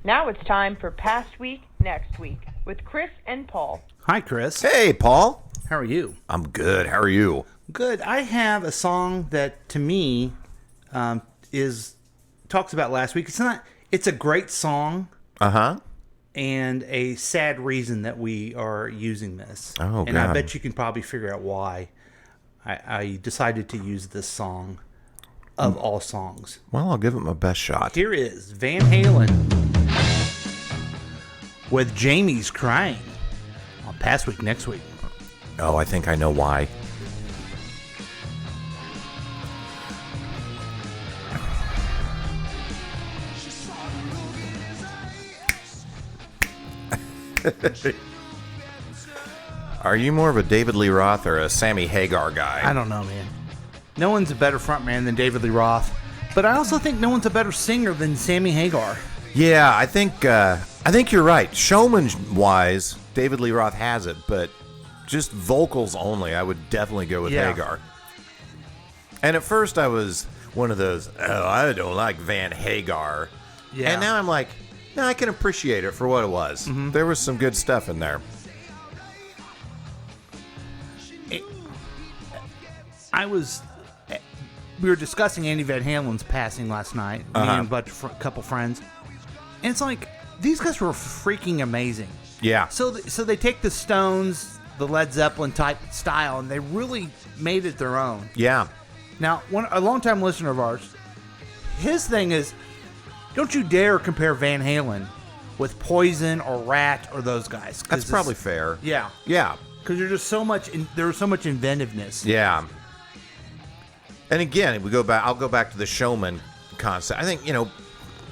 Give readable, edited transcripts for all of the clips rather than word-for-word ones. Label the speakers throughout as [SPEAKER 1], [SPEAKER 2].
[SPEAKER 1] Now it's time for Past Week, Next Week with Chris and Paul.
[SPEAKER 2] Hi, Chris.
[SPEAKER 3] Hey, Paul.
[SPEAKER 2] How are you?
[SPEAKER 3] I'm good. How are you?
[SPEAKER 2] Good. I have a song that, to me, talks about last week. It's a great song.
[SPEAKER 3] Uh-huh.
[SPEAKER 2] And a sad reason that we are using this.
[SPEAKER 3] Oh,
[SPEAKER 2] and I
[SPEAKER 3] God.
[SPEAKER 2] bet you can probably figure out why I decided to use this song of all songs.
[SPEAKER 3] Well, I'll give it my best shot.
[SPEAKER 2] Here is Van Halen with Jamie's Crying on Past Week, Next Week.
[SPEAKER 3] Oh, I think I know why. Are you more of a David Lee Roth or a Sammy Hagar guy?
[SPEAKER 2] I don't know, man. No one's a better frontman than David Lee Roth, but I also think no one's a better singer than Sammy Hagar.
[SPEAKER 3] Yeah, I think you're right. Showman-wise, David Lee Roth has it, but just vocals only, I would definitely go with Hagar. And at first I was one of those, I don't like Van Hagar.
[SPEAKER 2] Yeah.
[SPEAKER 3] And now I'm like, no, I can appreciate it for what it was.
[SPEAKER 2] Mm-hmm.
[SPEAKER 3] There was some good stuff in there.
[SPEAKER 2] We were discussing Andy Van Halen's passing last night, me and a couple friends, and it's like, these guys were freaking amazing.
[SPEAKER 3] Yeah.
[SPEAKER 2] So they take the Stones, the Led Zeppelin type style, and they really made it their own.
[SPEAKER 3] Yeah.
[SPEAKER 2] Now, a longtime listener of ours, his thing is, don't you dare compare Van Halen with Poison or Rat or those guys.
[SPEAKER 3] That's probably fair.
[SPEAKER 2] Yeah.
[SPEAKER 3] Yeah.
[SPEAKER 2] Because there's just so much, there was so much inventiveness.
[SPEAKER 3] Yeah. And again, I'll go back to the Showman concept. I think,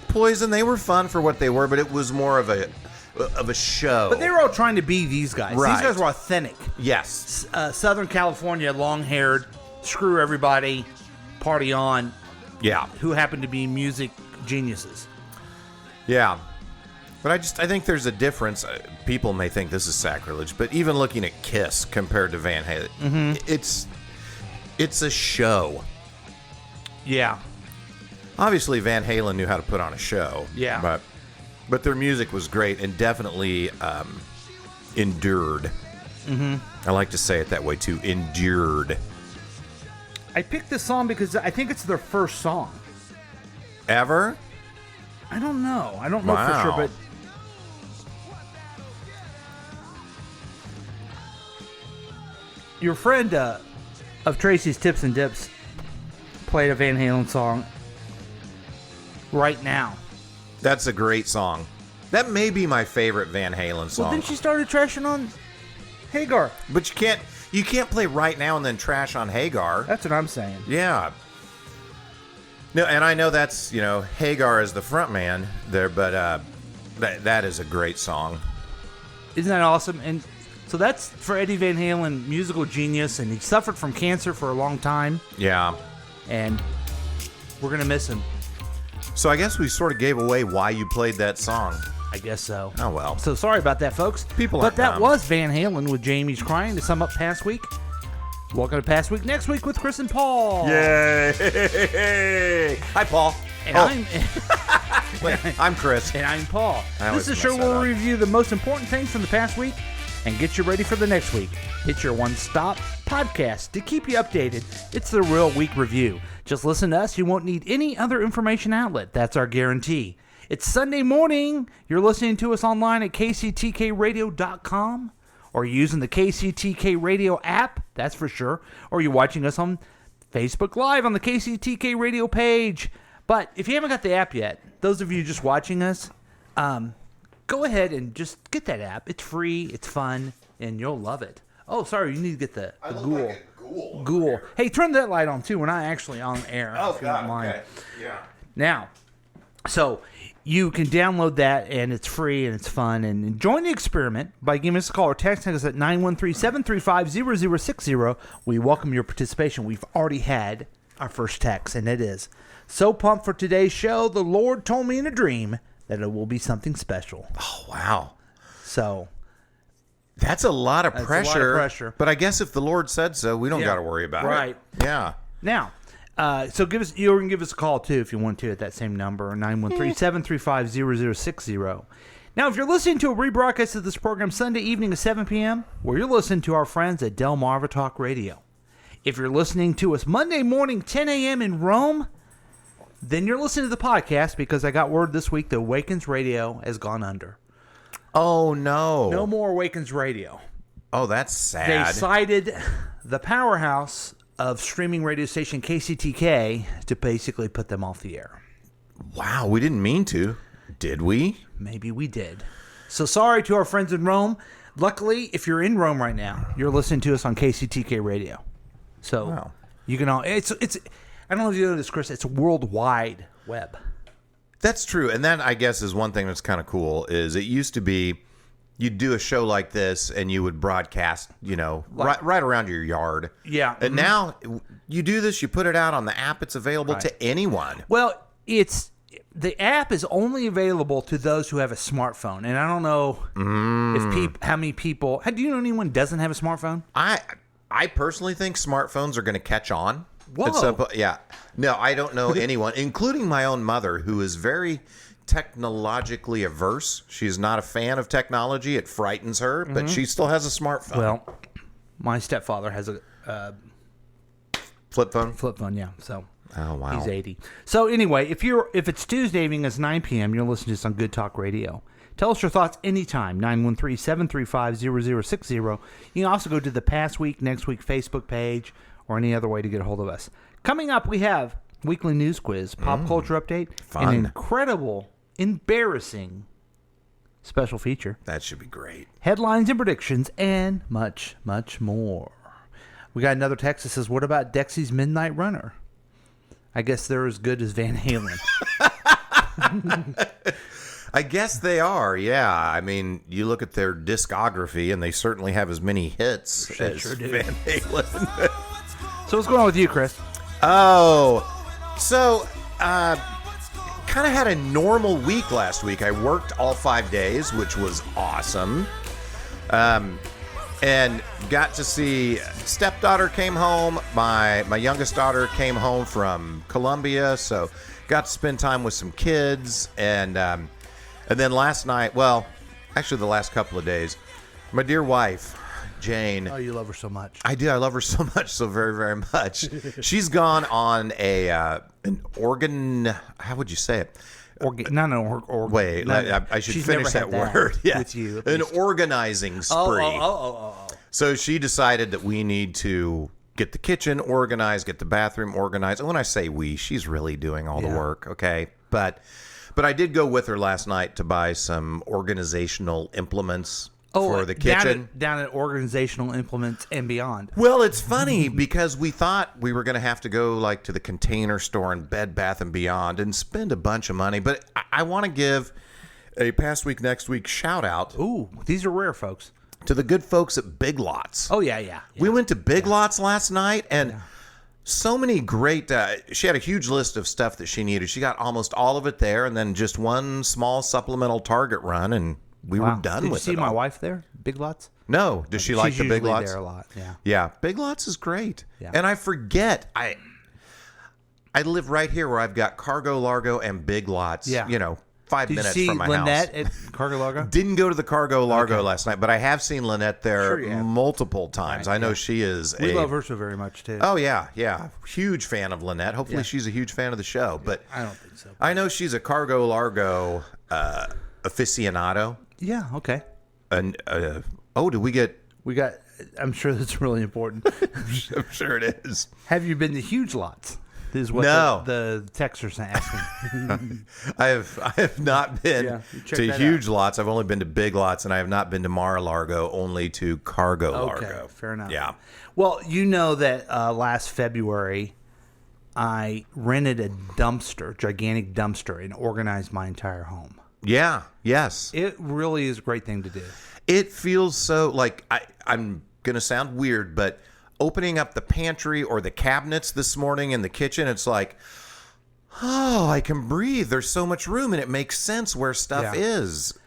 [SPEAKER 3] Poison, they were fun for what they were, but it was more of a show.
[SPEAKER 2] But they were all trying to be these guys.
[SPEAKER 3] Right.
[SPEAKER 2] These guys were authentic.
[SPEAKER 3] Yes.
[SPEAKER 2] Southern California, long-haired, screw everybody, party on.
[SPEAKER 3] Yeah.
[SPEAKER 2] Who happened to be music geniuses.
[SPEAKER 3] Yeah. But I think there's a difference. People may think this is sacrilege, but even looking at Kiss compared to Van Halen, it's a show.
[SPEAKER 2] Yeah.
[SPEAKER 3] Obviously, Van Halen knew how to put on a show.
[SPEAKER 2] Yeah.
[SPEAKER 3] But their music was great and definitely endured. Mm-hmm. I like to say it that way, too. Endured.
[SPEAKER 2] I picked this song because I think it's their first song.
[SPEAKER 3] Ever?
[SPEAKER 2] I don't know. I don't know for sure, but your friend of Tracy's Tips and Dips played a Van Halen song right now.
[SPEAKER 3] That's a great song. That may be my favorite Van Halen song.
[SPEAKER 2] Well, then she started trashing on Hagar.
[SPEAKER 3] But you can't play Right Now and then trash on Hagar.
[SPEAKER 2] That's what I'm saying.
[SPEAKER 3] Yeah. No, and I know that's, Hagar is the front man there, but that is a great song.
[SPEAKER 2] Isn't that awesome? And so that's for Eddie Van Halen, musical genius, and he suffered from cancer for a long time.
[SPEAKER 3] Yeah.
[SPEAKER 2] And we're going to miss him.
[SPEAKER 3] So I guess we sort of gave away why you played that song.
[SPEAKER 2] I guess so.
[SPEAKER 3] Oh, well.
[SPEAKER 2] So sorry about that, folks.
[SPEAKER 3] But
[SPEAKER 2] that was Van Halen with Jamie's Crying to sum up Past Week. Welcome to Past Week Next Week with Chris and Paul.
[SPEAKER 3] Yay! Hi, Paul.
[SPEAKER 2] And
[SPEAKER 3] I'm Chris.
[SPEAKER 2] And I'm Paul. This is a show
[SPEAKER 3] mess
[SPEAKER 2] where
[SPEAKER 3] that up.
[SPEAKER 2] we review the most important things from the past week and get you ready for the next week. It's your one-stop podcast to keep you updated. It's the Real Week Review. Just listen to us. You won't need any other information outlet. That's our guarantee. It's Sunday morning. You're listening to us online at kctkradio.com or using the KCTK Radio app, that's for sure, or you're watching us on Facebook Live on the KCTK Radio page. But if you haven't got the app yet, those of you just watching us, go ahead and just get that app. It's free, it's fun, and you'll love it. Oh, sorry, you need to get the Ghoul.
[SPEAKER 3] Like a
[SPEAKER 2] Ghoul. Hey, turn that light on, too. We're not actually on air.
[SPEAKER 3] Oh,
[SPEAKER 2] if you don't
[SPEAKER 3] God,
[SPEAKER 2] mind.
[SPEAKER 3] okay. Yeah.
[SPEAKER 2] Now, so you can download that, and it's free, and it's fun. And join the experiment by giving us a call or texting us at 913-735-0060. We welcome your participation. We've already had our first text, and it is, so pumped for today's show, the Lord told me in a dream that it will be something special.
[SPEAKER 3] Oh, wow.
[SPEAKER 2] So
[SPEAKER 3] That's a lot of pressure.
[SPEAKER 2] a lot of pressure.
[SPEAKER 3] But I guess if the Lord said so, we don't got to worry about it.
[SPEAKER 2] Right.
[SPEAKER 3] Yeah.
[SPEAKER 2] now, So you can give us a call too if you want to at that same number, 913-735-0060. Now, if you're listening to a rebroadcast of this program Sunday evening at 7 p.m., well, you're listening to our friends at Delmarva Talk Radio. If you're listening to us Monday morning, 10 a.m. in Rome, then you're listening to the podcast because I got word this week that Awakens Radio has gone under.
[SPEAKER 3] Oh, no.
[SPEAKER 2] No more Awakens Radio.
[SPEAKER 3] Oh, that's sad.
[SPEAKER 2] They cited the powerhouse of streaming radio station KCTK to basically put them off the air.
[SPEAKER 3] Wow, we didn't mean to. Did we?
[SPEAKER 2] Maybe we did. So sorry to our friends in Rome. Luckily, if you're in Rome right now, you're listening to us on KCTK Radio. So
[SPEAKER 3] Wow.
[SPEAKER 2] you can all it's I don't know if you know this, Chris, it's worldwide web.
[SPEAKER 3] That's true. And that, I guess, is one thing that's kind of cool, is it used to be you'd do a show like this and you would broadcast, right around your yard.
[SPEAKER 2] Yeah.
[SPEAKER 3] And now you do this, you put it out on the app, it's available to anyone.
[SPEAKER 2] Well, the app is only available to those who have a smartphone, and I don't know how many people. Do you know anyone who doesn't have a smartphone?
[SPEAKER 3] I personally think smartphones are going to catch on.
[SPEAKER 2] Whoa.
[SPEAKER 3] Yeah. No, I don't know anyone, including my own mother, who is very technologically averse. She's not a fan of technology. It frightens her, but she still has a smartphone.
[SPEAKER 2] Well, my stepfather has a
[SPEAKER 3] Flip phone?
[SPEAKER 2] flip phone, yeah. So
[SPEAKER 3] Oh, wow.
[SPEAKER 2] he's 80. So anyway, if it's Tuesday evening, it's 9 p.m., you're listening to us on Good Talk Radio. Tell us your thoughts anytime, 913-735-0060. You can also go to the Past Week, Next Week Facebook page or any other way to get a hold of us. Coming up, we have Weekly News Quiz, Pop Culture Update,
[SPEAKER 3] Fun.
[SPEAKER 2] an incredible, embarrassing special feature,
[SPEAKER 3] That should be great.
[SPEAKER 2] headlines and predictions, and much, much more. We got another text that says, what about Dexy's Midnight Runner? I guess they're as good as Van Halen.
[SPEAKER 3] I guess they are, yeah. I mean, you look at their discography, and they certainly have as many hits as
[SPEAKER 2] sure do.
[SPEAKER 3] Van Halen.
[SPEAKER 2] So what's going on with you, Chris?
[SPEAKER 3] Oh, so kind of had a normal week last week. I worked all 5 days, which was awesome. And got to see stepdaughter came home. My youngest daughter came home from Columbia, so got to spend time with some kids. And then last night, well, actually the last couple of days, my dear wife, Jane.
[SPEAKER 2] Oh, you love her so much.
[SPEAKER 3] I do. I love her so much, so very, very much. She's gone on an organ. How would you say it?
[SPEAKER 2] Wait,
[SPEAKER 3] I should finish that word. Yeah,
[SPEAKER 2] with you.
[SPEAKER 3] An organizing spree.
[SPEAKER 2] Oh.
[SPEAKER 3] So she decided that we need to get the kitchen organized, get the bathroom organized. And when I say we, she's really doing all the work. Okay, but I did go with her last night to buy some organizational implements for the kitchen.
[SPEAKER 2] Down at Organizational Implements and Beyond.
[SPEAKER 3] Well, it's funny because we thought we were going to have to go like to the Container Store and Bed Bath & Beyond and spend a bunch of money. But I want to give a Past Week, Next Week shout out
[SPEAKER 2] Ooh, these are rare, folks.
[SPEAKER 3] to the good folks at Big Lots.
[SPEAKER 2] Oh, yeah.
[SPEAKER 3] We went to Big Lots last night and so many great, she had a huge list of stuff that she needed. She got almost all of it there and then just one small supplemental Target run and we were done with it.
[SPEAKER 2] Did you see my wife there? Big Lots?
[SPEAKER 3] No. Does she like the Big Lots?
[SPEAKER 2] She's usually there a lot, yeah.
[SPEAKER 3] Yeah, Big Lots is great.
[SPEAKER 2] Yeah.
[SPEAKER 3] And I forget, I live right here where I've got Cargo Largo and Big Lots, 5 minutes from my
[SPEAKER 2] Lynette
[SPEAKER 3] house.
[SPEAKER 2] at Cargo Largo?
[SPEAKER 3] Didn't go to the Cargo Largo last night, but I have seen Lynette there multiple times.
[SPEAKER 2] Right,
[SPEAKER 3] I know she is
[SPEAKER 2] We love her so very much, too.
[SPEAKER 3] Oh, yeah. Huge fan of Lynette. Hopefully she's a huge fan of the show. But
[SPEAKER 2] I don't think so.
[SPEAKER 3] I know she's a Cargo Largo aficionado.
[SPEAKER 2] Yeah, okay.
[SPEAKER 3] And do we get...
[SPEAKER 2] We got, I'm sure that's really important.
[SPEAKER 3] I'm sure it is.
[SPEAKER 2] Have you been to Huge Lots? This is what
[SPEAKER 3] No.
[SPEAKER 2] the texters are asking.
[SPEAKER 3] I have not been
[SPEAKER 2] check
[SPEAKER 3] to
[SPEAKER 2] that
[SPEAKER 3] Huge Lots. I've only been to Big Lots, and I have not been to Mar-a-Lago, only to Cargo
[SPEAKER 2] Okay,
[SPEAKER 3] Largo.
[SPEAKER 2] fair enough.
[SPEAKER 3] Yeah.
[SPEAKER 2] Well, you know that last February, I rented a gigantic dumpster, and organized my entire home.
[SPEAKER 3] Yeah. Yes.
[SPEAKER 2] It really is a great thing to do.
[SPEAKER 3] It feels so like I'm going to sound weird, but opening up the pantry or the cabinets this morning in the kitchen, it's like, oh, I can breathe. There's so much room, and it makes sense where stuff is.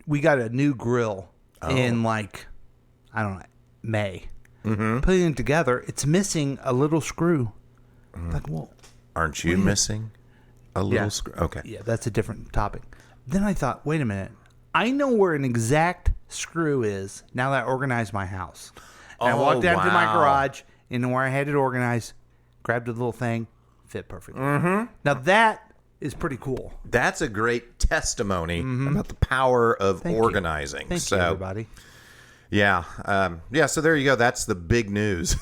[SPEAKER 2] We got a new grill in May. Mm-hmm. Putting it together, it's missing a little screw Like, well,
[SPEAKER 3] Aren't you missing a little
[SPEAKER 2] Yeah.
[SPEAKER 3] screw? Okay.
[SPEAKER 2] yeah, that's a different topic. Then I thought, wait a minute. I know where an exact screw is now that I organized my house. And I walked down to my
[SPEAKER 3] wow.
[SPEAKER 2] garage and where I had it organized, grabbed a little thing, fit perfectly. Mm-hmm. Now that is pretty cool.
[SPEAKER 3] That's a great testimony about the power of
[SPEAKER 2] Thank you.
[SPEAKER 3] organizing.
[SPEAKER 2] Thank
[SPEAKER 3] so,
[SPEAKER 2] you, everybody.
[SPEAKER 3] Yeah. Yeah. So there you go. That's the big news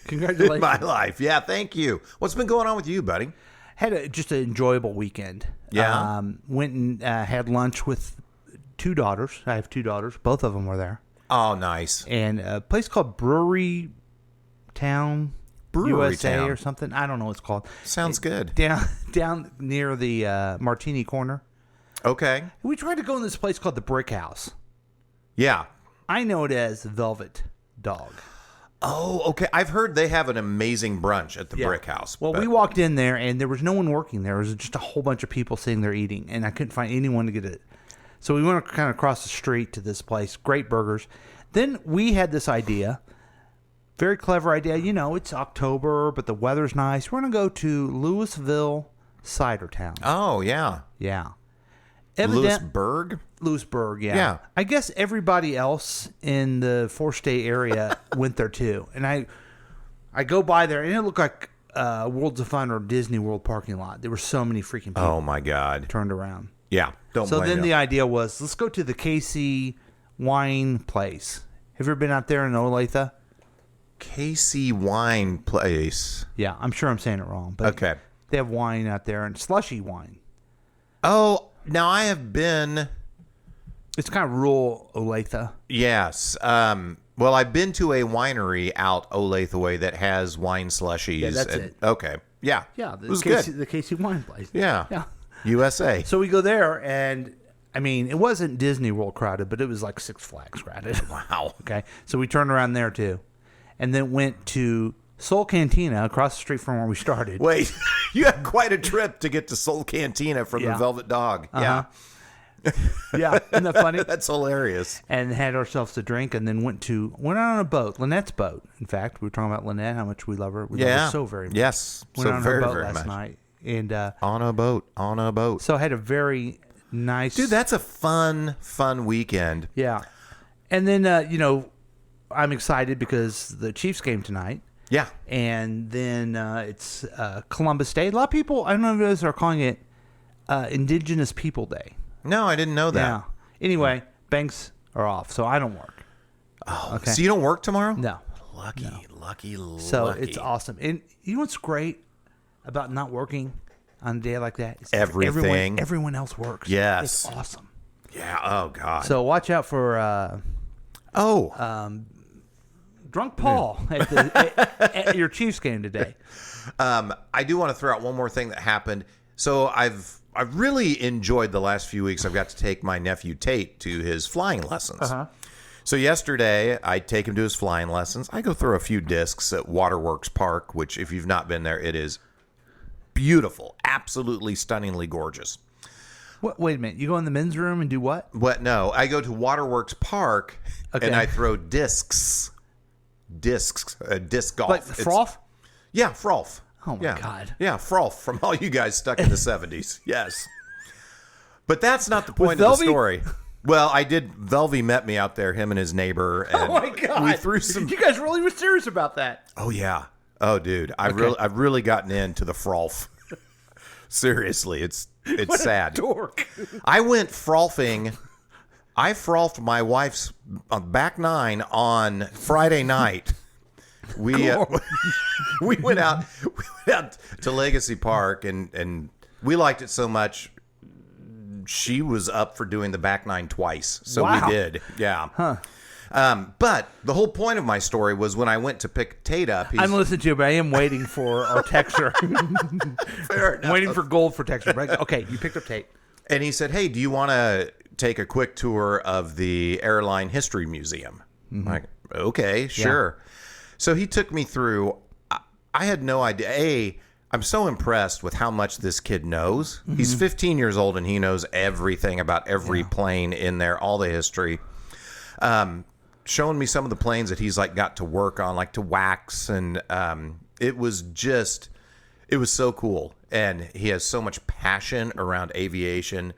[SPEAKER 2] Congratulations.
[SPEAKER 3] in my life. Yeah. Thank you. What's been going on with you, buddy?
[SPEAKER 2] Had just an enjoyable weekend.
[SPEAKER 3] Yeah?
[SPEAKER 2] Went and had lunch with 2 daughters. I have 2 daughters. Both of them were there.
[SPEAKER 3] Oh, nice.
[SPEAKER 2] And a place called Brewery Town,
[SPEAKER 3] Brewery
[SPEAKER 2] USA
[SPEAKER 3] Town.
[SPEAKER 2] or something. I don't know what it's called.
[SPEAKER 3] Sounds good.
[SPEAKER 2] Down near the Martini Corner.
[SPEAKER 3] Okay.
[SPEAKER 2] We tried to go in this place called the Brick House.
[SPEAKER 3] Yeah.
[SPEAKER 2] I know it as Velvet Dog.
[SPEAKER 3] Oh, okay. I've heard they have an amazing brunch at the
[SPEAKER 2] Yeah.
[SPEAKER 3] Brick House.
[SPEAKER 2] Well,
[SPEAKER 3] but-
[SPEAKER 2] we walked in there and there was no one working there. There was just a whole bunch of people sitting there eating, and I couldn't find anyone to get it. So we went kind of across the street to this place. Great burgers. Then we had this idea, very clever idea. You know, it's October, but the weather's nice. We're going to go to Louisville Cider Town.
[SPEAKER 3] Oh, yeah.
[SPEAKER 2] Yeah.
[SPEAKER 3] Lewisburg?
[SPEAKER 2] Lewisburg, yeah.
[SPEAKER 3] Yeah.
[SPEAKER 2] I guess everybody else in the four-state area went there too. And I go by there, and it looked like Worlds of Fun or Disney World parking lot. There were so many freaking people
[SPEAKER 3] Oh, my God.
[SPEAKER 2] turned around.
[SPEAKER 3] Yeah. Don't
[SPEAKER 2] So
[SPEAKER 3] blame
[SPEAKER 2] then
[SPEAKER 3] you.
[SPEAKER 2] the idea was, let's go to the KC Wine Place. Have you ever been out there in Olathe?
[SPEAKER 3] KC Wine Place.
[SPEAKER 2] Yeah, I'm sure I'm saying it wrong. But
[SPEAKER 3] Okay.
[SPEAKER 2] they have wine out there, and slushy wine.
[SPEAKER 3] Oh, now I have been...
[SPEAKER 2] It's kind of rural Olathe.
[SPEAKER 3] Yes. Well, I've been to a winery out Olathe way that has wine slushies.
[SPEAKER 2] Yeah, that's
[SPEAKER 3] and-
[SPEAKER 2] it.
[SPEAKER 3] Okay. Yeah.
[SPEAKER 2] Yeah,
[SPEAKER 3] It was
[SPEAKER 2] KC,
[SPEAKER 3] good.
[SPEAKER 2] the KC Wine Place.
[SPEAKER 3] Yeah.
[SPEAKER 2] Yeah.
[SPEAKER 3] USA.
[SPEAKER 2] So we go there, and I mean, it wasn't Disney World crowded, but it was like Six Flags crowded.
[SPEAKER 3] Wow.
[SPEAKER 2] Okay, so we turned around there too, and then went to Soul Cantina across the street from where we started.
[SPEAKER 3] Wait, you had quite a trip to get to Soul Cantina from
[SPEAKER 2] Yeah.
[SPEAKER 3] the Velvet Dog.
[SPEAKER 2] Uh-huh. Yeah, isn't that funny?
[SPEAKER 3] That's hilarious.
[SPEAKER 2] And had ourselves a drink, and then went on a boat, Lynette's boat. In fact, we were talking about Lynette, how much we love her. We love
[SPEAKER 3] Yeah.
[SPEAKER 2] her so very much.
[SPEAKER 3] Yes.
[SPEAKER 2] Went
[SPEAKER 3] So
[SPEAKER 2] on
[SPEAKER 3] very,
[SPEAKER 2] her boat
[SPEAKER 3] very
[SPEAKER 2] last
[SPEAKER 3] much.
[SPEAKER 2] night, and
[SPEAKER 3] On a boat. On a boat.
[SPEAKER 2] so I had a very nice.
[SPEAKER 3] Dude, that's a fun weekend.
[SPEAKER 2] yeah. And then I'm excited because the Chiefs game tonight.
[SPEAKER 3] Yeah.
[SPEAKER 2] And then it's Columbus Day. A lot of people, I don't know if you guys are calling it Indigenous People Day.
[SPEAKER 3] No, I didn't know that.
[SPEAKER 2] Yeah. Anyway, banks are off, so I don't work.
[SPEAKER 3] Oh,
[SPEAKER 2] Okay.
[SPEAKER 3] so you don't work tomorrow?
[SPEAKER 2] No.
[SPEAKER 3] Lucky.
[SPEAKER 2] So it's awesome. And you know what's great about not working on a day like that? Is
[SPEAKER 3] Everything.
[SPEAKER 2] Everyone else works.
[SPEAKER 3] Yes.
[SPEAKER 2] It's awesome.
[SPEAKER 3] Yeah. Oh, God.
[SPEAKER 2] So watch out for Drunk Paul at your Chiefs game today.
[SPEAKER 3] I do want to throw out one more thing that happened. So I've really enjoyed the last few weeks. I've got to take my nephew Tate to his flying lessons.
[SPEAKER 2] Uh-huh.
[SPEAKER 3] So yesterday, I take him to his flying lessons. I go through a few discs at Waterworks Park, which if you've not been there, it is beautiful, absolutely stunningly gorgeous.
[SPEAKER 2] Wait a minute. You go in the men's room and do what?
[SPEAKER 3] But no, I go to Waterworks Park
[SPEAKER 2] Okay.
[SPEAKER 3] and I throw disc golf.
[SPEAKER 2] Like
[SPEAKER 3] It's-
[SPEAKER 2] froth?
[SPEAKER 3] Yeah, frolf.
[SPEAKER 2] Oh, my
[SPEAKER 3] yeah.
[SPEAKER 2] God.
[SPEAKER 3] Yeah, frolf from all you guys stuck in the 70s. Yes. But that's not the point
[SPEAKER 2] With
[SPEAKER 3] of the
[SPEAKER 2] Velvy?
[SPEAKER 3] story. Well, I did. Velvy met me out there, him and his neighbor. And
[SPEAKER 2] Oh my God!
[SPEAKER 3] we threw some.
[SPEAKER 2] You guys really were serious about that.
[SPEAKER 3] Oh, yeah. Oh, dude. I've really gotten into the frolf. Seriously, it's sad.
[SPEAKER 2] Dork.
[SPEAKER 3] I went frolfing. I frolfed my wife's back nine on Friday night. We went out to Legacy Park and we liked it so much. She was up for doing the back nine twice, so
[SPEAKER 2] Wow.
[SPEAKER 3] we did. Yeah. But the whole point of my story was when I went to pick Tate up.
[SPEAKER 2] I'm listening to you, but I am waiting for our texter.
[SPEAKER 3] Fair enough.
[SPEAKER 2] Waiting for gold for texter. Right? Okay, you picked up Tate.
[SPEAKER 3] And he said, "Hey, do you want to take a quick tour of the Airline History Museum?" I'm like, okay, sure. So he took me through. I had no idea. I'm so impressed with how much this kid knows. He's 15 years old and he knows everything about every plane in there, all the history. Showing me some of the planes that he's like got to work on, like to wax, and it was It was so cool, and he has so much passion around aviation.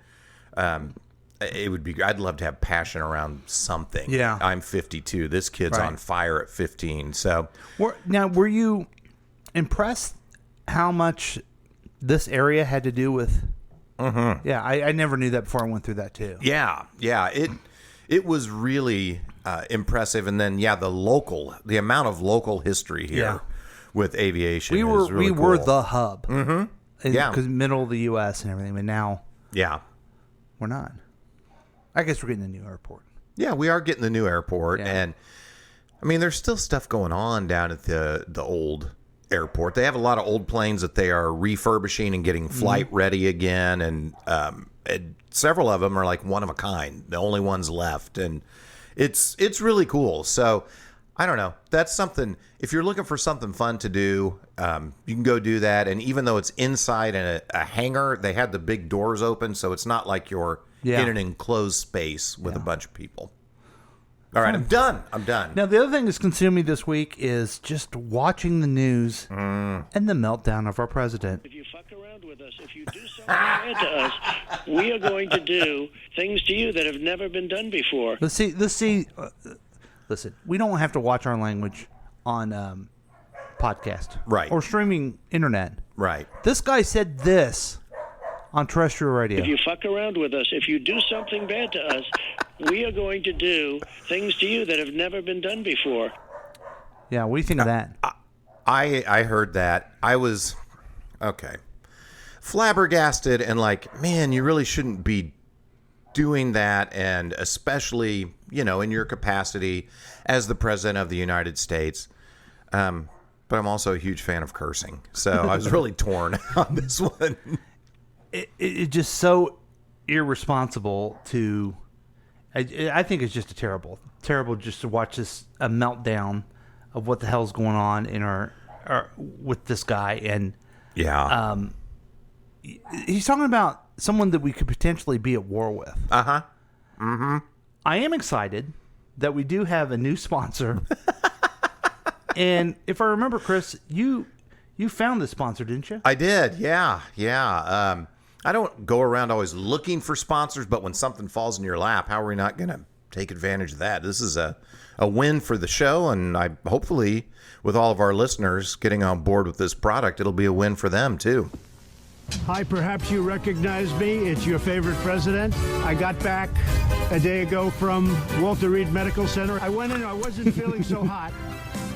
[SPEAKER 3] It would be. I'd love to have passion around something.
[SPEAKER 2] Yeah.
[SPEAKER 3] I'm 52. This kid's
[SPEAKER 2] Right.
[SPEAKER 3] on fire at 15. So
[SPEAKER 2] Were you impressed how much this area had to do with? Mm-hmm. Yeah, I never knew that before I went through that too.
[SPEAKER 3] yeah. It was really impressive, and then the amount of local history here
[SPEAKER 2] Yeah.
[SPEAKER 3] with aviation.
[SPEAKER 2] We
[SPEAKER 3] is really
[SPEAKER 2] were
[SPEAKER 3] cool.
[SPEAKER 2] the hub. Mm-hmm.
[SPEAKER 3] Yeah.
[SPEAKER 2] because middle of the U.S. and everything, but now
[SPEAKER 3] Yeah.
[SPEAKER 2] we're not. I guess we're getting a new airport.
[SPEAKER 3] Yeah, we are getting the new airport,
[SPEAKER 2] Yeah.
[SPEAKER 3] and I mean, there's still stuff going on down at the old airport. They have a lot of old planes that they are refurbishing and getting flight ready again, and several of them are like one of a kind, the only ones left, and it's really cool. So I don't know. That's something. If you're looking for something fun to do, you can go do that. And even though it's inside in a hangar, they had the big doors open, so it's not like you're in an enclosed space with a bunch of people. All right, I'm done.
[SPEAKER 2] Now, the other thing that's consumed me this week is just watching the news and the meltdown of our president.
[SPEAKER 4] If you fuck around with us, if you do something bad to us, we are going to do things to you that have never been done before.
[SPEAKER 2] Let's see. Listen, we don't have to watch our language on podcast,
[SPEAKER 3] Right.
[SPEAKER 2] or streaming internet.
[SPEAKER 3] Right.
[SPEAKER 2] This guy said this on terrestrial radio.
[SPEAKER 4] If you fuck around with us, if you do something bad to us, we are going to do things to you that have never been done before.
[SPEAKER 2] Yeah, what do you think of that?
[SPEAKER 3] I heard that. I was flabbergasted and like, man, you really shouldn't be doing that, and especially, in your capacity as the president of the United States. But I'm also a huge fan of cursing, so I was really torn on this one.
[SPEAKER 2] It's just so irresponsible to. I think it's just terrible just to watch this a meltdown of what the hell's going on in our with this guy, and
[SPEAKER 3] Yeah.
[SPEAKER 2] he's talking about someone that we could potentially be at war with.
[SPEAKER 3] Uh-huh. Mm-hmm.
[SPEAKER 2] I am excited that we do have a new sponsor. And if I remember, Chris, you found this sponsor, didn't you?
[SPEAKER 3] I did. Yeah. I don't go around always looking for sponsors, but when something falls in your lap, how are we not going to take advantage of that? This is a win for the show, and I hopefully with all of our listeners getting on board with this product, it'll be a win for them too.
[SPEAKER 5] Hi, perhaps you recognize me. It's your favorite president. I got back a day ago from Walter Reed Medical Center. I went in, I wasn't feeling so hot.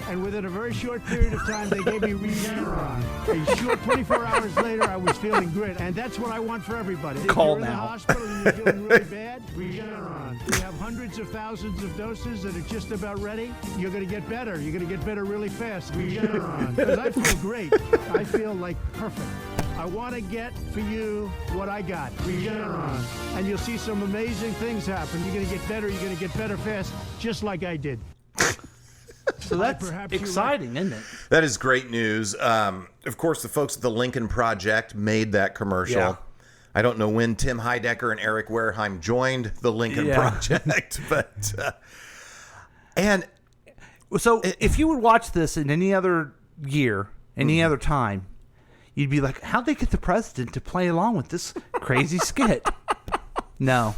[SPEAKER 5] And within a very short period of time, they gave me Regeneron. A short 24 hours later, I was feeling great. And that's what I want for everybody. If
[SPEAKER 2] Call
[SPEAKER 5] you're in the
[SPEAKER 2] now.
[SPEAKER 5] hospital and you're feeling really bad, Regeneron. We have hundreds of thousands of doses that are just about ready. You're going to get better. You're going to get better really fast. Regeneron. Because I feel great. I feel like perfect. I want to get for you what I got, Regeneron. And you'll see some amazing things happen. You're going to get better. You're going to get better fast, just like I did.
[SPEAKER 2] So that's
[SPEAKER 5] perhaps you
[SPEAKER 2] exciting, isn't it?
[SPEAKER 3] That is great news. Of course, the folks at the Lincoln Project made that commercial.
[SPEAKER 2] Yeah.
[SPEAKER 3] I don't know when Tim Heidecker and Eric Wareheim joined the Lincoln
[SPEAKER 2] Yeah.
[SPEAKER 3] Project, but and
[SPEAKER 2] So if you would watch this in any other year, any other time, you'd be like, how'd they get the president to play along with this crazy skit? No.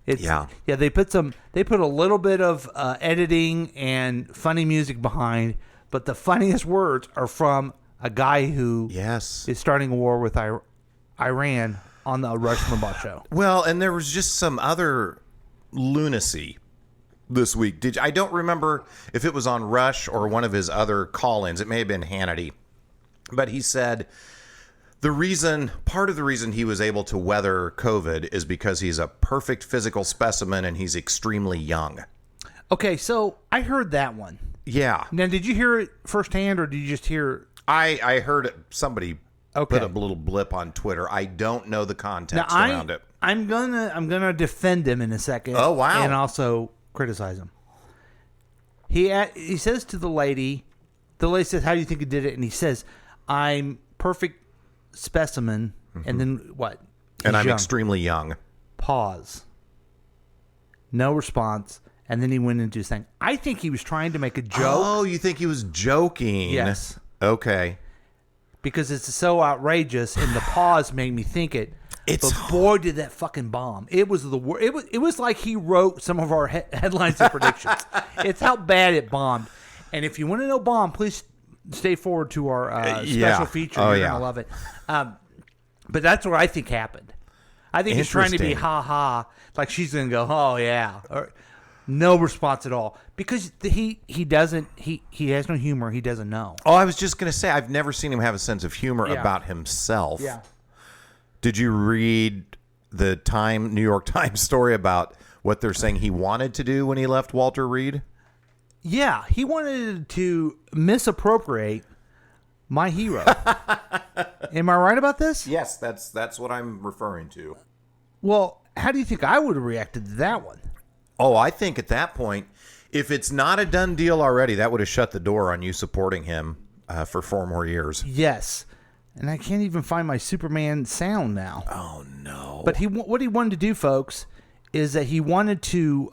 [SPEAKER 3] Yeah.
[SPEAKER 2] They put a little bit of editing and funny music behind, but the funniest words are from a guy who
[SPEAKER 3] yes.
[SPEAKER 2] is starting a war with Iran on the Rush Limbaugh show.
[SPEAKER 3] Well, and there was just some other lunacy this week. I don't remember if it was on Rush or one of his other call-ins. It may have been Hannity. But he said part of the reason he was able to weather COVID is because he's a perfect physical specimen and he's extremely young.
[SPEAKER 2] Okay, so I heard that one.
[SPEAKER 3] Yeah.
[SPEAKER 2] Now, did you hear it firsthand, or did you just hear?
[SPEAKER 3] I heard somebody
[SPEAKER 2] Okay.
[SPEAKER 3] put a little blip on Twitter. I don't know the context
[SPEAKER 2] Now,
[SPEAKER 3] around it.
[SPEAKER 2] I'm gonna defend him in a second.
[SPEAKER 3] Oh, wow.
[SPEAKER 2] And also criticize him. He says to the lady says, "How do you think you did it?" And he says, "I'm perfect specimen." And then what?
[SPEAKER 3] And
[SPEAKER 2] He's
[SPEAKER 3] I'm
[SPEAKER 2] young.
[SPEAKER 3] extremely young.
[SPEAKER 2] Pause. No response. And then he went into his thing. I think he was trying to make a joke.
[SPEAKER 3] Oh, you think he was joking?
[SPEAKER 2] Yes.
[SPEAKER 3] Okay.
[SPEAKER 2] because it's so outrageous, and the pause made me think it.
[SPEAKER 3] It's
[SPEAKER 2] But boy, did that fucking bomb! It was the worst. It was like he wrote some of our headlines and predictions. It's how bad it bombed. And if you want to know bomb, please stay forward to our special feature.
[SPEAKER 3] Oh,
[SPEAKER 2] You're
[SPEAKER 3] yeah.
[SPEAKER 2] gonna love it. But that's what I think happened. I think he's trying to be
[SPEAKER 3] Interesting.
[SPEAKER 2] ha ha, like she's gonna go, oh yeah, or no response at all, because he doesn't he has no humor. He doesn't know.
[SPEAKER 3] Oh, I was just going to say, I've never seen him have a sense of humor
[SPEAKER 2] Yeah.
[SPEAKER 3] about himself. Did you read the New York Times story about what they're saying he wanted to do when he left Walter Reed?
[SPEAKER 2] Yeah, he wanted to misappropriate my hero. Am I right about this?
[SPEAKER 3] Yes, that's what I'm referring to.
[SPEAKER 2] Well, how do you think I would have reacted to that one?
[SPEAKER 3] Oh, I think at that point, if it's not a done deal already, that would have shut the door on you supporting him for 4 more years.
[SPEAKER 2] Yes. And I can't even find my Superman sound now.
[SPEAKER 3] Oh, no.
[SPEAKER 2] But what he wanted to do, folks, is that he wanted to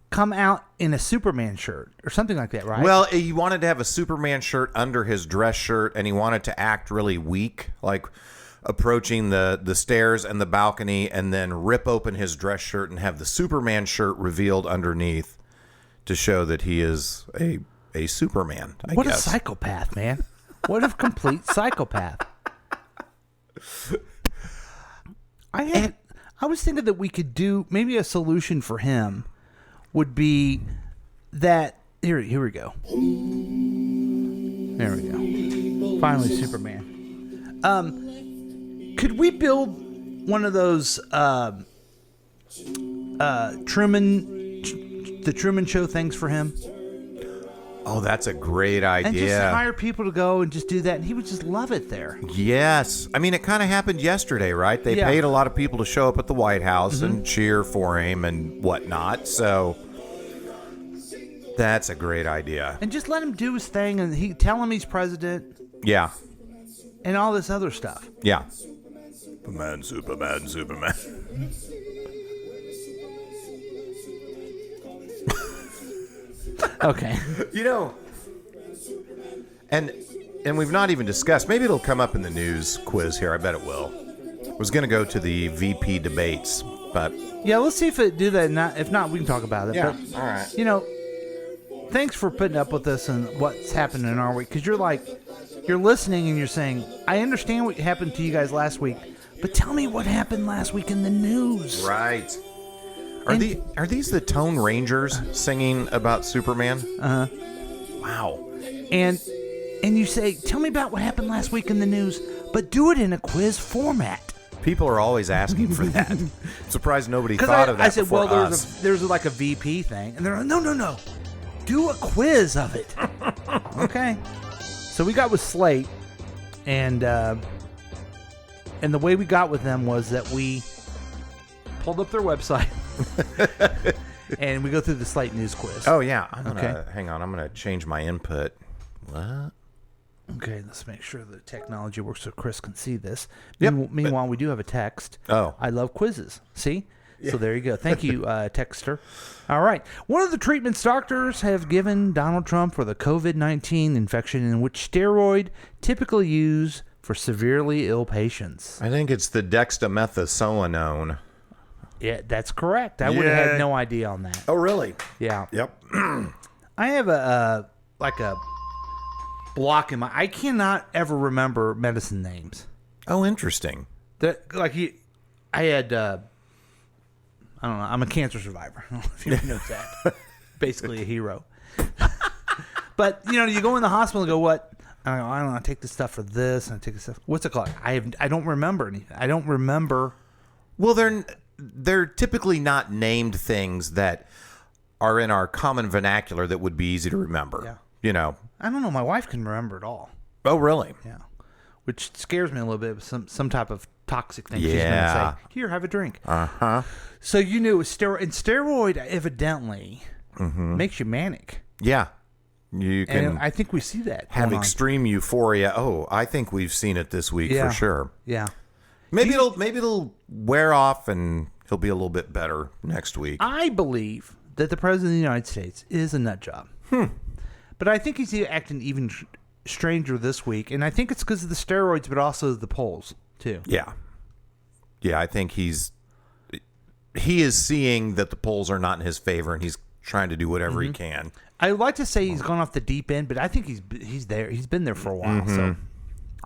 [SPEAKER 2] come out in a Superman shirt or something like that, right?
[SPEAKER 3] Well, he wanted to have a Superman shirt under his dress shirt, and he wanted to act really weak, like approaching the stairs and the balcony, and then rip open his dress shirt and have the Superman shirt revealed underneath to show that he is a Superman, I
[SPEAKER 2] what
[SPEAKER 3] guess.
[SPEAKER 2] a psychopath, man. What a complete psychopath. I was thinking that we could do maybe a solution for him would be that here we go. There we go. Finally Superman. Could we build one of those the Truman Show things for him?
[SPEAKER 3] Oh, that's a great idea.
[SPEAKER 2] And just hire people to go and just do that, and he would just love it there.
[SPEAKER 3] Yes. I mean, it kind of happened yesterday, right? They
[SPEAKER 2] Yeah.
[SPEAKER 3] paid a lot of people to show up at the White House and cheer for him and whatnot. So that's a great idea.
[SPEAKER 2] And just let him do his thing, and he tell him he's president
[SPEAKER 3] Yeah.
[SPEAKER 2] and all this other stuff.
[SPEAKER 3] Yeah. Superman.
[SPEAKER 2] Okay.
[SPEAKER 3] You know, and we've not even discussed, maybe it'll come up in the news quiz here. I bet it will. I was going to go to the VP debates, but
[SPEAKER 2] Yeah, let's see if it do that. If not, we can talk about it.
[SPEAKER 3] yeah,
[SPEAKER 2] But,
[SPEAKER 3] all right.
[SPEAKER 2] you know, thanks for putting up with us and what's happened in our week. Because you're listening and you're saying, I understand what happened to you guys last week, but tell me what happened last week in the news.
[SPEAKER 3] Right. Are these the Tone Rangers singing about Superman?
[SPEAKER 2] Uh-huh.
[SPEAKER 3] Wow.
[SPEAKER 2] And you say, tell me about what happened last week in the news, but do it in a quiz format.
[SPEAKER 3] People are always asking for that. I'm surprised nobody
[SPEAKER 2] Because
[SPEAKER 3] thought of that
[SPEAKER 2] I said,
[SPEAKER 3] before
[SPEAKER 2] well,
[SPEAKER 3] us.
[SPEAKER 2] there's like a VP thing, and they're like, no, do a quiz of it. Okay, so we got with Slate, and the way we got with them was that we pulled up their website, and we go through the Slate News quiz.
[SPEAKER 3] Oh, yeah. Hang on. I'm going to change my input. What?
[SPEAKER 2] Okay, let's make sure the technology works so Chris can see this.
[SPEAKER 3] Yep,
[SPEAKER 2] Meanwhile, we do have a text.
[SPEAKER 3] Oh.
[SPEAKER 2] I love quizzes. See? So there you go. Thank you, texter. All right. One of the treatments doctors have given Donald Trump for the COVID-19 infection, in which steroid typically used for severely ill patients.
[SPEAKER 3] I think it's the dexamethasone.
[SPEAKER 2] Yeah, that's correct. I would have had no idea on that.
[SPEAKER 3] Oh, really?
[SPEAKER 2] Yeah.
[SPEAKER 3] Yep.
[SPEAKER 2] I have a block in my... I cannot ever remember medicine names.
[SPEAKER 3] Oh, interesting.
[SPEAKER 2] I had... I don't know. I'm a cancer survivor. I don't know if you know that. Basically a hero. But, you go in the hospital and go, what? I don't know. I take this stuff for this, and I take this stuff. What's it called? I don't remember anything. I don't remember.
[SPEAKER 3] Well, they're typically not named things that are in our common vernacular that would be easy to remember.
[SPEAKER 2] Yeah. I don't know. My wife can remember it all.
[SPEAKER 3] Oh, really?
[SPEAKER 2] Yeah. Which scares me a little bit. Some type of toxic thing she's going
[SPEAKER 3] Yeah.
[SPEAKER 2] to say. Here, have a drink.
[SPEAKER 3] Uh-huh.
[SPEAKER 2] So you knew it was steroid. And steroid evidently makes you manic.
[SPEAKER 3] Yeah. You can
[SPEAKER 2] And I think we see that
[SPEAKER 3] have
[SPEAKER 2] going on.
[SPEAKER 3] extreme euphoria. Oh, I think we've seen it this week
[SPEAKER 2] Yeah.
[SPEAKER 3] for sure.
[SPEAKER 2] Yeah.
[SPEAKER 3] Maybe it'll wear off and he'll be a little bit better next week.
[SPEAKER 2] I believe that the president of the United States is a nut job. But I think he's acting even stranger this week, and I think it's because of the steroids, but also the polls too.
[SPEAKER 3] Yeah. Yeah, I think he is seeing that the polls are not in his favor, and he's trying to do whatever he can.
[SPEAKER 2] I would like to say he's gone off the deep end, but I think he's there. He's been there for a while. So,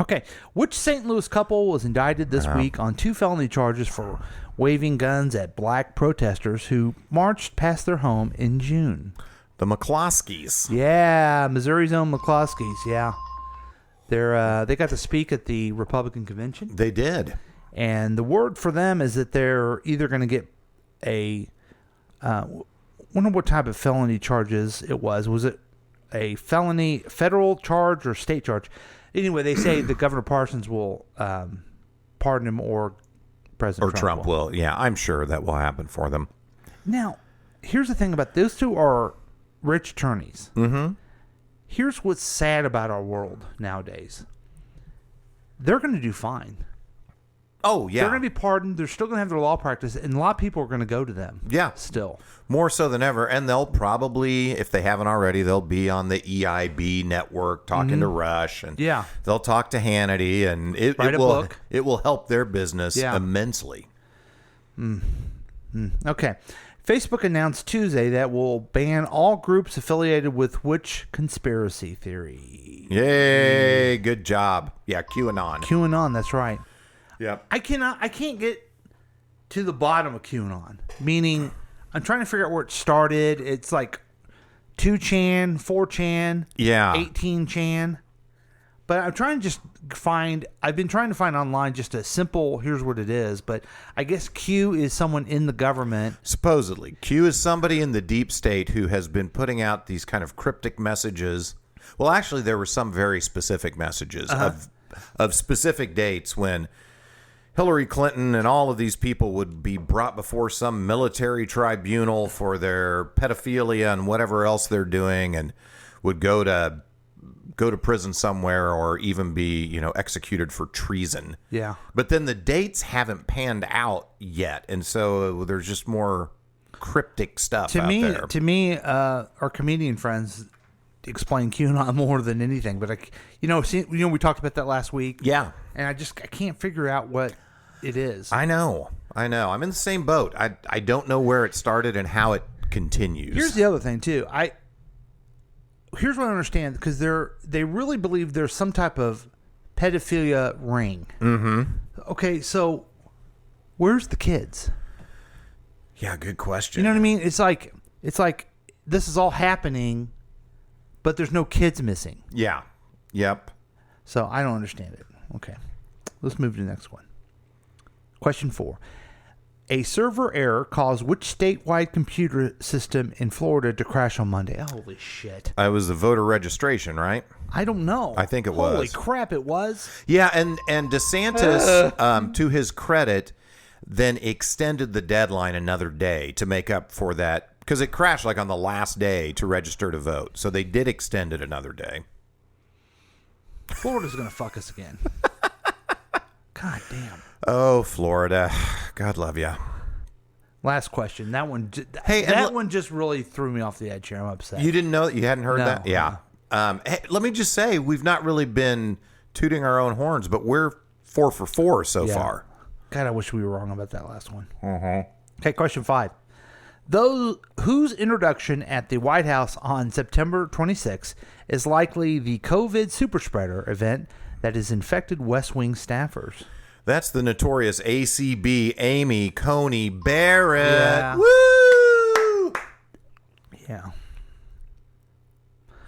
[SPEAKER 2] okay, which St. Louis couple was indicted this week on 2 felony charges for waving guns at black protesters who marched past their home in June?
[SPEAKER 3] The McCloskeys.
[SPEAKER 2] Yeah, Missouri's own McCloskeys. Yeah, they got to speak at the Republican convention.
[SPEAKER 3] They did.
[SPEAKER 2] And the word for them is that they're either going to get a, wonder what type of felony charges it was. Was it a felony federal charge or state charge? Anyway, they say that Governor Parsons will pardon him or President
[SPEAKER 3] Trump will. Yeah, I'm sure that will happen for them.
[SPEAKER 2] Now, here's the thing about those two are rich attorneys. Mm-hmm. Here's what's sad about our world nowadays. They're going to do fine.
[SPEAKER 3] Oh, yeah.
[SPEAKER 2] They're going to be pardoned. They're still going to have their law practice, and a lot of people are going to go to them.
[SPEAKER 3] Yeah.
[SPEAKER 2] Still.
[SPEAKER 3] More so than ever. And they'll probably, if they haven't already, they'll be on the EIB network talking to Rush. And
[SPEAKER 2] Yeah.
[SPEAKER 3] they'll talk to Hannity, and it
[SPEAKER 2] Write a
[SPEAKER 3] will
[SPEAKER 2] book.
[SPEAKER 3] It will help their business immensely.
[SPEAKER 2] Okay. Facebook announced Tuesday that will ban all groups affiliated with which conspiracy theory?
[SPEAKER 3] Yay, good job. Yeah, QAnon.
[SPEAKER 2] QAnon, that's right.
[SPEAKER 3] Yep.
[SPEAKER 2] I can't get to the bottom of QAnon. Meaning, I'm trying to figure out where it started. It's like 2chan, 4chan,
[SPEAKER 3] Yeah.
[SPEAKER 2] 18chan. But I'm trying to just I've been trying to find online just a simple, here's what it is. But I guess Q is someone in the government.
[SPEAKER 3] Supposedly. Q is somebody in the deep state who has been putting out these kind of cryptic messages. Well, actually, there were some very specific messages of specific dates when Hillary Clinton and all of these people would be brought before some military tribunal for their pedophilia and whatever else they're doing, and would go to prison somewhere or even be, executed for treason.
[SPEAKER 2] Yeah.
[SPEAKER 3] But then the dates haven't panned out yet, and so there's just more cryptic stuff out there.
[SPEAKER 2] To me, our comedian friends explain QAnon more than anything. But we talked about that last week.
[SPEAKER 3] Yeah.
[SPEAKER 2] And I can't figure out what it is.
[SPEAKER 3] I know. I'm in the same boat. I don't know where it started and how it continues.
[SPEAKER 2] Here's the other thing too. Here's what I understand, because they really believe there's some type of pedophilia ring. Mm-hmm. Okay, so where's the kids?
[SPEAKER 3] Yeah, good question.
[SPEAKER 2] You know what I mean? It's like this is all happening, but there's no kids missing.
[SPEAKER 3] Yeah. Yep.
[SPEAKER 2] So I don't understand it. Okay, let's move to the next one. Question 4. A server error caused which statewide computer system in Florida to crash on Monday? Holy shit.
[SPEAKER 3] It was the voter registration, right?
[SPEAKER 2] I don't know.
[SPEAKER 3] I think it was.
[SPEAKER 2] Holy crap, it was.
[SPEAKER 3] Yeah, and DeSantis, to his credit, then extended the deadline another day to make up for that, because it crashed like on the last day to register to vote. So they did extend it another day.
[SPEAKER 2] Florida's going to fuck us again. God damn.
[SPEAKER 3] Oh, Florida. God love you.
[SPEAKER 2] Last question. That one one just really threw me off the edge here. I'm upset.
[SPEAKER 3] You didn't know that? You hadn't heard
[SPEAKER 2] No.
[SPEAKER 3] that? Yeah. Hey, let me just say, we've not really been tooting our own horns, but we're 4 for 4 so far.
[SPEAKER 2] God, I wish we were wrong about that last one. Okay, question 5. Those whose introduction at the White House on September 26 is likely the COVID super spreader event that has infected West Wing staffers?
[SPEAKER 3] That's the notorious ACB Amy Coney Barrett.
[SPEAKER 2] Yeah.
[SPEAKER 3] Woo!
[SPEAKER 2] Yeah.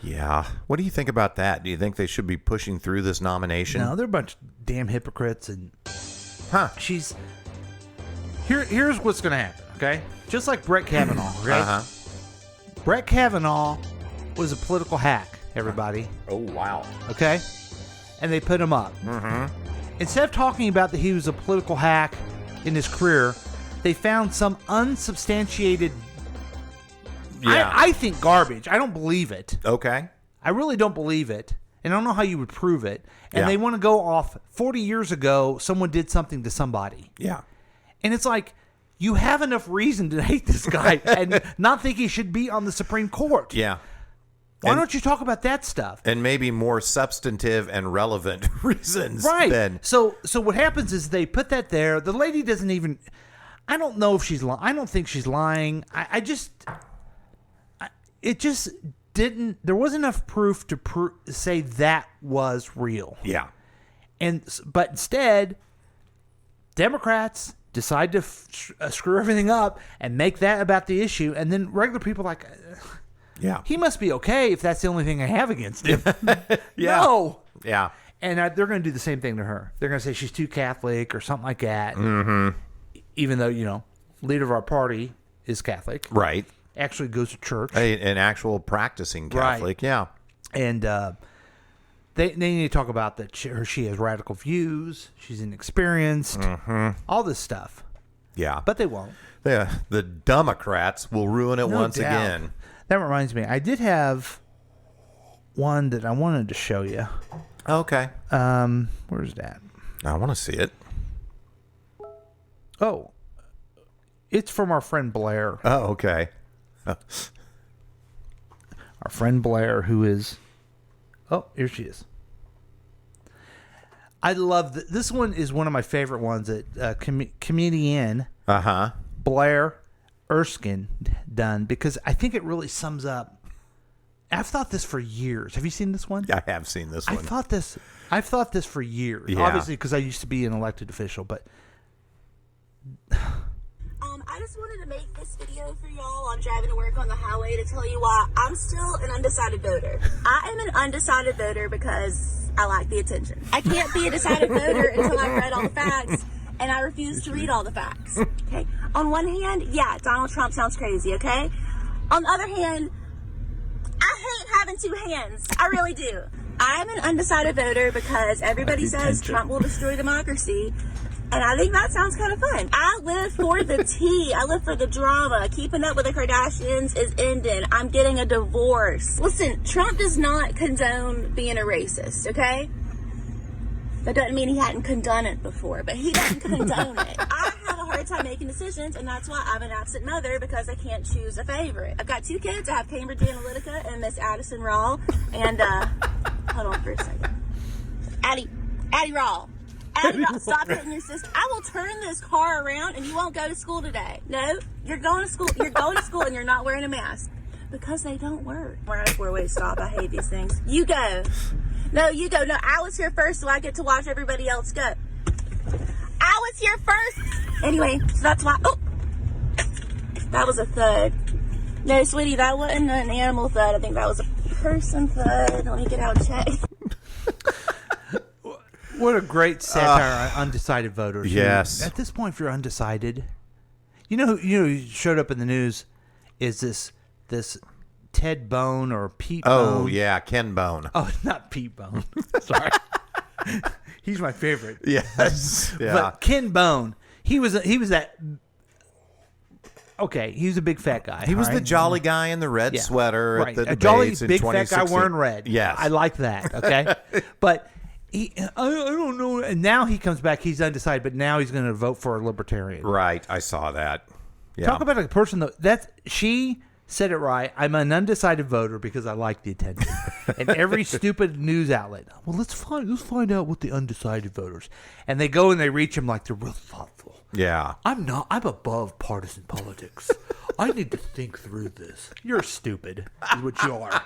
[SPEAKER 3] Yeah. What do you think about that? Do you think they should be pushing through this nomination?
[SPEAKER 2] No, they're a bunch of damn hypocrites, and
[SPEAKER 3] She's
[SPEAKER 2] here's what's going to happen, okay? Just like Brett Kavanaugh, okay? Brett Kavanaugh was a political hack, everybody,
[SPEAKER 3] Oh, wow.
[SPEAKER 2] okay? And they put him up. Instead of talking about that he was a political hack in his career, they found some unsubstantiated,
[SPEAKER 3] Yeah.
[SPEAKER 2] I think, garbage. I don't believe it.
[SPEAKER 3] Okay.
[SPEAKER 2] I really don't believe it. And I don't know how you would prove it. And
[SPEAKER 3] Yeah.
[SPEAKER 2] they want to go off 40 years ago, someone did something to somebody.
[SPEAKER 3] Yeah.
[SPEAKER 2] And it's like, you have enough reason to hate this guy and not think he should be on the Supreme Court.
[SPEAKER 3] Yeah.
[SPEAKER 2] Why don't you talk about that stuff?
[SPEAKER 3] And maybe more substantive and relevant reasons.
[SPEAKER 2] Right.
[SPEAKER 3] Than,
[SPEAKER 2] So what happens is they put that there. The lady doesn't even. I don't know if she's lying. I don't think she's lying. It just didn't. There wasn't enough proof to say that was real.
[SPEAKER 3] yeah.
[SPEAKER 2] But instead, Democrats decide to screw everything up and make that about the issue, and then regular people are like,
[SPEAKER 3] Yeah.
[SPEAKER 2] he must be okay if that's the only thing I have against him.
[SPEAKER 3] Yeah.
[SPEAKER 2] No.
[SPEAKER 3] Yeah.
[SPEAKER 2] And they're going to do the same thing to her. They're going to say she's too Catholic or something like that. Mm-hmm. Even though, leader of our party is Catholic.
[SPEAKER 3] Right.
[SPEAKER 2] Actually goes to church.
[SPEAKER 3] An actual practicing Catholic.
[SPEAKER 2] Right.
[SPEAKER 3] Yeah.
[SPEAKER 2] And they need to talk about that she has radical views. She's inexperienced. Mm-hmm. All this stuff.
[SPEAKER 3] Yeah.
[SPEAKER 2] But they won't.
[SPEAKER 3] The Democrats will ruin it
[SPEAKER 2] No
[SPEAKER 3] once
[SPEAKER 2] doubt.
[SPEAKER 3] again.
[SPEAKER 2] That reminds me. I did have one that I wanted to show you.
[SPEAKER 3] Okay.
[SPEAKER 2] Where's that?
[SPEAKER 3] I want to see it.
[SPEAKER 2] Oh. It's from our friend Blair.
[SPEAKER 3] Oh, okay.
[SPEAKER 2] Our friend Blair, who is... Oh, here she is. I love this one is one of my favorite ones that comedian Blair Erskine done, because I think it really sums up. I've thought this for years. Have you seen this one?
[SPEAKER 3] I have seen this one.
[SPEAKER 2] I've thought this for years.
[SPEAKER 3] Yeah.
[SPEAKER 2] Obviously, because I used to be an elected official, but
[SPEAKER 6] I just wanted to make this video for y'all on driving to work on the highway to tell you why I'm still an undecided voter. I am an undecided voter because I like the attention. I can't be a decided voter until I've read all the facts, and I refuse to read all the facts. Okay. On one hand, yeah, Donald Trump sounds crazy, okay? On the other hand, I hate having two hands. I really do. I'm an undecided voter because everybody says Trump will destroy democracy. And I think that sounds kind of fun. I live for the tea. I live for the drama. Keeping up with the Kardashians is ending. I'm getting a divorce. Listen, Trump does not condone being a racist, okay? That doesn't mean he hadn't condoned it before, but he doesn't condone it. I have a hard time making decisions, and that's why I'm an absent mother, because I can't choose a favorite. I've got two kids. I have Cambridge Analytica and Miss Addison Rawl. And, hold on for a second. Addie Rawl. Addie Rawl, stop hitting your sister. I will turn this car around, and you won't go to school today. No, you're going to school. You're going to school, and you're not wearing a mask. Because they don't work. We're at a four-way stop. I hate these things. You go. No, you go. No, I was here first, so I get to watch everybody else go. I was here first. Anyway, so that's why. Oh, that was a thud. No, sweetie, that wasn't an animal thud. I think that was a person thud. Let me get out and check.
[SPEAKER 2] what a greght satire on undecided voters.
[SPEAKER 3] Yes.
[SPEAKER 2] At this point, if you're undecided, who showed up in the news is this Ted Bone or Pete Bone.
[SPEAKER 3] Oh, yeah, Ken Bone.
[SPEAKER 2] Oh, not Pete Bone. Sorry. He's my favorite.
[SPEAKER 3] Yes. Yeah.
[SPEAKER 2] But Ken Bone, he was that. Okay, he was a big fat guy.
[SPEAKER 3] He was
[SPEAKER 2] right?
[SPEAKER 3] the jolly guy in the red
[SPEAKER 2] Yeah.
[SPEAKER 3] sweater
[SPEAKER 2] Right.
[SPEAKER 3] at the
[SPEAKER 2] a
[SPEAKER 3] debates
[SPEAKER 2] jolly
[SPEAKER 3] in
[SPEAKER 2] big fat guy
[SPEAKER 3] 2016.
[SPEAKER 2] wearing red.
[SPEAKER 3] Yes.
[SPEAKER 2] I like that. Okay, but I don't know. And now he comes back. He's undecided, but now he's going to vote for a libertarian.
[SPEAKER 3] Right. I saw that. Yeah.
[SPEAKER 2] Talk about a person she said it right. I'm an undecided voter because I like the attention. And every stupid news outlet, well, let's find out what the undecided voters. And they go and they reach him like they're real thoughtful.
[SPEAKER 3] Yeah.
[SPEAKER 2] I'm above partisan politics. I need to think through this. You're stupid, is what you are.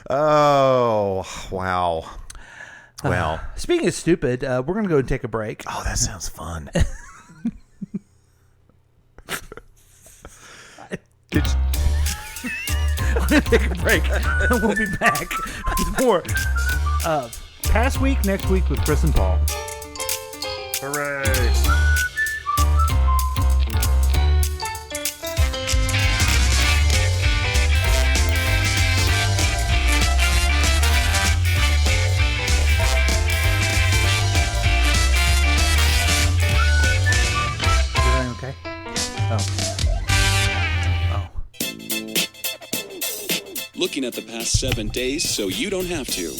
[SPEAKER 3] Oh, wow. Well.
[SPEAKER 2] Speaking of stupid, we're going to go and take a break.
[SPEAKER 3] Oh, that sounds fun.
[SPEAKER 2] We're going to take a break. And we'll be back with more of Past Week, Next Week with Chris and Paul.
[SPEAKER 3] Hooray.
[SPEAKER 2] Everything okay? Oh.
[SPEAKER 7] Looking at the past 7 days so you don't have to.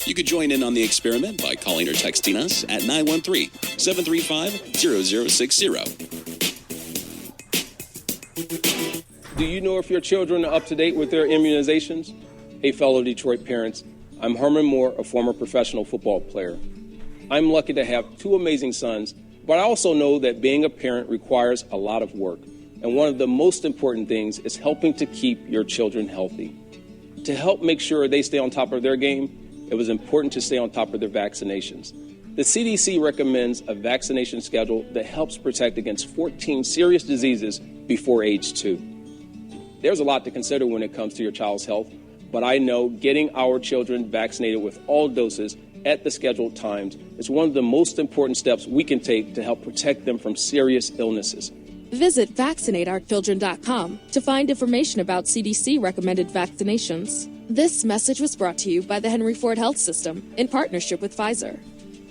[SPEAKER 7] You could join in on the experiment by calling or texting us at 913-735-0060.
[SPEAKER 8] Do you know if your children are up to date with their immunizations? Hey, fellow Detroit parents, I'm Herman Moore, a former professional football player. I'm lucky to have two amazing sons, but I also know that being a parent requires a lot of work. And one of the most important things is helping to keep your children healthy. To help make sure they stay on top of their game, it was important to stay on top of their vaccinations. The CDC recommends a vaccination schedule that helps protect against 14 serious diseases before age 2. There's a lot to consider when it comes to your child's health, but I know getting our children vaccinated with all doses at the scheduled times is one of the most important steps we can take to help protect them from serious illnesses.
[SPEAKER 9] Visit vaccinateourchildren.com to find information about CDC recommended vaccinations. This message was brought to you by the Henry Ford Health System in partnership with Pfizer.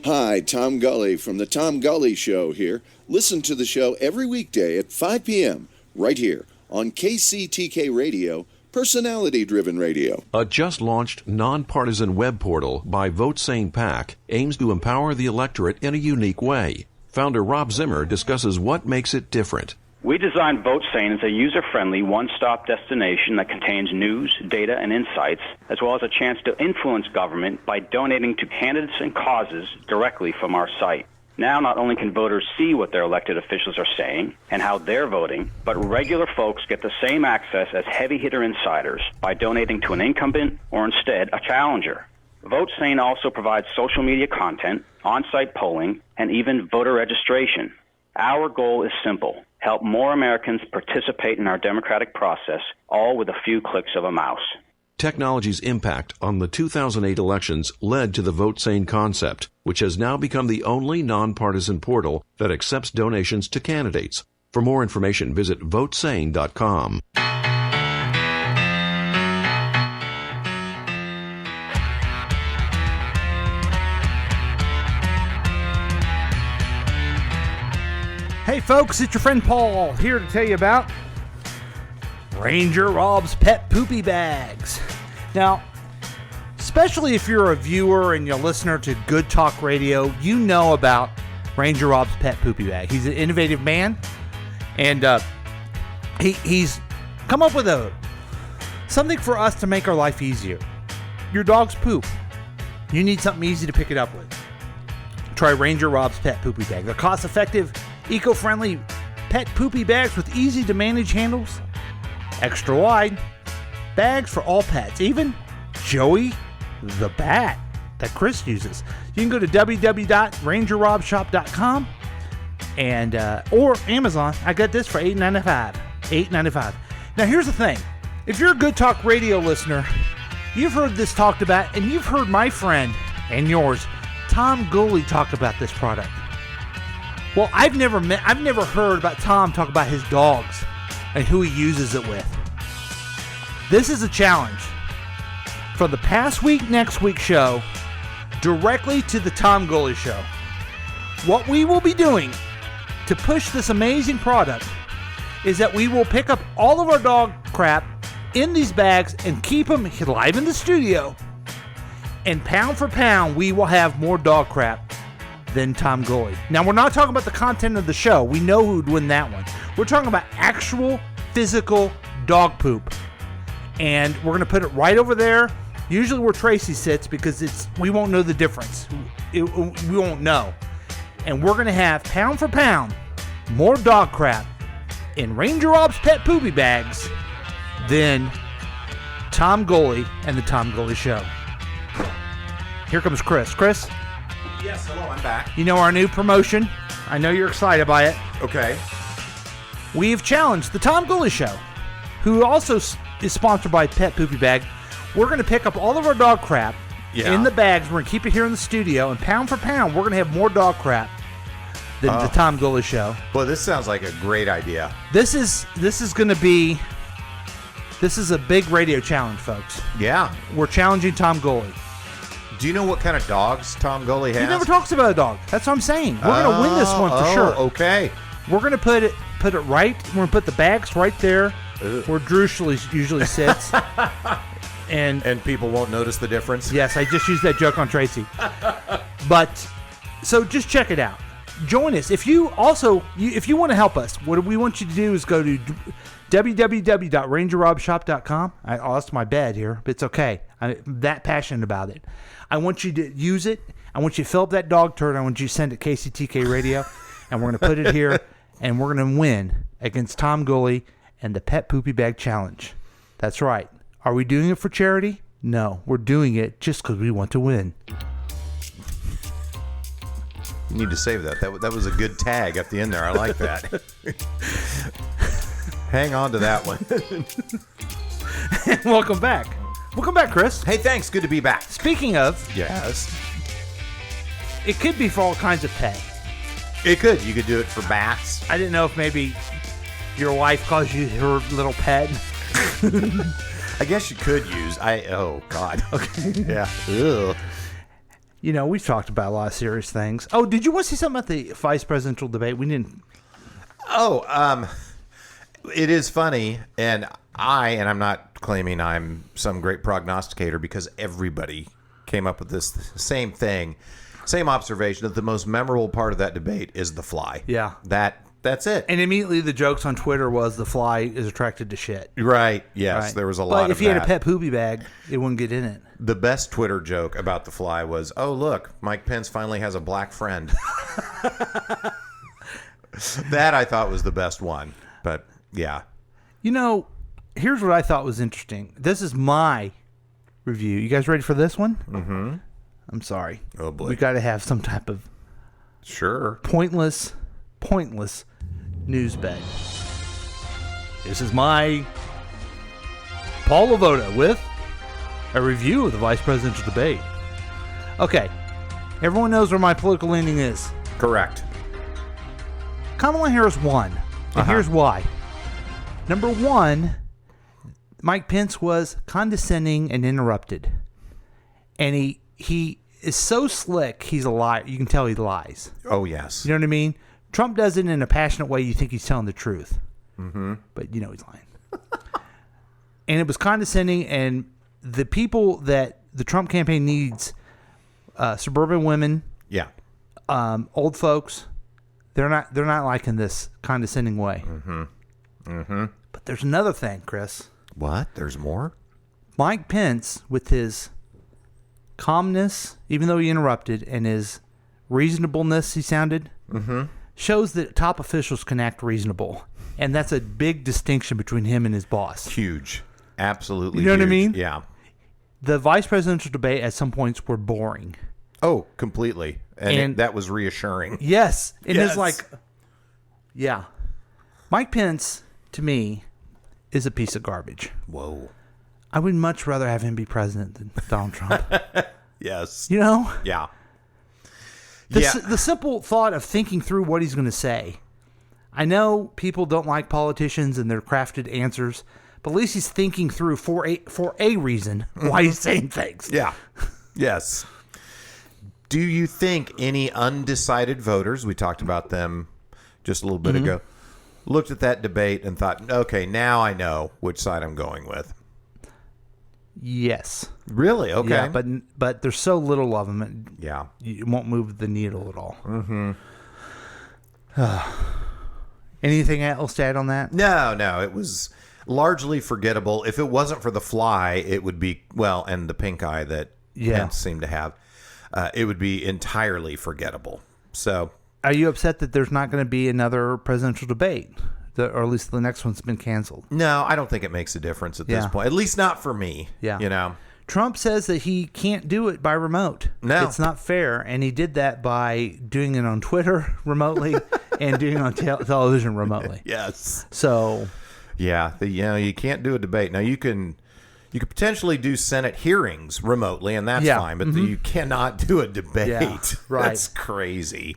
[SPEAKER 10] Hi, Tom Gully from The Tom Gully Show here. Listen to the show every weekday at 5 p.m. right here on KCTK Radio, personality-driven radio.
[SPEAKER 11] A just-launched, nonpartisan web portal by VoteSane PAC aims to empower the electorate in a unique way. Founder Rob Zimmer discusses what makes it different.
[SPEAKER 12] We designed VoteSane as a user-friendly, one-stop destination that contains news, data, and insights, as well as a chance to influence government by donating to candidates and causes directly from our site. Now, not only can voters see what their elected officials are saying and how they're voting, but regular folks get the same access as heavy-hitter insiders by donating to an incumbent or instead a challenger. VoteSane also provides social media content, on-site polling, and even voter registration. Our goal is simple: help more Americans participate in our democratic process, all with a few clicks of a mouse.
[SPEAKER 11] Technology's impact on the 2008 elections led to the VoteSane concept, which has now become the only nonpartisan portal that accepts donations to candidates. For more information, visit votesane.com.
[SPEAKER 2] Hey folks, it's your friend Paul here to tell you about Ranger Rob's Pet Poopy Bags. Now, especially if you're a viewer and you're a listener to Good Talk Radio, you know about Ranger Rob's Pet Poopy Bag. He's an innovative man, and he's come up with something for us to make our life easier. Your dog's poop. You need something easy to pick it up with. Try Ranger Rob's Pet Poopy Bag. They're cost-effective, eco-friendly pet poopy bags with easy-to-manage handles, extra wide, bags for all pets, even Joey the Bat that Chris uses. You can go to www.rangerrobshop.com and or Amazon. I got this for $8.95. Now here's the thing. If you're a Good Talk Radio listener, you've heard this talked about, and you've heard my friend and yours, Tom Gully, talk about this product. Well, I've never heard about Tom talk about his dogs and who he uses it with. This is a challenge from the Past Week, Next Week show directly to the Tom Gully show. What we will be doing to push this amazing product is that we will pick up all of our dog crap in these bags and keep them live in the studio. And pound for pound, we will have more dog crap than Tom Gully. Now, we're not talking about the content of the show. We know who'd win that one. We're talking about actual physical dog poop. And we're going to put it right over there, usually where Tracy sits, because we won't know the difference. We won't know. And we're going to have, pound for pound, more dog crap in Ranger Rob's Pet Poopy Bags than Tom Gully and the Tom Gully Show. Here comes Chris. Chris?
[SPEAKER 3] Yes, hello, I'm back.
[SPEAKER 2] You know our new promotion. I know you're excited by it.
[SPEAKER 3] Okay.
[SPEAKER 2] We've challenged the Tom Gully Show, who also is sponsored by Pet Poopy Bag. We're going to pick up all of our dog crap in the bags. We're going to keep it here in the studio, and pound for pound, we're going to have more dog crap than the Tom Gully Show.
[SPEAKER 3] Well, this sounds like a great idea.
[SPEAKER 2] This is going to be... This is a big radio challenge, folks.
[SPEAKER 3] Yeah.
[SPEAKER 2] We're challenging Tom Gully.
[SPEAKER 3] Do you know what kind of dogs Tom Gully has?
[SPEAKER 2] He never talks about a dog. That's what I'm saying. We're going to win this one for sure.
[SPEAKER 3] Okay.
[SPEAKER 2] We're going to put it right. We're going to put the bags right there where Drew usually sits. and
[SPEAKER 3] people won't notice the difference?
[SPEAKER 2] Yes, I just used that joke on Tracy. But, so just check it out. Join us. If you want to help us, what we want you to do is go to www.rangerrobshop.com. I lost my bed here, but it's okay. I'm that passionate about it. I want you to use it. I want you to fill up that dog turd. I want you to send it to KCTK Radio, and we're going to put it here, and we're going to win against Tom Gulley and the Pet Poopy Bag Challenge. That's right. Are we doing it for charity? No, we're doing it just because we want to win.
[SPEAKER 3] You need to save that. That was a good tag at the end there. I like that. Hang on to that one.
[SPEAKER 2] Welcome back. Welcome back, Chris.
[SPEAKER 3] Hey, thanks. Good to be back.
[SPEAKER 2] Speaking of,
[SPEAKER 3] Yes.
[SPEAKER 2] it could be for all kinds of pet.
[SPEAKER 3] It could. You could do it for bats.
[SPEAKER 2] I didn't know if maybe your wife calls you her little pet.
[SPEAKER 3] I guess you could use. Oh, God.
[SPEAKER 2] Okay.
[SPEAKER 3] Yeah. Ugh.
[SPEAKER 2] You know, we've talked about a lot of serious things. Oh, did you want to say something about the vice presidential debate? We didn't.
[SPEAKER 3] Oh, it is funny, and I'm not claiming I'm some great prognosticator because everybody came up with this same thing, same observation that the most memorable part of that debate is the fly.
[SPEAKER 2] Yeah.
[SPEAKER 3] That's it.
[SPEAKER 2] And immediately the jokes on Twitter was the fly is attracted to shit.
[SPEAKER 3] Right. Yes,
[SPEAKER 2] Right.
[SPEAKER 3] there was a lot of
[SPEAKER 2] But if you had a
[SPEAKER 3] that.
[SPEAKER 2] pet poopy bag, it wouldn't get in it.
[SPEAKER 3] The best Twitter joke about the fly was, "Oh, look, Mike Pence finally has a black friend." That I thought was the best one. But yeah.
[SPEAKER 2] You know, here's what I thought was interesting. This is my review. You guys ready for this one?
[SPEAKER 3] Mm-hmm.
[SPEAKER 2] I'm sorry.
[SPEAKER 3] Oh, boy.
[SPEAKER 2] We got to have some type of pointless news bed. This is my Paul Lavoda with a review of the vice presidential debate. Okay. Everyone knows where my political leaning is.
[SPEAKER 3] Correct.
[SPEAKER 2] Kamala Harris won. And here's why. Number one, Mike Pence was condescending and interrupted. And he is so slick, he's a liar. You can tell he lies.
[SPEAKER 3] Oh, yes.
[SPEAKER 2] You know what I mean? Trump does it in a passionate way. You think he's telling the truth.
[SPEAKER 3] Mm-hmm.
[SPEAKER 2] But you know he's lying. And it was condescending, and the people that the Trump campaign needs, suburban women,
[SPEAKER 3] yeah,
[SPEAKER 2] old folks, they're not liking this condescending way.
[SPEAKER 3] Mm-hmm. Mm-hmm.
[SPEAKER 2] But there's another thing, Chris.
[SPEAKER 3] What? There's more?
[SPEAKER 2] Mike Pence, with his calmness, even though he interrupted, and his reasonableness, he sounded, shows that top officials can act reasonable. And that's a big distinction between him and his boss.
[SPEAKER 3] Huge. Absolutely
[SPEAKER 2] You know what I
[SPEAKER 3] huge.
[SPEAKER 2] mean?
[SPEAKER 3] Yeah.
[SPEAKER 2] The vice presidential debate at some points were boring.
[SPEAKER 3] Oh, completely. And that was reassuring.
[SPEAKER 2] Yes. And
[SPEAKER 3] Yes.
[SPEAKER 2] it's like, yeah. Mike Pence, to me, is a piece of garbage.
[SPEAKER 3] Whoa.
[SPEAKER 2] I would much rather have him be president than Donald Trump.
[SPEAKER 3] Yes.
[SPEAKER 2] You know?
[SPEAKER 3] Yeah.
[SPEAKER 2] The simple thought of thinking through what he's going to say. I know people don't like politicians and their crafted answers, but at least he's thinking through for a reason why he's saying things.
[SPEAKER 3] Yeah. Yes. Do you think any undecided voters, we talked about them just a little bit ago, looked at that debate and thought, okay, now I know which side I'm going with?
[SPEAKER 2] Yes.
[SPEAKER 3] Really? Okay.
[SPEAKER 2] Yeah, but there's so little of them.
[SPEAKER 3] Yeah.
[SPEAKER 2] It won't move the needle at all.
[SPEAKER 3] Mm-hmm.
[SPEAKER 2] Anything else to add on that?
[SPEAKER 3] No. It was largely forgettable. If it wasn't for the fly, it would be, and the pink eye that Pence seemed to have, it would be entirely forgettable. So,
[SPEAKER 2] are you upset that there's not going to be another presidential debate? Or at least the next one's been canceled?
[SPEAKER 3] No, I don't think it makes a difference at this point. At least not for me.
[SPEAKER 2] Yeah.
[SPEAKER 3] You know?
[SPEAKER 2] Trump says that he can't do it by remote.
[SPEAKER 3] No.
[SPEAKER 2] It's not fair. And he did that by doing it on Twitter remotely and doing it on television remotely.
[SPEAKER 3] Yes.
[SPEAKER 2] So.
[SPEAKER 3] Yeah. You can't do a debate. Now, you could potentially do Senate hearings remotely, and that's fine. But you cannot do a debate.
[SPEAKER 2] Yeah, right.
[SPEAKER 3] That's crazy.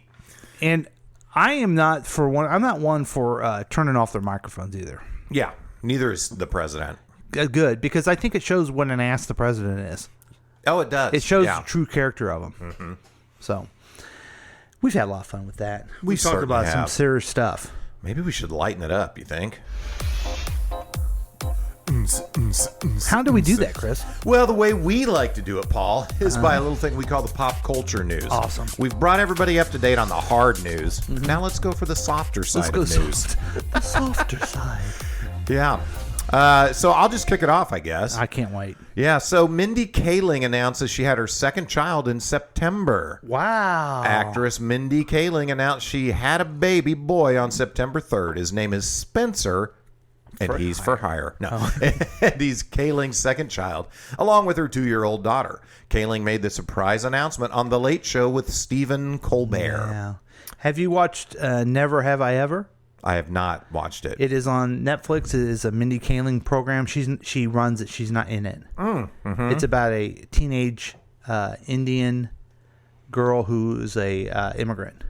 [SPEAKER 2] And I am not I'm not one for turning off their microphones either.
[SPEAKER 3] Yeah. Neither is the president.
[SPEAKER 2] Good, because I think it shows what an ass the president is.
[SPEAKER 3] Oh, it does.
[SPEAKER 2] It shows the true character of him. Mm-hmm. So, we've had a lot of fun with that. We've talked about some serious stuff.
[SPEAKER 3] Maybe we should lighten it up, you think?
[SPEAKER 2] How do we do that, Chris?
[SPEAKER 3] Well, the way we like to do it, Paul, is by a little thing we call the pop culture news.
[SPEAKER 2] Awesome.
[SPEAKER 3] We've brought everybody up to date on the hard news. Now let's go for the softer side of news.
[SPEAKER 2] The softer side.
[SPEAKER 3] Yeah. So I'll just kick it off, I guess.
[SPEAKER 2] I can't wait.
[SPEAKER 3] Yeah, so Mindy Kaling announces she had her second child in September.
[SPEAKER 2] Wow.
[SPEAKER 3] Actress Mindy Kaling announced she had a baby boy on September 3rd. His name is Spencer, and he's for hire. No. And he's Kaling's second child, along with her 2-year-old daughter. Kaling made the surprise announcement on The Late Show with Stephen Colbert.
[SPEAKER 2] Yeah. Have you watched Never Have I Ever?
[SPEAKER 3] I have not watched it.
[SPEAKER 2] It is on Netflix. It is a Mindy Kaling program. She runs it. She's not in it.
[SPEAKER 3] Mm-hmm.
[SPEAKER 2] It's about a teenage Indian girl who's a immigrant.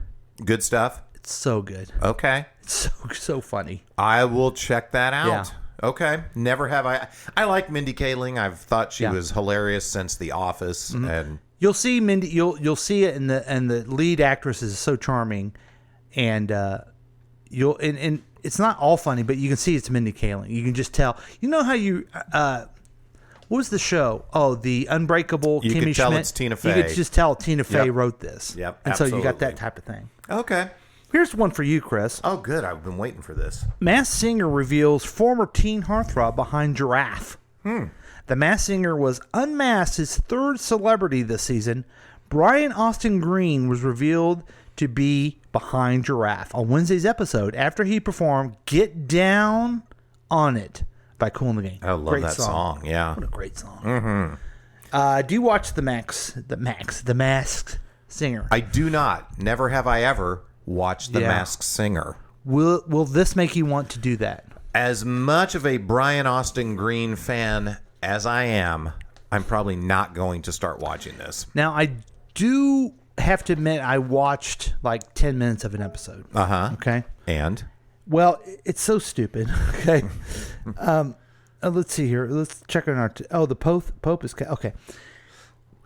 [SPEAKER 3] Good stuff?
[SPEAKER 2] It's so good.
[SPEAKER 3] Okay.
[SPEAKER 2] It's so funny.
[SPEAKER 3] I will check that out.
[SPEAKER 2] Yeah.
[SPEAKER 3] Okay. Never have I like Mindy Kaling. I've thought she was hilarious since The Office.
[SPEAKER 2] Mm-hmm.
[SPEAKER 3] And
[SPEAKER 2] you'll see Mindy. You'll see it, and the lead actress is so charming, and and it's not all funny, but you can see it's Mindy Kaling. You can just tell. You know how you what was the show? Oh, the Unbreakable
[SPEAKER 3] you
[SPEAKER 2] Kimmy
[SPEAKER 3] could tell
[SPEAKER 2] Schmidt.
[SPEAKER 3] it's Tina Fey.
[SPEAKER 2] You could just tell Tina Fey
[SPEAKER 3] Yep.
[SPEAKER 2] wrote this.
[SPEAKER 3] Yep,
[SPEAKER 2] And so you got
[SPEAKER 3] absolutely.
[SPEAKER 2] that type of thing.
[SPEAKER 3] Okay.
[SPEAKER 2] Here's one for you, Chris.
[SPEAKER 3] Oh, good. I've been waiting for this.
[SPEAKER 2] Masked Singer reveals former teen heartthrob behind Giraffe. The Masked Singer was unmasked his third celebrity this season. Brian Austin Green was revealed to be behind Giraffe on Wednesday's episode after he performed "Get Down on It" by Kool and the Gang.
[SPEAKER 3] I love
[SPEAKER 2] Great
[SPEAKER 3] that song. Yeah.
[SPEAKER 2] What a great song.
[SPEAKER 3] Mm-hmm.
[SPEAKER 2] Do you watch the Masked Singer?
[SPEAKER 3] I do not. Never have I ever watched The
[SPEAKER 2] Yeah.
[SPEAKER 3] Masked Singer.
[SPEAKER 2] Will this make you want to do that?
[SPEAKER 3] As much of a Brian Austin Green fan as I am, I'm probably not going to start watching this.
[SPEAKER 2] Now, I do have to admit I watched like 10 minutes of an episode.
[SPEAKER 3] Uh-huh.
[SPEAKER 2] Okay.
[SPEAKER 3] And?
[SPEAKER 2] Well, it's so stupid. Okay. Let's see here. Let's check on our... the Pope is... Okay.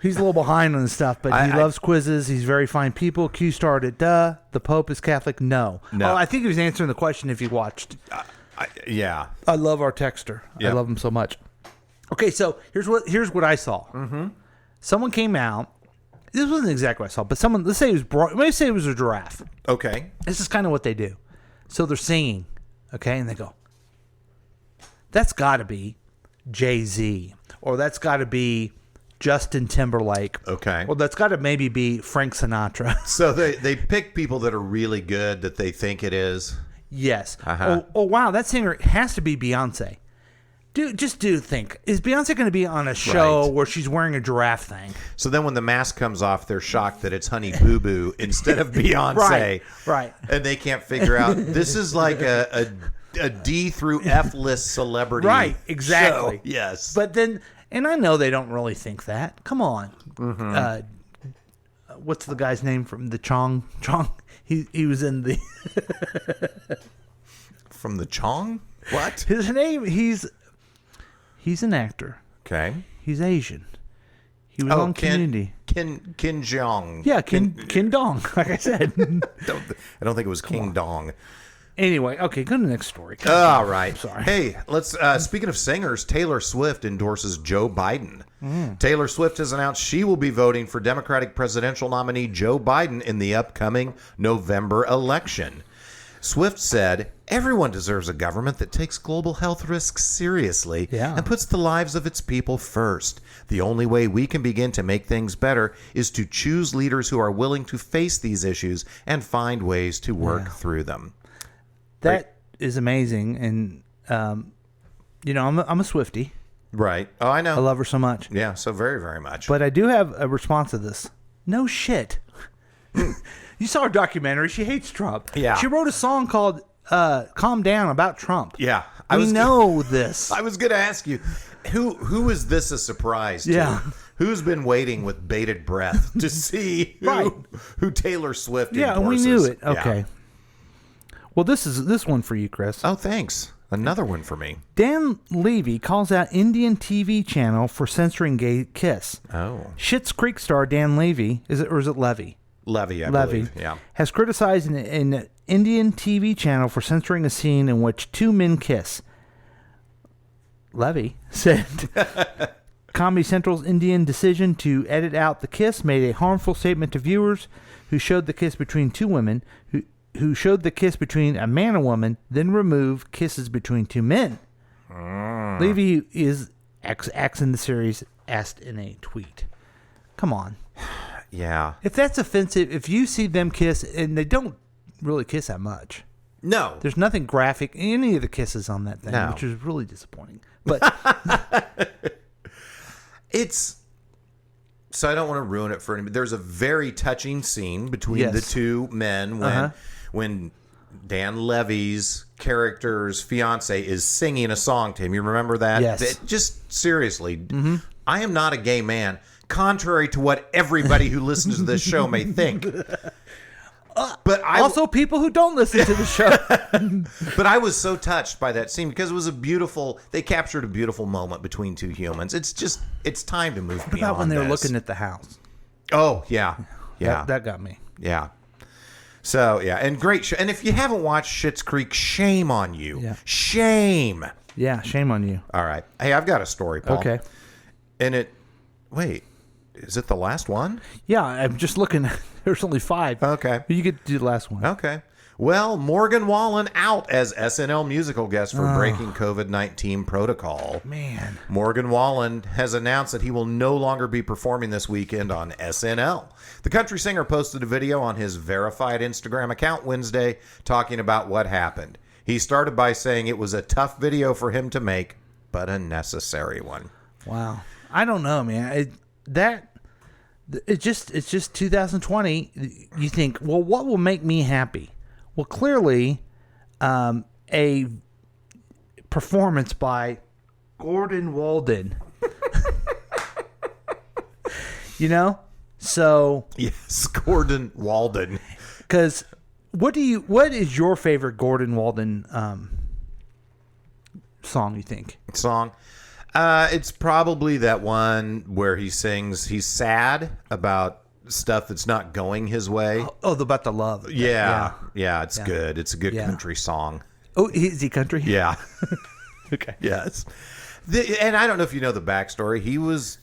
[SPEAKER 2] He's a little behind on this stuff, but he loves quizzes. He's very fine people. Q started, The Pope is Catholic? No.
[SPEAKER 3] No.
[SPEAKER 2] Oh, I think he was answering the question if you watched.
[SPEAKER 3] Yeah.
[SPEAKER 2] I love our texter. I
[SPEAKER 3] Yep.
[SPEAKER 2] love him so much. Okay, so here's what I saw.
[SPEAKER 3] Mm-hmm.
[SPEAKER 2] Someone came out. This wasn't exactly what I saw, but someone, let's say it was a giraffe.
[SPEAKER 3] Okay.
[SPEAKER 2] This is kind of what they do. So they're singing, okay, and they go, that's got to be Jay-Z, or that's got to be Justin Timberlake.
[SPEAKER 3] Okay.
[SPEAKER 2] Or that's got to maybe be Frank Sinatra.
[SPEAKER 3] So they pick people that are really good that they think it is.
[SPEAKER 2] Yes.
[SPEAKER 3] Uh-huh.
[SPEAKER 2] Oh, wow, that singer has to be Beyonce. Think, is Beyonce going to be on a show where she's wearing a giraffe thing?
[SPEAKER 3] So then when the mask comes off, they're shocked that it's Honey Boo Boo instead of Beyonce.
[SPEAKER 2] Right.
[SPEAKER 3] And they can't figure out, this is like a D through F list celebrity.
[SPEAKER 2] Right, exactly.
[SPEAKER 3] show. Yes.
[SPEAKER 2] But then, and I know they don't really think that. Come on.
[SPEAKER 3] Mm-hmm.
[SPEAKER 2] What's the guy's name from the Chong? He was in the...
[SPEAKER 3] From the Chong? What?
[SPEAKER 2] His name, He's an actor.
[SPEAKER 3] Okay.
[SPEAKER 2] He's Asian. He was on Community.
[SPEAKER 3] Kin Jeong.
[SPEAKER 2] Yeah, Kin Dong, like I said.
[SPEAKER 3] I don't think it was King Dong.
[SPEAKER 2] Anyway, okay, go to the next story.
[SPEAKER 3] All right.
[SPEAKER 2] Sorry.
[SPEAKER 3] Hey, let's. Speaking of singers, Taylor Swift endorses Joe Biden. Taylor Swift has announced she will be voting for Democratic presidential nominee Joe Biden in the upcoming November election. Swift said, "Everyone deserves a government that takes global health risks seriously and puts the lives of its people first. The only way we can begin to make things better is to choose leaders who are willing to face these issues and find ways to work through them."
[SPEAKER 2] That is amazing. And, I'm a Swiftie.
[SPEAKER 3] Right. Oh, I know.
[SPEAKER 2] I love her so much.
[SPEAKER 3] Yeah, so very, very much.
[SPEAKER 2] But I do have a response to this. No shit. You saw her documentary. She hates Trump.
[SPEAKER 3] Yeah.
[SPEAKER 2] She wrote a song called Calm Down about Trump.
[SPEAKER 3] Yeah.
[SPEAKER 2] We know this.
[SPEAKER 3] I was going to ask you, who is this a surprise to?
[SPEAKER 2] Yeah.
[SPEAKER 3] Who's been waiting with bated breath to see who Taylor Swift
[SPEAKER 2] Yeah, and we
[SPEAKER 3] endorses?
[SPEAKER 2] knew it.
[SPEAKER 3] Yeah.
[SPEAKER 2] Okay. Well, this one for you, Chris.
[SPEAKER 3] Oh, thanks. Another one for me.
[SPEAKER 2] Dan Levy calls out Indian TV channel for censoring gay kiss.
[SPEAKER 3] Oh.
[SPEAKER 2] Schitt's Creek star Dan Levy, is it Levy?
[SPEAKER 3] Levy, I believe. Yeah.
[SPEAKER 2] Has criticized an Indian TV channel for censoring a scene in which two men kiss. Levy said Comedy Central's Indian decision to edit out the kiss made a harmful statement to viewers who showed the kiss between two women who showed the kiss between a man and woman, then removed kisses between two men. Levy is acts in the series asked in a tweet. Come on.
[SPEAKER 3] Yeah.
[SPEAKER 2] If that's offensive, if you see them kiss, and they don't really kiss that much.
[SPEAKER 3] No.
[SPEAKER 2] There's nothing graphic in any of the kisses on that thing,
[SPEAKER 3] No.
[SPEAKER 2] which is really disappointing. But
[SPEAKER 3] it's... So I don't want to ruin it for anybody. There's a very touching scene between
[SPEAKER 2] Yes.
[SPEAKER 3] the two men when Dan Levy's character's fiance is singing a song to him. You remember that?
[SPEAKER 2] Yes.
[SPEAKER 3] Just seriously, I am not a gay man, contrary to what everybody who listens to this show may think. But
[SPEAKER 2] also people who don't listen to the show.
[SPEAKER 3] But I was so touched by that scene because it was they captured a beautiful moment between two humans. It's time to move
[SPEAKER 2] What
[SPEAKER 3] beyond
[SPEAKER 2] about when they were
[SPEAKER 3] this.
[SPEAKER 2] looking at the house?
[SPEAKER 3] Oh, yeah. Yeah.
[SPEAKER 2] That got me.
[SPEAKER 3] Yeah. So, yeah. And great show. And if you haven't watched Schitt's Creek, shame on you.
[SPEAKER 2] Yeah.
[SPEAKER 3] Shame.
[SPEAKER 2] Yeah, shame on you.
[SPEAKER 3] All right. Hey, I've got a story, Paul.
[SPEAKER 2] Okay.
[SPEAKER 3] And wait, is it the last one?
[SPEAKER 2] Yeah, I'm just looking. There's only 5.
[SPEAKER 3] Okay.
[SPEAKER 2] But you get to do the last one.
[SPEAKER 3] Okay. Well, Morgan Wallen out as SNL musical guest for breaking COVID-19 protocol.
[SPEAKER 2] Man.
[SPEAKER 3] Morgan Wallen has announced that he will no longer be performing this weekend on SNL. The country singer posted a video on his verified Instagram account Wednesday talking about what happened. He started by saying it was a tough video for him to make, but a necessary one.
[SPEAKER 2] Wow. I don't know, man. It's just 2020. You think, well, what will make me happy? Well, clearly, a performance by Gordon Walden. So
[SPEAKER 3] yes, Gordon Walden.
[SPEAKER 2] Because what is your favorite Gordon Walden song? You think
[SPEAKER 3] It's probably that one where he sings. He's sad about stuff that's not going his way.
[SPEAKER 2] About the love.
[SPEAKER 3] Yeah, it's good. It's a good country song.
[SPEAKER 2] Oh, is he country?
[SPEAKER 3] Yeah.
[SPEAKER 2] Okay.
[SPEAKER 3] Yes. And I don't know if you know the backstory. He was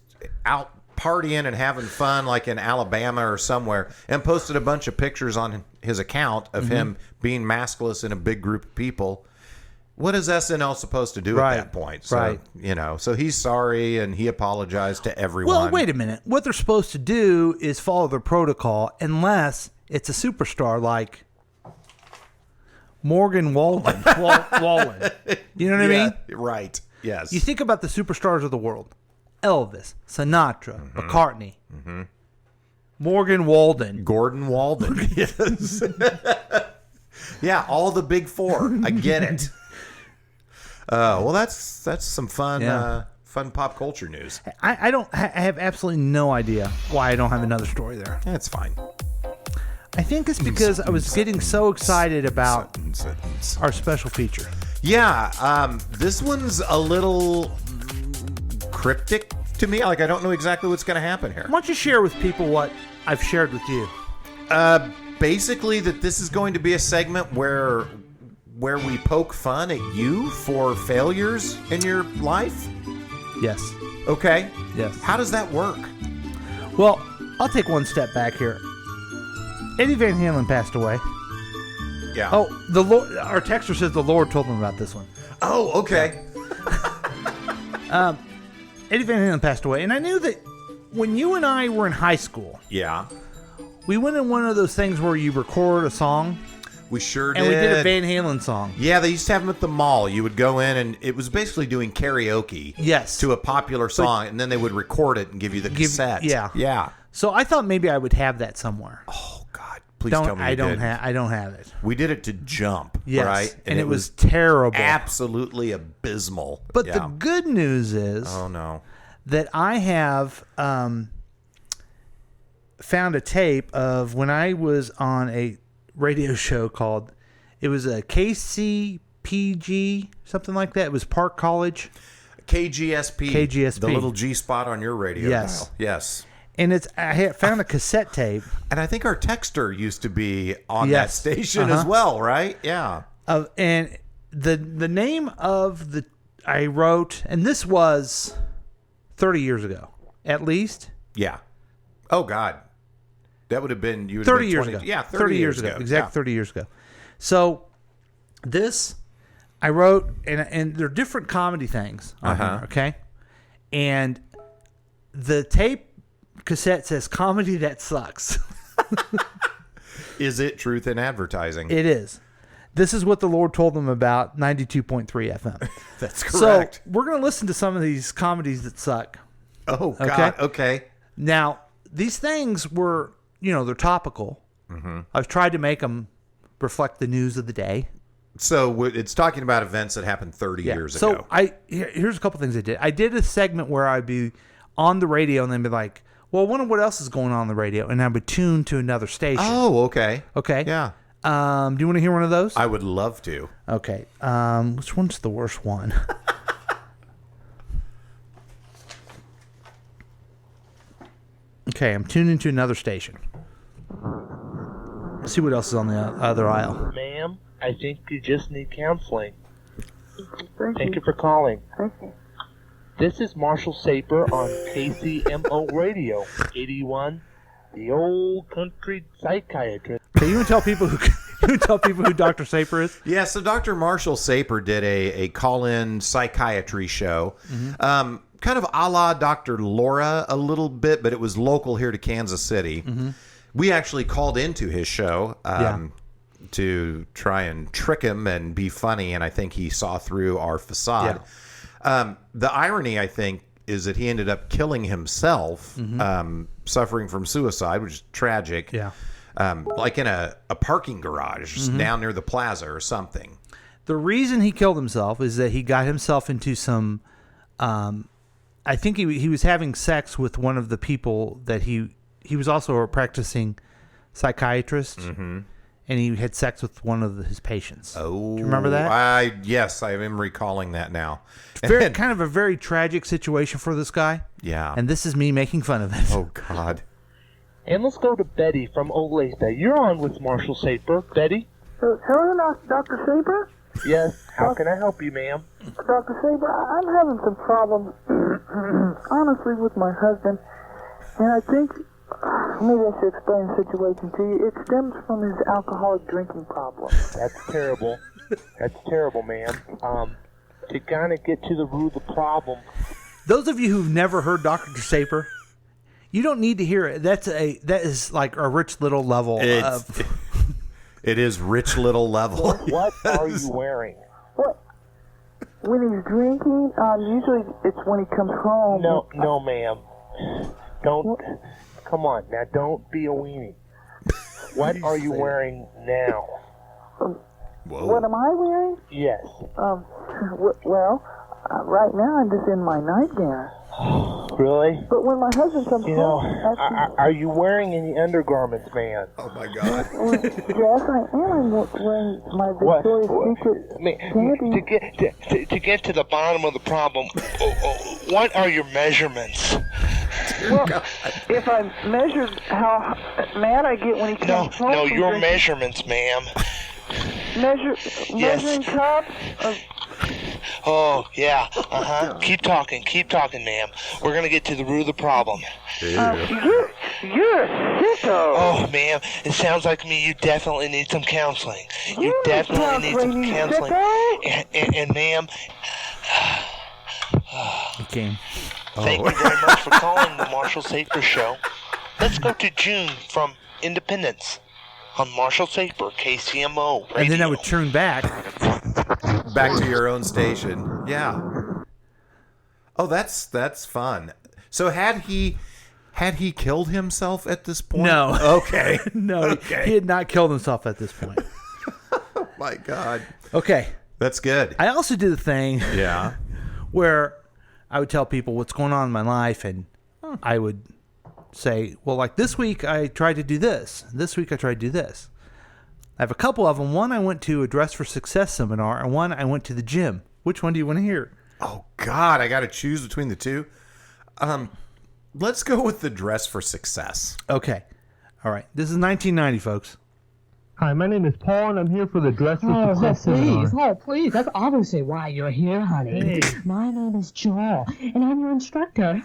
[SPEAKER 3] out partying and having fun, like in Alabama or somewhere, and posted a bunch of pictures on his account of him being maskless in a big group of people. What is SNL supposed to do at that point? So, so he's sorry and he apologized to everyone.
[SPEAKER 2] Well, wait a minute. What they're supposed to do is follow the protocol unless it's a superstar like Morgan Wallen. Wallen. You know what I mean?
[SPEAKER 3] Right. Yes.
[SPEAKER 2] You think about the superstars of the world. Elvis, Sinatra, McCartney, Morgan Walden.
[SPEAKER 3] Gordon Walden. Yes. Yeah, all the big 4. I get it. Well, that's some fun fun pop culture news.
[SPEAKER 2] I have absolutely no idea why I don't have another story there.
[SPEAKER 3] That's fine.
[SPEAKER 2] I think it's because I was getting so excited about our special feature.
[SPEAKER 3] Yeah, this one's a little cryptic to me. Like, I don't know exactly what's going to happen here.
[SPEAKER 2] Why don't you share with people what I've shared with you?
[SPEAKER 3] Basically, that this is going to be a segment where we poke fun at you for failures in your life?
[SPEAKER 2] Yes.
[SPEAKER 3] Okay.
[SPEAKER 2] Yes.
[SPEAKER 3] How does that work?
[SPEAKER 2] Well, I'll take one step back here. Eddie Van Halen passed away.
[SPEAKER 3] Yeah.
[SPEAKER 2] Oh, the Lord. Our texter says the Lord told him about this one.
[SPEAKER 3] Oh, okay.
[SPEAKER 2] Eddie Van Halen passed away, and I knew that when you and I were in high school.
[SPEAKER 3] Yeah.
[SPEAKER 2] We went in one of those things where you record a song.
[SPEAKER 3] We sure did.
[SPEAKER 2] And we did a Van Halen song.
[SPEAKER 3] Yeah, they used to have them at the mall. You would go in, and it was basically doing karaoke.
[SPEAKER 2] Yes.
[SPEAKER 3] To a popular song, and then they would record it and give you the cassette.
[SPEAKER 2] Yeah.
[SPEAKER 3] Yeah.
[SPEAKER 2] So I thought maybe I would have that somewhere.
[SPEAKER 3] Oh, God. Please tell me
[SPEAKER 2] I don't have it.
[SPEAKER 3] We did it to Jump,
[SPEAKER 2] yes.
[SPEAKER 3] right?
[SPEAKER 2] And it was terrible.
[SPEAKER 3] Absolutely abysmal.
[SPEAKER 2] But the good news is that I have found a tape of when I was on a radio show called, it was a KCPG, something like that. It was Park College.
[SPEAKER 3] KGSP. The little G spot on your radio
[SPEAKER 2] yes.
[SPEAKER 3] dial. Yes.
[SPEAKER 2] And I had found a cassette tape.
[SPEAKER 3] And I think our texter used to be on that station as well, right? Yeah.
[SPEAKER 2] And the name of I wrote, and this was 30 years ago, at least.
[SPEAKER 3] Yeah. Oh, God. That would have been
[SPEAKER 2] 30 years
[SPEAKER 3] 20
[SPEAKER 2] ago.
[SPEAKER 3] Yeah,
[SPEAKER 2] 30 years ago.
[SPEAKER 3] Yeah.
[SPEAKER 2] Exactly 30 years ago. So this I wrote, and there are different comedy things on here, okay? And the tape cassette says comedy that sucks.
[SPEAKER 3] Is it truth in advertising?
[SPEAKER 2] It is. This is what the Lord told them about 92.3 FM.
[SPEAKER 3] That's correct.
[SPEAKER 2] So we're going to listen to some of these comedies that suck.
[SPEAKER 3] Oh, God. Okay.
[SPEAKER 2] Now, these things were, they're topical.
[SPEAKER 3] Mm-hmm.
[SPEAKER 2] I've tried to make them reflect the news of the day.
[SPEAKER 3] So it's talking about events that happened 30 years ago.
[SPEAKER 2] So here's a couple things I did. I did a segment where I'd be on the radio and then be like, well, I wonder what else is going on the radio. And I would tune to another station.
[SPEAKER 3] Oh, okay.
[SPEAKER 2] Okay.
[SPEAKER 3] Yeah.
[SPEAKER 2] Do you want to hear one of those?
[SPEAKER 3] I would love to.
[SPEAKER 2] Okay. Which one's the worst one? Okay, I'm tuning to another station. Let's see what else is on the other aisle.
[SPEAKER 13] Ma'am, I think you just need counseling. Thank you for calling. This is Marshall Saper on KCMO Radio 81, the old country psychiatrist.
[SPEAKER 2] Okay, you want to tell people who Dr. Saper is?
[SPEAKER 3] Yeah, so Dr. Marshall Saper did a call-in psychiatry show.
[SPEAKER 2] Mm-hmm.
[SPEAKER 3] Kind of a la Dr. Laura a little bit, but it was local here to Kansas City.
[SPEAKER 2] Mm-hmm.
[SPEAKER 3] We actually called into his show to try and trick him and be funny, and I think he saw through our facade.
[SPEAKER 2] Yeah.
[SPEAKER 3] The irony, I think, is that he ended up killing himself, suffering from suicide, which is tragic.
[SPEAKER 2] Yeah.
[SPEAKER 3] Like in a parking garage just down near the plaza or something.
[SPEAKER 2] The reason he killed himself is that he got himself into some... I think he was having sex with one of the people that he was also a practicing psychiatrist, and he had sex with one of his patients.
[SPEAKER 3] Oh,
[SPEAKER 2] do you remember that?
[SPEAKER 3] Yes, I am recalling that now.
[SPEAKER 2] Kind of a very tragic situation for this guy.
[SPEAKER 3] Yeah,
[SPEAKER 2] and this is me making fun of it.
[SPEAKER 3] Oh God.
[SPEAKER 13] And let's go to Betty from Olathe. You're on with Marshall Saper. Betty?
[SPEAKER 14] Hello, Dr. Saper?
[SPEAKER 13] Yes, how can I help you, ma'am?
[SPEAKER 14] Dr. Saber, I'm having some problems, honestly, with my husband, and I think maybe I should explain the situation to you. It stems from his alcoholic drinking problem.
[SPEAKER 13] That's terrible. That's terrible, ma'am. To kind of get to the root of the problem.
[SPEAKER 2] Those of you who've never heard Dr. Saper, you don't need to hear it. That is like a Rich Little level of...
[SPEAKER 3] It is Rich Little level.
[SPEAKER 13] What are you wearing?
[SPEAKER 14] What? When he's drinking, usually it's when he comes home.
[SPEAKER 13] No, ma'am. Don't. Come on, now don't be a weenie. What are you wearing now?
[SPEAKER 3] Whoa.
[SPEAKER 14] What am I wearing?
[SPEAKER 13] Yes.
[SPEAKER 14] Well, right now I'm just in my nightgown.
[SPEAKER 13] Really?
[SPEAKER 14] But when my husband comes home...
[SPEAKER 13] are you wearing any undergarments, man?
[SPEAKER 3] Oh, my God.
[SPEAKER 14] Yes, I am. I'm wearing my Victoria's Secret
[SPEAKER 13] to get to the bottom of the problem, what are your measurements?
[SPEAKER 14] Well, if I measure how mad I get when he comes home...
[SPEAKER 13] No, your measurements, ma'am.
[SPEAKER 14] Measuring cup?
[SPEAKER 13] Oh, yeah. Keep talking, ma'am. We're going to get to the root of the problem.
[SPEAKER 14] You're a sicko.
[SPEAKER 13] Oh, ma'am, it sounds like me. You definitely need some counseling. You definitely need some counseling. And ma'am...
[SPEAKER 2] Okay.
[SPEAKER 13] Thank you very much for calling the Marshall Saper Show. Let's go to June from Independence on Marshall Saper, KCMO Radio.
[SPEAKER 2] And then I would turn back
[SPEAKER 3] to your own station. Yeah. Oh, that's fun. So had he killed himself at this point?
[SPEAKER 2] No.
[SPEAKER 3] Okay.
[SPEAKER 2] No,
[SPEAKER 3] okay.
[SPEAKER 2] He had not killed himself at this point.
[SPEAKER 3] Oh my God.
[SPEAKER 2] Okay.
[SPEAKER 3] That's good.
[SPEAKER 2] I also did a thing.
[SPEAKER 3] Yeah.
[SPEAKER 2] Where I would tell people what's going on in my life, and I would say, well, like this week I tried to do this. This week I tried to do this. I have a couple of them. One I went to a Dress for Success seminar, and one I went to the gym. Which one do you want to hear?
[SPEAKER 3] Oh, God, I got to choose between the two. Let's go with the Dress for Success.
[SPEAKER 2] Okay. All right. This is 1990, folks.
[SPEAKER 13] Hi, my name is Paul, and I'm here for the Dress with
[SPEAKER 15] Oh,
[SPEAKER 13] Success
[SPEAKER 15] please.
[SPEAKER 13] seminar.
[SPEAKER 15] Oh, please. That's obviously why you're here, honey.
[SPEAKER 13] Hey.
[SPEAKER 15] My name is Joel, and I'm your instructor.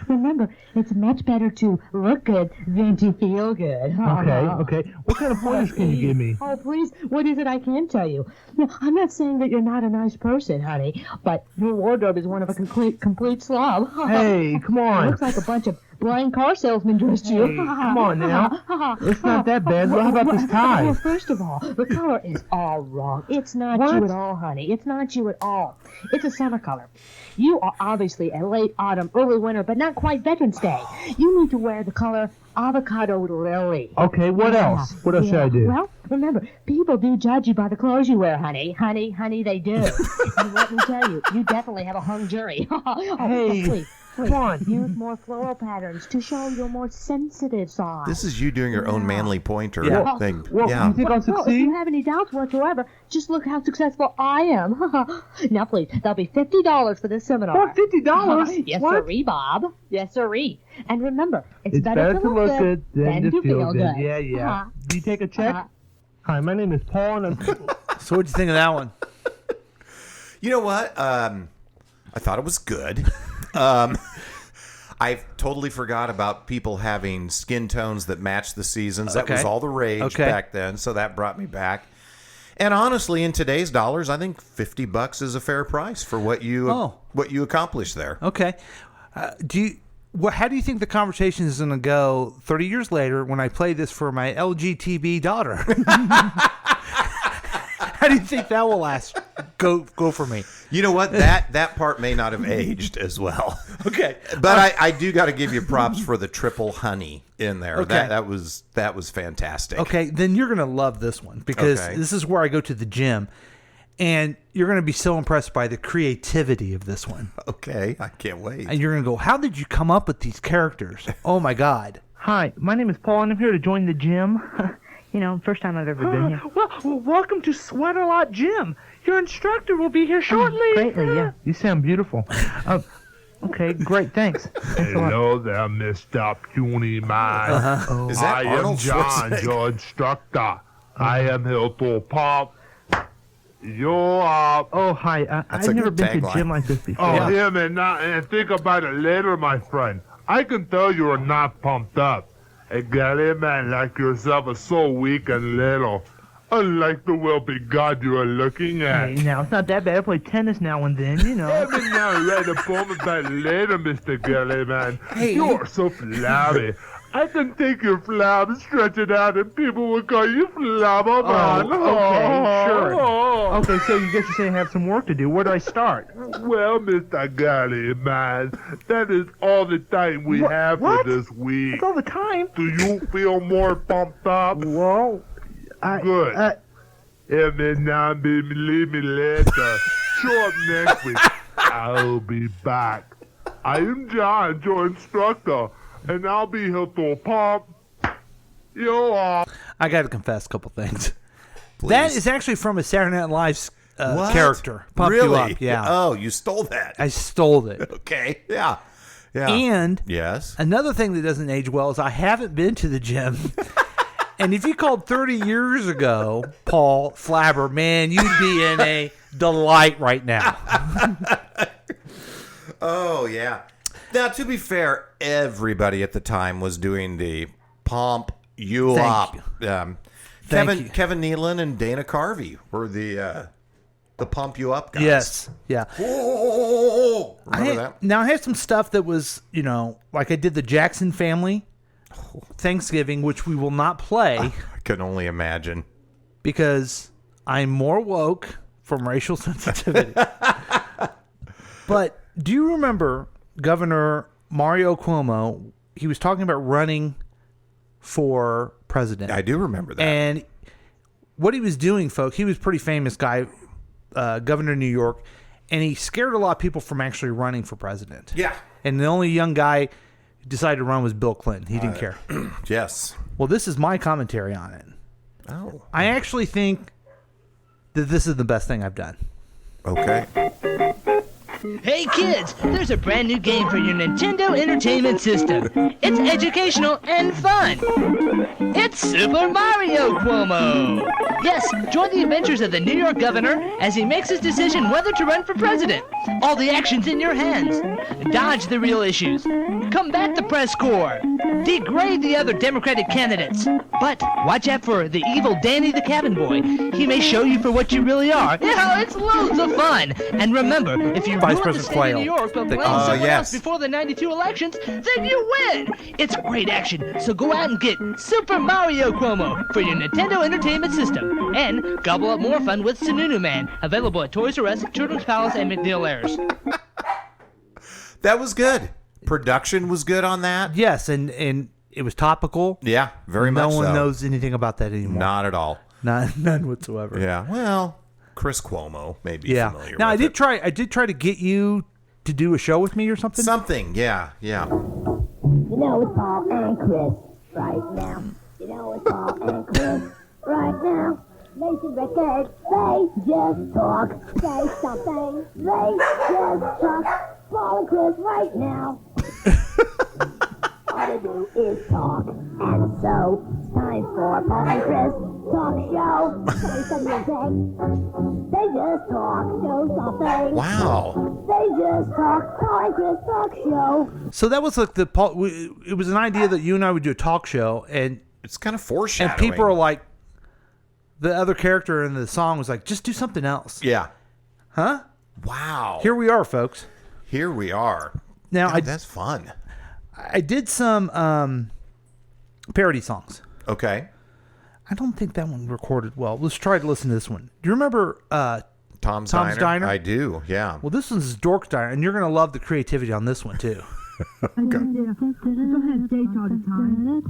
[SPEAKER 15] Remember, it's much better to look good than to feel good.
[SPEAKER 13] Okay. What kind of pointers can you give me?
[SPEAKER 15] Oh, please. What is it I can tell you? No, I'm not saying that you're not a nice person, honey, but your wardrobe is one of a complete slob.
[SPEAKER 13] Hey, come on.
[SPEAKER 15] It looks like a bunch of blind car salesmen dressed you.
[SPEAKER 13] Hey, come on now. It's not that bad. How about this tie?
[SPEAKER 15] Well, first of all, the color is all wrong. It's not you at all, honey. It's not you at all. It's a summer color. You are obviously a late autumn, early winter, but not quite Veterans Day. You need to wear the color avocado lily.
[SPEAKER 13] Okay, what else? What else should I do?
[SPEAKER 15] Well, remember, people do judge you by the clothes you wear, honey. Honey, they do. And let me tell you, you definitely have a hung jury.
[SPEAKER 13] Hey,
[SPEAKER 15] please.
[SPEAKER 13] come on.
[SPEAKER 15] Use more floral patterns to show your more sensitive side.
[SPEAKER 3] This is you doing your own manly pointer thing.
[SPEAKER 13] Well, you think I'll
[SPEAKER 15] Well, if
[SPEAKER 13] succeed?
[SPEAKER 15] you have any doubts whatsoever, just look how successful I am. Now, please, that'll be $50 for this seminar.
[SPEAKER 13] What, $50?
[SPEAKER 15] Yes,
[SPEAKER 13] What?
[SPEAKER 15] sirree, Bob. Yes, siree. And remember, it's
[SPEAKER 13] better to look good than to feel good.
[SPEAKER 15] good.
[SPEAKER 13] Yeah. Do you take a check? Hi, my name is Paul, and I'm...
[SPEAKER 2] So what'd you think of that one?
[SPEAKER 3] You know what? I thought it was good. I totally forgot about people having skin tones that match the seasons. That was all the rage back then, so that brought me back. And honestly, in today's dollars, I think $50 is a fair price for what you accomplished there.
[SPEAKER 2] Okay. How do you think the conversation is going to go 30 years later when I play this for my LGTB daughter? How do you think that will go for me?
[SPEAKER 3] You know what? That part may not have aged as well.
[SPEAKER 2] Okay.
[SPEAKER 3] But I do got to give you props for the triple honey in there.
[SPEAKER 2] Okay.
[SPEAKER 3] That was fantastic.
[SPEAKER 2] Okay, then you're going to love this one because this is where I go to the gym. And you're going to be so impressed by the creativity of this one.
[SPEAKER 3] Okay, I can't wait.
[SPEAKER 2] And you're going to go, how did you come up with these characters? Oh, my God.
[SPEAKER 13] Hi, my name is Paul, and I'm here to join the gym.
[SPEAKER 15] First time I've ever been here.
[SPEAKER 13] Well, welcome to Sweat a Lot Gym. Your instructor will be here shortly.
[SPEAKER 15] Greatly, yeah.
[SPEAKER 13] You sound beautiful. Okay, great, thanks.
[SPEAKER 16] Hello there, Mr. Puny Man.
[SPEAKER 3] Is that
[SPEAKER 16] I am
[SPEAKER 3] Arnold
[SPEAKER 16] John,
[SPEAKER 3] Schwarzenegger?
[SPEAKER 16] your instructor. I am here to pump you up.
[SPEAKER 13] Oh, hi. I've never been to a gym like this before.
[SPEAKER 16] Oh, hear me now and think about it later, my friend. I can tell you are not pumped up. A galley man like yourself is so weak and little. Unlike the wealthy god you are looking at.
[SPEAKER 13] Hey, now, it's not that bad. I play tennis now and then, you know.
[SPEAKER 16] Every now and then, a poem about later, Mr. Galley Man. You are so flabby. I can take your flab and stretch it out, and people will call you Flabberman.
[SPEAKER 13] Okay, sure. Okay, so you guess you're saying I have some work to do. Where do I start?
[SPEAKER 16] Well, Mr. Galley Man, that is all the time we have for this week.
[SPEAKER 13] That's all the time?
[SPEAKER 16] Do you feel more pumped up?
[SPEAKER 13] Well,
[SPEAKER 16] Good. If it not be, leave me later. Show up next week. I'll be back. I am John, your instructor, and I'll be here to pump you up.
[SPEAKER 2] I got to confess a couple things. That is actually from a Saturday Night Live character. Pump
[SPEAKER 3] really?
[SPEAKER 2] You Up. Yeah.
[SPEAKER 3] Oh, you stole that.
[SPEAKER 2] I stole it.
[SPEAKER 3] Okay. Yeah. Yeah.
[SPEAKER 2] And
[SPEAKER 3] yes.
[SPEAKER 2] Another thing that doesn't age well is I haven't been to the gym. And if you called 30 years ago, Paul Flabber, man, you'd be in a delight right now.
[SPEAKER 3] Oh, yeah. Now, to be fair, everybody at the time was doing the pump you up. Kevin Nealon and Dana Carvey were the pump you up guys.
[SPEAKER 2] Yes. Yeah.
[SPEAKER 3] Oh, remember that?
[SPEAKER 2] Now, I had some stuff that was, like I did the Jackson Family Thanksgiving, which we will not play.
[SPEAKER 3] I can only imagine.
[SPEAKER 2] Because I'm more woke from racial sensitivity. But do you remember Governor Mario Cuomo? He was talking about running for president.
[SPEAKER 3] I do remember that.
[SPEAKER 2] And what he was doing, folks, he was a pretty famous guy, governor of New York, and he scared a lot of people from actually running for president.
[SPEAKER 3] Yeah.
[SPEAKER 2] And the only young guy who decided to run was Bill Clinton. He didn't care.
[SPEAKER 3] Yes.
[SPEAKER 2] Well, this is my commentary on it.
[SPEAKER 3] Oh.
[SPEAKER 2] I actually think that this is the best thing I've done.
[SPEAKER 3] Okay.
[SPEAKER 17] Hey kids, there's a brand new game for your Nintendo Entertainment System. It's educational and fun. It's Super Mario Cuomo. Yes, join the adventures of the New York governor as he makes his decision whether to run for president. All the action's in your hands. Dodge the real issues. Combat the press corps. Degrade the other Democratic candidates. But watch out for the evil Danny the Cabin Boy. He may show you for what you really are. Yeah, it's loads of fun. And remember, if you
[SPEAKER 2] Vice
[SPEAKER 17] ruin the
[SPEAKER 2] President
[SPEAKER 17] state of
[SPEAKER 2] Quayle.
[SPEAKER 17] New York by playing someone else before the 92 elections, then you win. It's great action, so go out and get Super Mario Cuomo for your Nintendo Entertainment System. And gobble up more fun with Sununu Man, available at Toys R Us, Children's Palace, and McNeil Ayers.
[SPEAKER 3] That was good. Production was good on that.
[SPEAKER 2] Yes, and it was topical.
[SPEAKER 3] Yeah, very much
[SPEAKER 2] No one
[SPEAKER 3] so.
[SPEAKER 2] knows anything about that anymore.
[SPEAKER 3] Not at all.
[SPEAKER 2] None whatsoever.
[SPEAKER 3] Yeah. Well, Chris Cuomo may be
[SPEAKER 2] Yeah.
[SPEAKER 3] familiar
[SPEAKER 2] Now
[SPEAKER 3] with
[SPEAKER 2] I did try to get you to do a show with me or something.
[SPEAKER 3] Something. Yeah.
[SPEAKER 18] You know it's Paul and Chris right now. You know it's Paul and Chris right now. Nation Records, they just talk. Say something, they just talk. Paul and Chris right now. All they do is talk. And so, it's time for Paul and Chris Talk Show. Say something, they just talk. Show something.
[SPEAKER 3] Wow.
[SPEAKER 18] They just talk. Paul and Chris Talk Show.
[SPEAKER 2] So that was like it was an idea that you and I would do a talk show, and
[SPEAKER 3] it's kind of foreshadowing.
[SPEAKER 2] And people are like, the other character in the song was like, just do something else.
[SPEAKER 3] Yeah.
[SPEAKER 2] Huh?
[SPEAKER 3] Wow.
[SPEAKER 2] Here we are, folks.
[SPEAKER 3] Here we are.
[SPEAKER 2] Now,
[SPEAKER 3] God, that's fun.
[SPEAKER 2] I did some parody songs.
[SPEAKER 3] Okay.
[SPEAKER 2] I don't think that one recorded well. Let's try to listen to this one. Do you remember
[SPEAKER 3] Tom's
[SPEAKER 2] Diner?
[SPEAKER 3] I do, yeah.
[SPEAKER 2] Well, this one's Dork's Diner, and you're going to love the creativity on this one, too.
[SPEAKER 15] Go ahead, dates all the time.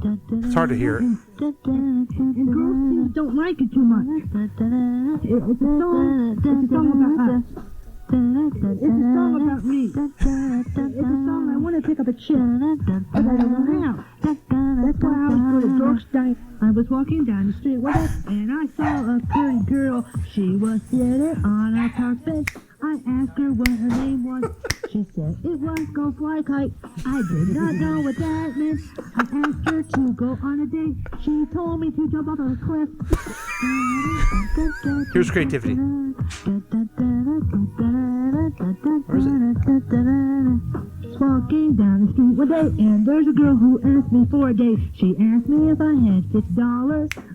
[SPEAKER 2] It's hard to hear it.
[SPEAKER 15] And girls don't like it too much. It's a song about us. It's a song about me. It's a song I want to pick up a chick, but I don't know how. That's why I was going to Dork's Diner. I was walking down the street one day, and I saw a pretty girl. She was sitting on a park bench. I asked her what her name was. She said it was Go Fly Kite. I did not know what that meant. I asked her to go on a date. She told me to jump off a cliff.
[SPEAKER 2] Here's creativity.
[SPEAKER 15] Where is it? Walking down the street one day, and there's a girl who asked me for a date. She asked me if I had $6.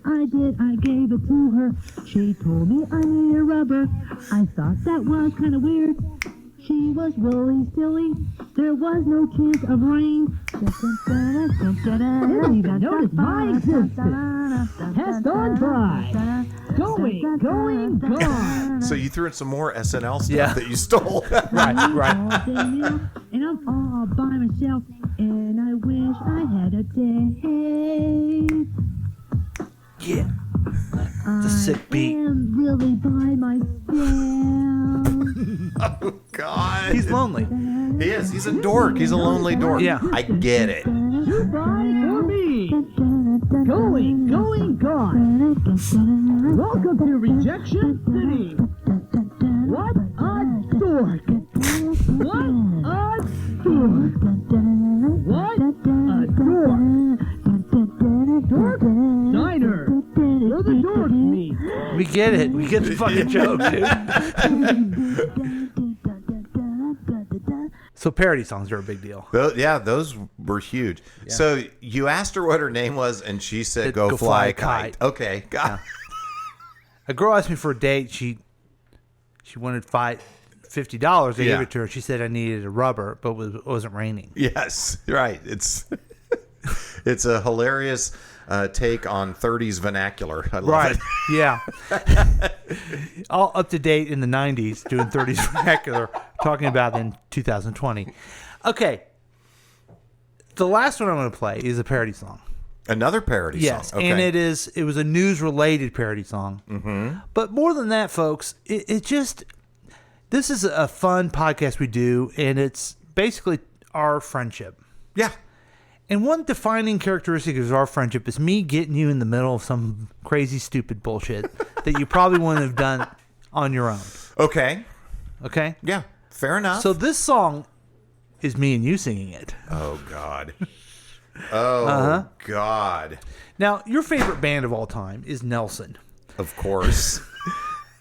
[SPEAKER 15] I did. I gave it to her. She told me I need a rubber. I thought that was kind of weird. She was really silly. There was no chance of rain. Notice my existence. Passed on by. Going, gone.
[SPEAKER 3] So you threw in some more SNL stuff that you stole.
[SPEAKER 2] right.
[SPEAKER 15] And I'm all by myself, and I wish I had a date.
[SPEAKER 2] Yeah. It's a sick beat.
[SPEAKER 15] I am really by myself.
[SPEAKER 3] Oh, God.
[SPEAKER 2] He's lonely.
[SPEAKER 3] He is. He's a dork. He's a lonely dork.
[SPEAKER 2] Yeah.
[SPEAKER 3] I get it.
[SPEAKER 15] Goodbye for me. Going, gone. Welcome to Rejection City. What a dork. What a dork. What a dork. Dork Diner. Where the dorks meet.
[SPEAKER 2] We get it. We get the fucking joke, dude. So parody songs are a big deal.
[SPEAKER 3] Those were huge.
[SPEAKER 2] Yeah.
[SPEAKER 3] So you asked her what her name was, and she said, "Go fly a kite." Okay, got it.
[SPEAKER 2] A girl asked me for a date. She wanted $50. I gave it to her. She said I needed a rubber, but it wasn't raining.
[SPEAKER 3] Yes, right. It's a hilarious take on 30s vernacular. I love it.
[SPEAKER 2] Yeah. All up to date in the 90s, doing 30s vernacular, talking about in 2020. Okay. The last one I'm going to play is a parody song.
[SPEAKER 3] Another parody
[SPEAKER 2] yes,
[SPEAKER 3] song.
[SPEAKER 2] and it was a news-related parody song.
[SPEAKER 3] Mm-hmm.
[SPEAKER 2] But more than that, folks, this is a fun podcast we do, and it's basically our friendship.
[SPEAKER 3] Yeah.
[SPEAKER 2] And one defining characteristic of our friendship is me getting you in the middle of some crazy, stupid bullshit that you probably wouldn't have done on your own.
[SPEAKER 3] Okay.
[SPEAKER 2] Okay?
[SPEAKER 3] Yeah. fair enough.
[SPEAKER 2] So this song is me and you singing it.
[SPEAKER 3] Oh, God. Oh, God.
[SPEAKER 2] Now, your favorite band of all time is Nelson.
[SPEAKER 3] Of course.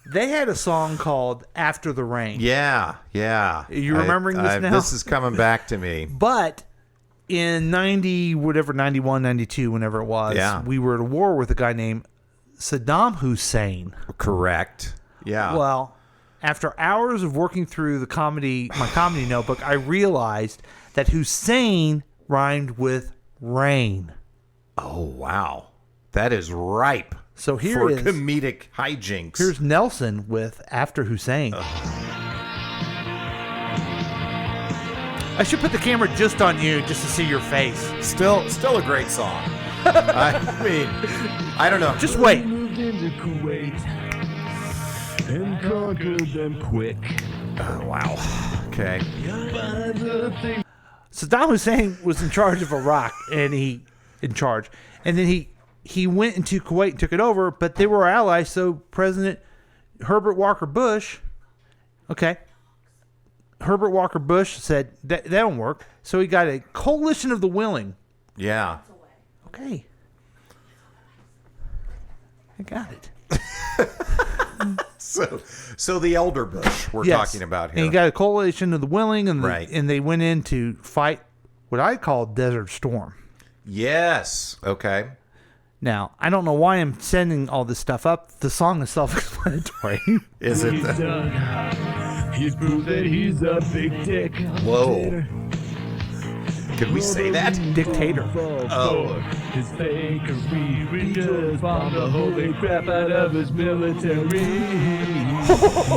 [SPEAKER 2] They had a song called After the Rain.
[SPEAKER 3] Yeah.
[SPEAKER 2] You remembering this now?
[SPEAKER 3] This is coming back to me.
[SPEAKER 2] But in 91, 92, whenever it was, we were at a war with a guy named Saddam Hussein.
[SPEAKER 3] Correct. Yeah.
[SPEAKER 2] Well, after hours of working through my comedy notebook, I realized that Hussein rhymed with rain.
[SPEAKER 3] Oh, wow. That is ripe.
[SPEAKER 2] So here
[SPEAKER 3] for
[SPEAKER 2] is
[SPEAKER 3] comedic hijinks.
[SPEAKER 2] Here's Nelson with After Hussein. I should put the camera just on you just to see your face.
[SPEAKER 3] Still a great song. I mean, I don't know.
[SPEAKER 2] Just wait.
[SPEAKER 19] Moved into Kuwait and conquered them quick.
[SPEAKER 3] Oh, wow. Okay.
[SPEAKER 2] Saddam Hussein was in charge of Iraq, and then he went into Kuwait and took it over, but they were allies, so President Herbert Walker Bush said that don't work, so he got a coalition of the willing.
[SPEAKER 3] Yeah.
[SPEAKER 2] Okay. I got it.
[SPEAKER 3] So the elder Bush we're talking about here.
[SPEAKER 2] And he got a coalition of the willing, and they went in to fight what I call Desert Storm.
[SPEAKER 3] Yes. Okay.
[SPEAKER 2] Now, I don't know why I'm sending all this stuff up. The song is self-explanatory.
[SPEAKER 3] Is it?
[SPEAKER 19] He's proved that he's a big dick.
[SPEAKER 3] Whoa. Could we say that?
[SPEAKER 2] Dictator.
[SPEAKER 19] Oh. His fakery, we just bombed the holy crap out of his military.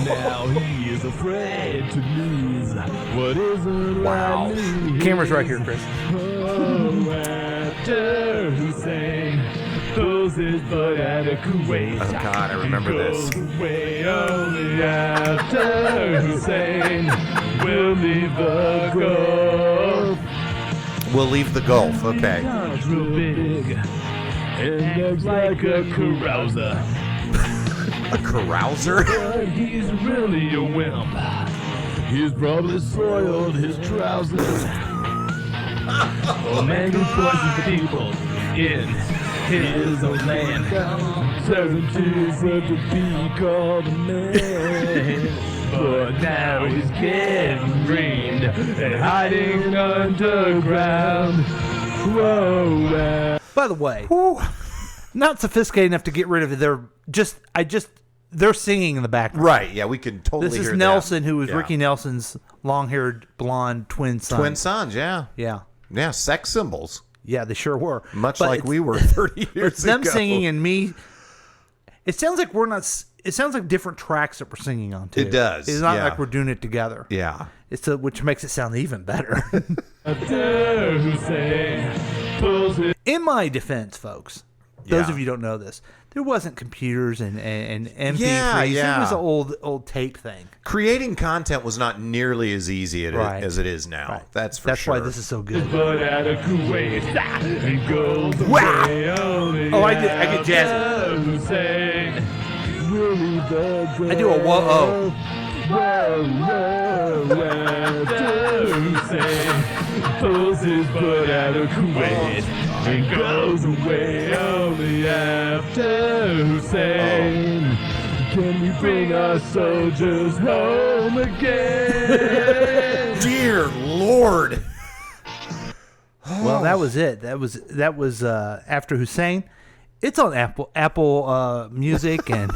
[SPEAKER 19] Now he is afraid to lose what isn't
[SPEAKER 2] Wow.
[SPEAKER 19] right.
[SPEAKER 2] Camera's right here, Chris.
[SPEAKER 19] Oh, after Hussein pulls his butt out of Kuwait.
[SPEAKER 3] Oh, God, I remember this.
[SPEAKER 19] Away only after Hussein will leave the Gulf.
[SPEAKER 3] We'll leave the Gulf. Okay.
[SPEAKER 19] God's real big and looks like a carouser.
[SPEAKER 3] A carouser?
[SPEAKER 19] But he's really a wimp. He's probably soiled his trousers. A man who poisons the people in his own land. Serves him to deserve to be called a man. But now he's getting greened and hiding underground. Whoa,
[SPEAKER 2] By the way, not sophisticated enough to get rid of it. They're singing in the background.
[SPEAKER 3] Right, yeah, we can totally
[SPEAKER 2] This is
[SPEAKER 3] hear
[SPEAKER 2] Nelson,
[SPEAKER 3] that.
[SPEAKER 2] who was
[SPEAKER 3] Yeah.
[SPEAKER 2] Ricky Nelson's long-haired, blonde twin son.
[SPEAKER 3] Twin sons, yeah.
[SPEAKER 2] Yeah.
[SPEAKER 3] Yeah, sex symbols.
[SPEAKER 2] Yeah, they sure were.
[SPEAKER 3] Much
[SPEAKER 2] But
[SPEAKER 3] like
[SPEAKER 2] it's-
[SPEAKER 3] we were 30 years
[SPEAKER 2] it's them
[SPEAKER 3] ago.
[SPEAKER 2] singing and me. It sounds like we're not. It sounds like different tracks that we're singing on too.
[SPEAKER 3] It does,
[SPEAKER 2] It's not
[SPEAKER 3] yeah.
[SPEAKER 2] like we're doing it together.
[SPEAKER 3] Yeah.
[SPEAKER 2] Which makes it sound even better.
[SPEAKER 19] after Hussein pulls his
[SPEAKER 2] In my defense, folks, those
[SPEAKER 3] Yeah.
[SPEAKER 2] of you who don't know this, there wasn't computers and MP3s.
[SPEAKER 3] Yeah.
[SPEAKER 2] It was an old tape thing.
[SPEAKER 3] Creating content was not nearly as easy as it is now. That's for
[SPEAKER 2] That's
[SPEAKER 3] sure.
[SPEAKER 2] why this is so good.
[SPEAKER 19] butt out of Kuwait and goes
[SPEAKER 2] Wow.
[SPEAKER 19] away only
[SPEAKER 2] Oh, I get jazzy.
[SPEAKER 19] after Hussein will leave the
[SPEAKER 2] I do a whoa-oh.
[SPEAKER 19] Whoa, after Hussein pulls his butt out of Kuwait and goes away only after Hussein. Can we bring our soldiers home again?
[SPEAKER 3] Dear Lord.
[SPEAKER 2] Well, that was it. That was After Hussein. It's on Apple Music and.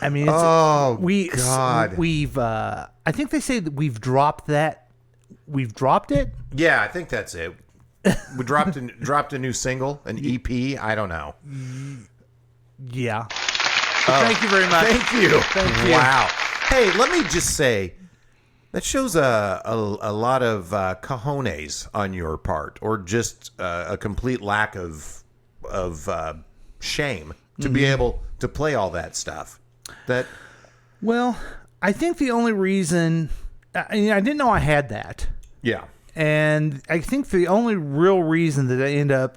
[SPEAKER 2] I mean, it's,
[SPEAKER 3] God.
[SPEAKER 2] We've. I think they say that we've dropped that. We've dropped it.
[SPEAKER 3] Yeah, I think that's it. We dropped a new single, an EP. I don't know.
[SPEAKER 2] Yeah. So thank you very much.
[SPEAKER 3] Thank you.
[SPEAKER 2] Thank you.
[SPEAKER 3] Wow. Hey, let me just say, that shows a lot of cojones on your part, or just a complete lack of shame to be able to play all that stuff.
[SPEAKER 2] Well, I think the only reason I didn't know I had that.
[SPEAKER 3] Yeah.
[SPEAKER 2] And I think the only real reason that I end up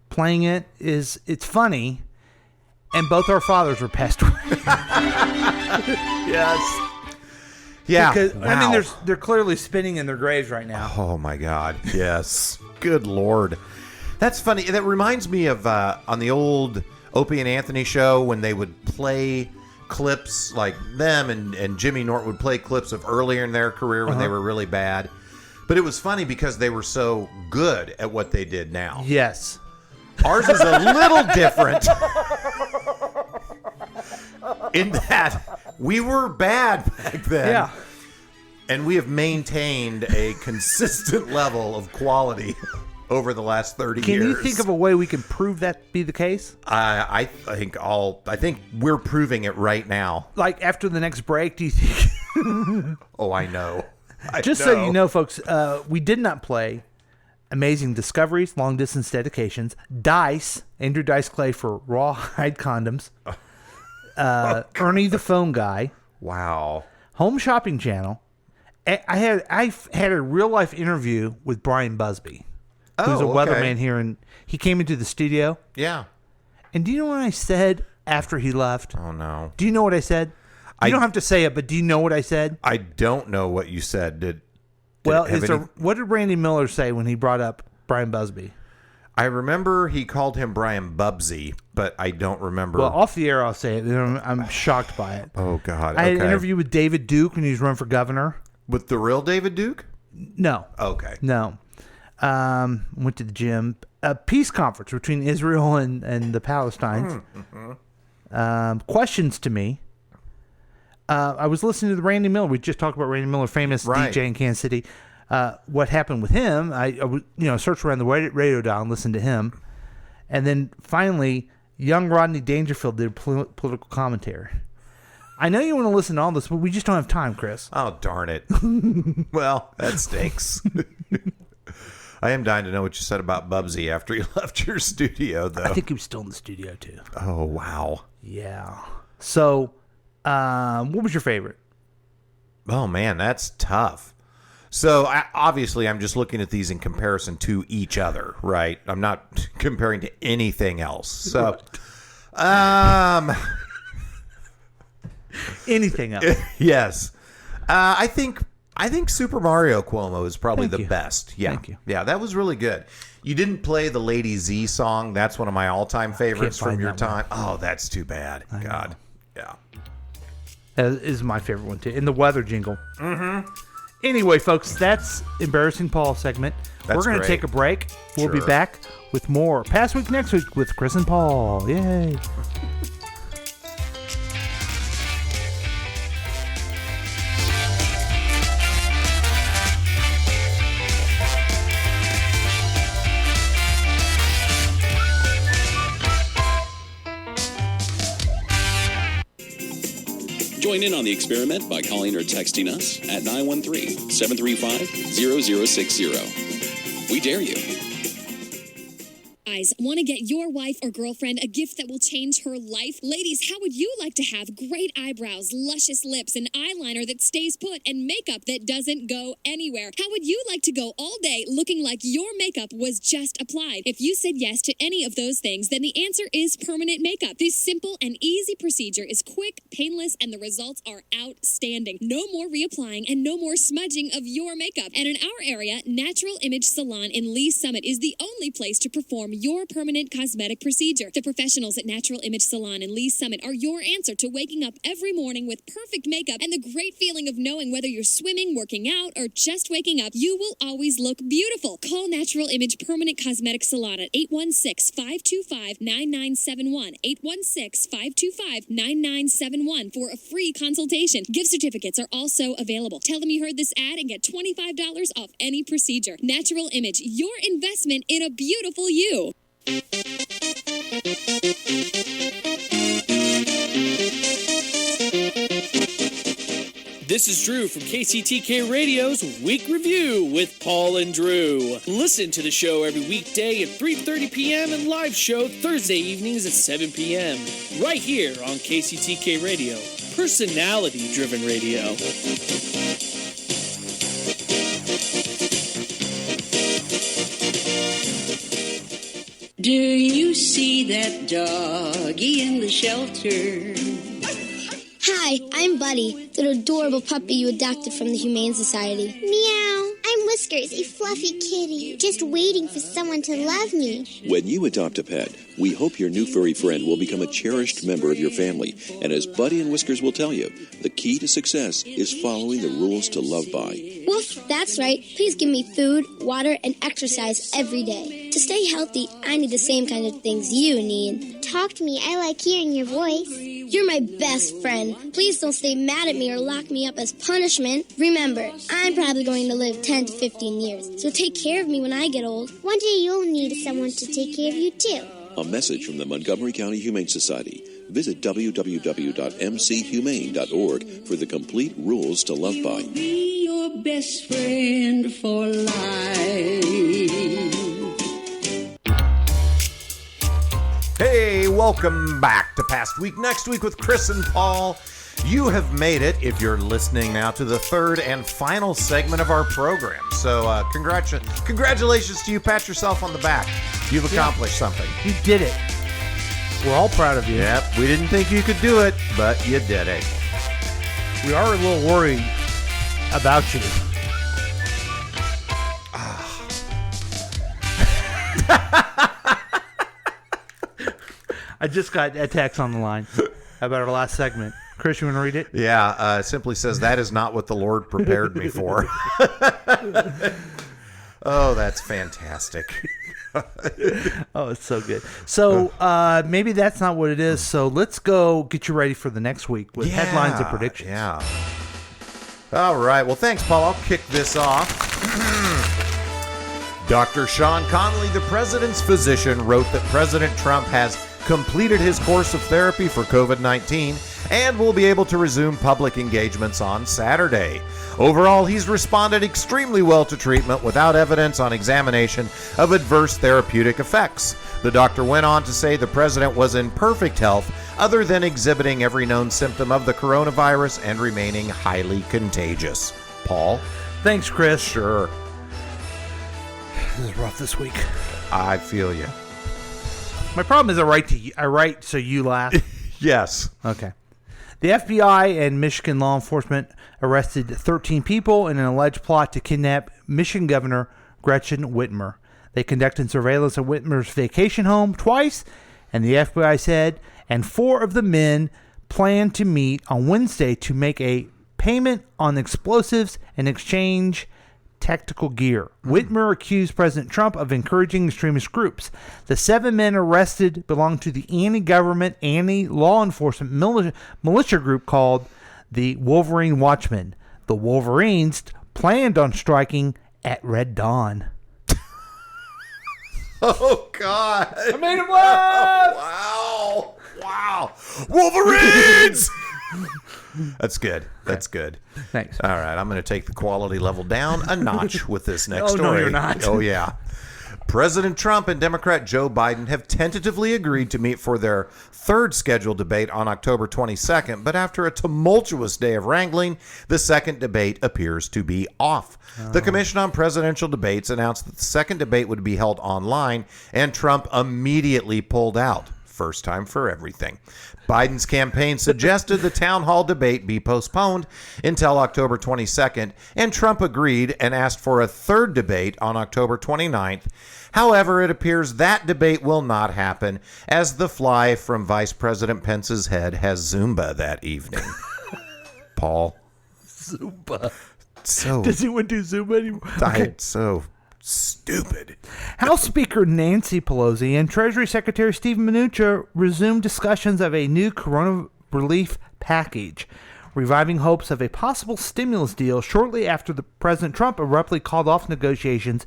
[SPEAKER 2] playing it is it's funny, and both our fathers were passed away.
[SPEAKER 3] Yes. Yeah.
[SPEAKER 2] Because, I
[SPEAKER 3] wow.
[SPEAKER 2] mean, they're clearly spinning in their graves right now.
[SPEAKER 3] Oh my God. Yes. Good Lord. That's funny. That reminds me of on the old Opie and Anthony show when they would play clips, like them and Jimmy Norton would play clips of earlier in their career when they were really bad. But it was funny because they were so good at what they did now.
[SPEAKER 2] Yes.
[SPEAKER 3] Ours is a little different in that we were bad back then.
[SPEAKER 2] Yeah.
[SPEAKER 3] And we have maintained a consistent level of quality over the last 30 years.
[SPEAKER 2] Can you think of a way we can prove that be the case?
[SPEAKER 3] I think we're proving it right now.
[SPEAKER 2] Like after the next break, do you think?
[SPEAKER 3] Oh, I know.
[SPEAKER 2] So you know, folks, we did not play Amazing Discoveries, Long Distance Dedications, Dice, Andrew Dice Clay for Rawhide Condoms, Ernie the Phone Guy.
[SPEAKER 3] Wow.
[SPEAKER 2] Home Shopping Channel. I had a real life interview with Brian Busby, who's a weatherman here, and he came into the studio.
[SPEAKER 3] Yeah. And
[SPEAKER 2] do you know what I said after he left?
[SPEAKER 3] Oh no.
[SPEAKER 2] Do you know what I said? You don't have to say it, but do you know what I said?
[SPEAKER 3] I don't know what you said.
[SPEAKER 2] What did Randy Miller say when he brought up Brian Busby?
[SPEAKER 3] I remember he called him Brian Bubsy, but I don't remember.
[SPEAKER 2] Well, off the air, I'll say it. I'm shocked by it.
[SPEAKER 3] Oh, God.
[SPEAKER 2] I had an interview with David Duke when he was running for governor.
[SPEAKER 3] With the real David Duke?
[SPEAKER 2] No.
[SPEAKER 3] Okay.
[SPEAKER 2] No. Went to the gym. A peace conference between Israel and the Palestinians. Questions to me. I was listening to the Randy Miller. We just talked about Randy Miller, famous DJ in Kansas City. What happened with him? I searched around the radio dial and listened to him, and then finally, young Rodney Dangerfield did political commentary. I know you want to listen to all this, but we just don't have time, Chris.
[SPEAKER 3] Oh, darn it! Well, that stinks. I am dying to know what you said about Bubsy after he left your studio, though.
[SPEAKER 2] I think he was still in the studio too.
[SPEAKER 3] Oh, wow.
[SPEAKER 2] Yeah. So. What was your favorite?
[SPEAKER 3] Oh, man, that's tough. So, obviously, I'm just looking at these in comparison to each other, right? I'm not comparing to anything else. So,
[SPEAKER 2] anything else?
[SPEAKER 3] Yes. I think Super Mario Cuomo is probably the best. Yeah.
[SPEAKER 2] Thank you.
[SPEAKER 3] Yeah, that was really good. You didn't play the Lady Z song. That's one of my all-time favorites from your time. Oh, that's too bad. God. Yeah.
[SPEAKER 2] That is my favorite one, too. And the weather jingle. Mm-hmm. Anyway, folks, that's Embarrassing Paul segment. We're going to take a break. We'll be back with more Past Week Next Week with Chris and Paul. Yay.
[SPEAKER 7] Join in on the experiment by calling or texting us at 913-735-0060. We dare you.
[SPEAKER 9] Guys, want to get your wife or girlfriend a gift that will change her life? Ladies, how would you like to have great eyebrows, luscious lips, an eyeliner that stays put, and makeup that doesn't go anywhere? How would you like to go all day looking like your makeup was just applied? If you said yes to any of those things, then the answer is permanent makeup. This simple and easy procedure is quick, painless, and the results are outstanding. No more reapplying and no more smudging of your makeup. And in our area, Natural Image Salon in Lee Summit is the only place to perform your permanent cosmetic procedure. The professionals at Natural Image Salon in Lee Summit are your answer to waking up every morning with perfect makeup and the great feeling of knowing whether you're swimming, working out, or just waking up, you will always look beautiful. Call Natural Image Permanent Cosmetic Salon at 816-525-9971, 816-525-9971 for a free consultation. Gift certificates are also available. Tell them you heard this ad and get $25 off any procedure. Natural Image, your investment in a beautiful you.
[SPEAKER 20] This is Drew from KCTK Radio's Week Review with Paul and Drew. Listen to the show every weekday at 3:30 p.m. and live show Thursday evenings at 7 p.m. right here on KCTK Radio, personality-driven radio.
[SPEAKER 21] Do you see that doggy in the shelter?
[SPEAKER 18] Hi, I'm Buddy, the adorable puppy you adopted from the Humane Society. Meow. I'm Whiskers, a fluffy kitty, just waiting for someone to love me.
[SPEAKER 11] When you adopt a pet, we hope your new furry friend will become a cherished member of your family. And as Buddy and Whiskers will tell you, the key to success is following the rules to love by.
[SPEAKER 18] Woof, that's right. Please give me food, water, and exercise every day. To stay healthy, I need the same kind of things you need. Talk to me. I like hearing your voice. You're my best friend. Please don't stay mad at me or lock me up as punishment. Remember, I'm probably going to live 10 to 15 years, so take care of me when I get old. One day you'll need someone to take care of you, too.
[SPEAKER 11] A message from the Montgomery County Humane Society. Visit www.mchumane.org for the complete rules to love by.
[SPEAKER 21] Be your best friend for life.
[SPEAKER 3] Hey, welcome back to Past Week Next Week with Chris and Paul. You have made it, if you're listening now, to the third and final segment of our program. So congratulations to you. Pat yourself on the back. You've accomplished something.
[SPEAKER 2] You did it. We're all proud of you.
[SPEAKER 3] Yep, we didn't think you could do it, but you did it.
[SPEAKER 2] We are a little worried about you. I just got a text on the line about our last segment. Chris, you want to read it?
[SPEAKER 3] Yeah, simply says, that is not what the Lord prepared me for. Oh, that's fantastic.
[SPEAKER 2] Oh, it's so good. So maybe that's not what it is. So let's go get you ready for the next week with headlines and predictions.
[SPEAKER 3] Yeah. All right. Well, thanks, Paul. I'll kick this off. Dr. Sean Connolly, the president's physician, wrote that President Trump has completed his course of therapy for COVID-19 and will be able to resume public engagements on Saturday. Overall, he's responded extremely well to treatment without evidence on examination of adverse therapeutic effects. The doctor went on to say the president was in perfect health other than exhibiting every known symptom of the coronavirus and remaining highly contagious. Paul?
[SPEAKER 2] Thanks, Chris.
[SPEAKER 3] Sure.
[SPEAKER 2] This is rough this week.
[SPEAKER 3] I feel you.
[SPEAKER 2] My problem is I write so you laugh.
[SPEAKER 3] Yes.
[SPEAKER 2] Okay. The FBI and Michigan law enforcement arrested 13 people in an alleged plot to kidnap Michigan Governor Gretchen Whitmer. They conducted surveillance of Whitmer's vacation home twice, and the FBI said, and 4 of the men planned to meet on Wednesday to make a payment on explosives and exchange tactical gear. Whitmer accused President Trump of encouraging extremist groups. The 7 men arrested belong to the anti-government, anti-law enforcement militia group called the Wolverine Watchmen. The Wolverines planned on striking at Red Dawn.
[SPEAKER 3] Oh, God.
[SPEAKER 2] I made him laugh!
[SPEAKER 3] Wow. Wow. Wolverines! That's good. That's good.
[SPEAKER 2] Thanks.
[SPEAKER 3] All right, I'm going to take the quality level down a notch with this next
[SPEAKER 2] Oh,
[SPEAKER 3] story.
[SPEAKER 2] no, you're not.
[SPEAKER 3] Oh, yeah. President Trump and Democrat Joe Biden have tentatively agreed to meet for their third scheduled debate on October 22nd, but after a tumultuous day of wrangling, the second debate appears to be off. The Commission on Presidential Debates announced that the second debate would be held online, and Trump immediately pulled out. First time for everything. Biden's campaign suggested the town hall debate be postponed until October 22nd, and Trump agreed and asked for a third debate on October 29th. However, it appears that debate will not happen, as the fly from Vice President Pence's head has Zumba that evening. Paul?
[SPEAKER 2] Zumba.
[SPEAKER 3] So
[SPEAKER 2] Does he want to do Zumba anymore? Okay.
[SPEAKER 3] So stupid.
[SPEAKER 2] House Speaker Nancy Pelosi and Treasury Secretary Steven Mnuchin resumed discussions of a new corona relief package, reviving hopes of a possible stimulus deal shortly after President Trump abruptly called off negotiations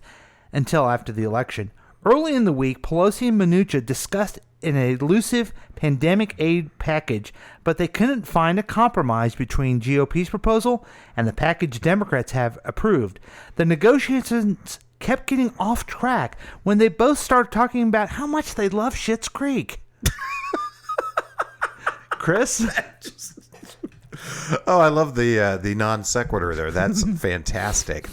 [SPEAKER 2] until after the election. Early in the week, Pelosi and Mnuchin discussed an elusive pandemic aid package, but they couldn't find a compromise between GOP's proposal and the package Democrats have approved. The negotiations kept getting off track when they both started talking about how much they love Schitt's Creek. Chris?
[SPEAKER 3] Oh, I love the non sequitur there. That's fantastic.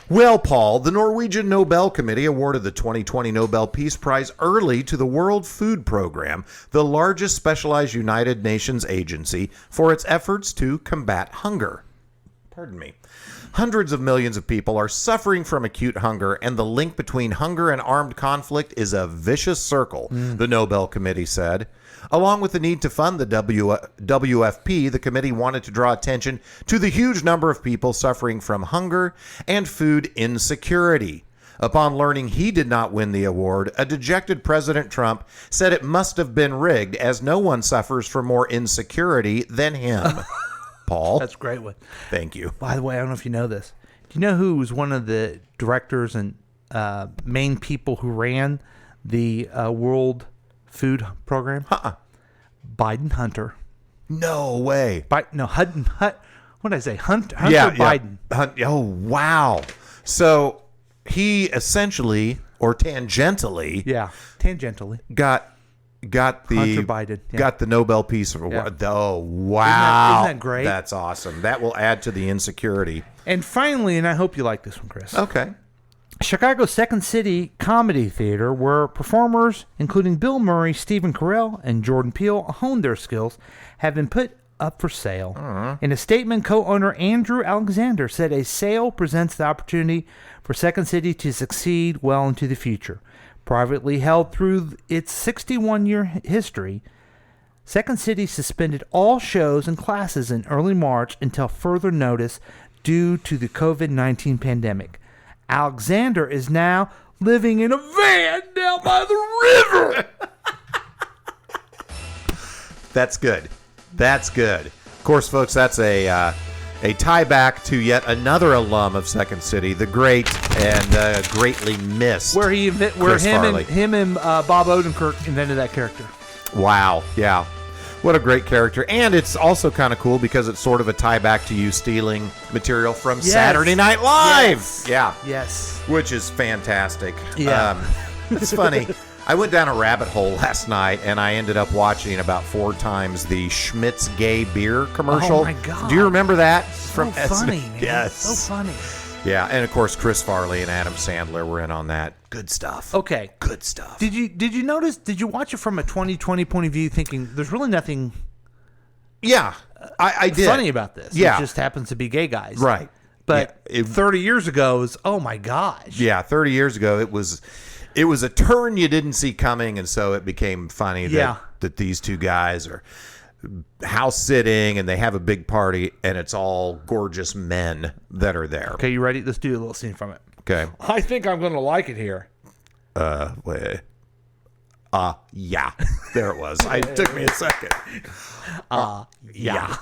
[SPEAKER 3] Well, Paul, the Norwegian Nobel Committee awarded the 2020 Nobel Peace Prize early to the World Food Program, the largest specialized United Nations agency, for its efforts to combat hunger. Pardon me. Hundreds of millions of people are suffering from acute hunger, and the link between hunger and armed conflict is a vicious circle, the Nobel Committee said. Along with the need to fund the WFP, the committee wanted to draw attention to the huge number of people suffering from hunger and food insecurity. Upon learning he did not win the award, a dejected President Trump said it must have been rigged, as no one suffers from more insecurity than him. Paul?
[SPEAKER 2] That's a great one.
[SPEAKER 3] Thank you.
[SPEAKER 2] By the way, I don't know if you know this. Do you know who was one of the directors and main people who ran the World Food Program? Biden Hunter.
[SPEAKER 3] No way.
[SPEAKER 2] What did I say? Hunter Biden.
[SPEAKER 3] Oh, wow. So he essentially, or tangentially, got the
[SPEAKER 2] Hunter Biden,
[SPEAKER 3] got the Nobel Peace Award. Oh, wow.
[SPEAKER 2] Isn't that great?
[SPEAKER 3] That's awesome. That will add to the insecurity.
[SPEAKER 2] And finally, and I hope you like this one, Chris.
[SPEAKER 3] Okay.
[SPEAKER 2] Chicago's Second City Comedy Theater, where performers including Bill Murray, Stephen Carell, and Jordan Peele honed their skills, have been put up for sale. In a statement, co-owner Andrew Alexander said a sale presents the opportunity for Second City to succeed well into the future. Privately held through its 61-year history, Second City suspended all shows and classes in early March until further notice due to the COVID-19 pandemic. Alexander is now living in a van down by the river.
[SPEAKER 3] That's good. That's good. Of course, folks, that's a tie back to yet another alum of Second City, the great and greatly missed Chris Farley.
[SPEAKER 2] him and Bob Odenkirk invented that character.
[SPEAKER 3] Wow. Yeah. What a great character. And it's also kind of cool because it's sort of a tie back to you stealing material from Saturday Night Live.
[SPEAKER 2] Yes.
[SPEAKER 3] Yeah.
[SPEAKER 2] Yes.
[SPEAKER 3] Which is fantastic.
[SPEAKER 2] Yeah.
[SPEAKER 3] It's funny. I went down a rabbit hole last night, and I ended up watching about 4 times the Schmidt's Gay Beer commercial.
[SPEAKER 2] Oh, my God.
[SPEAKER 3] Do you remember that?
[SPEAKER 2] So funny, man.
[SPEAKER 3] Yes.
[SPEAKER 2] So funny.
[SPEAKER 3] Yeah, and of course, Chris Farley and Adam Sandler were in on that. Good stuff.
[SPEAKER 2] Okay.
[SPEAKER 3] Good stuff.
[SPEAKER 2] Did you notice, did you watch it from a 2020 point of view thinking there's really nothing
[SPEAKER 3] I did.
[SPEAKER 2] funny about this?
[SPEAKER 3] Yeah.
[SPEAKER 2] It just happens to be gay guys.
[SPEAKER 3] Right.
[SPEAKER 2] But 30 years ago, it was, oh my gosh.
[SPEAKER 3] Yeah, 30 years ago, it was a turn you didn't see coming, and so it became funny that these two guys are house sitting and they have a big party, and it's all gorgeous men that are there.
[SPEAKER 2] Okay, you ready? Let's do a little scene from it.
[SPEAKER 3] Okay.
[SPEAKER 2] I think I'm going to like it here.
[SPEAKER 3] Wait. Yeah. There it was. It took me a second. Yeah.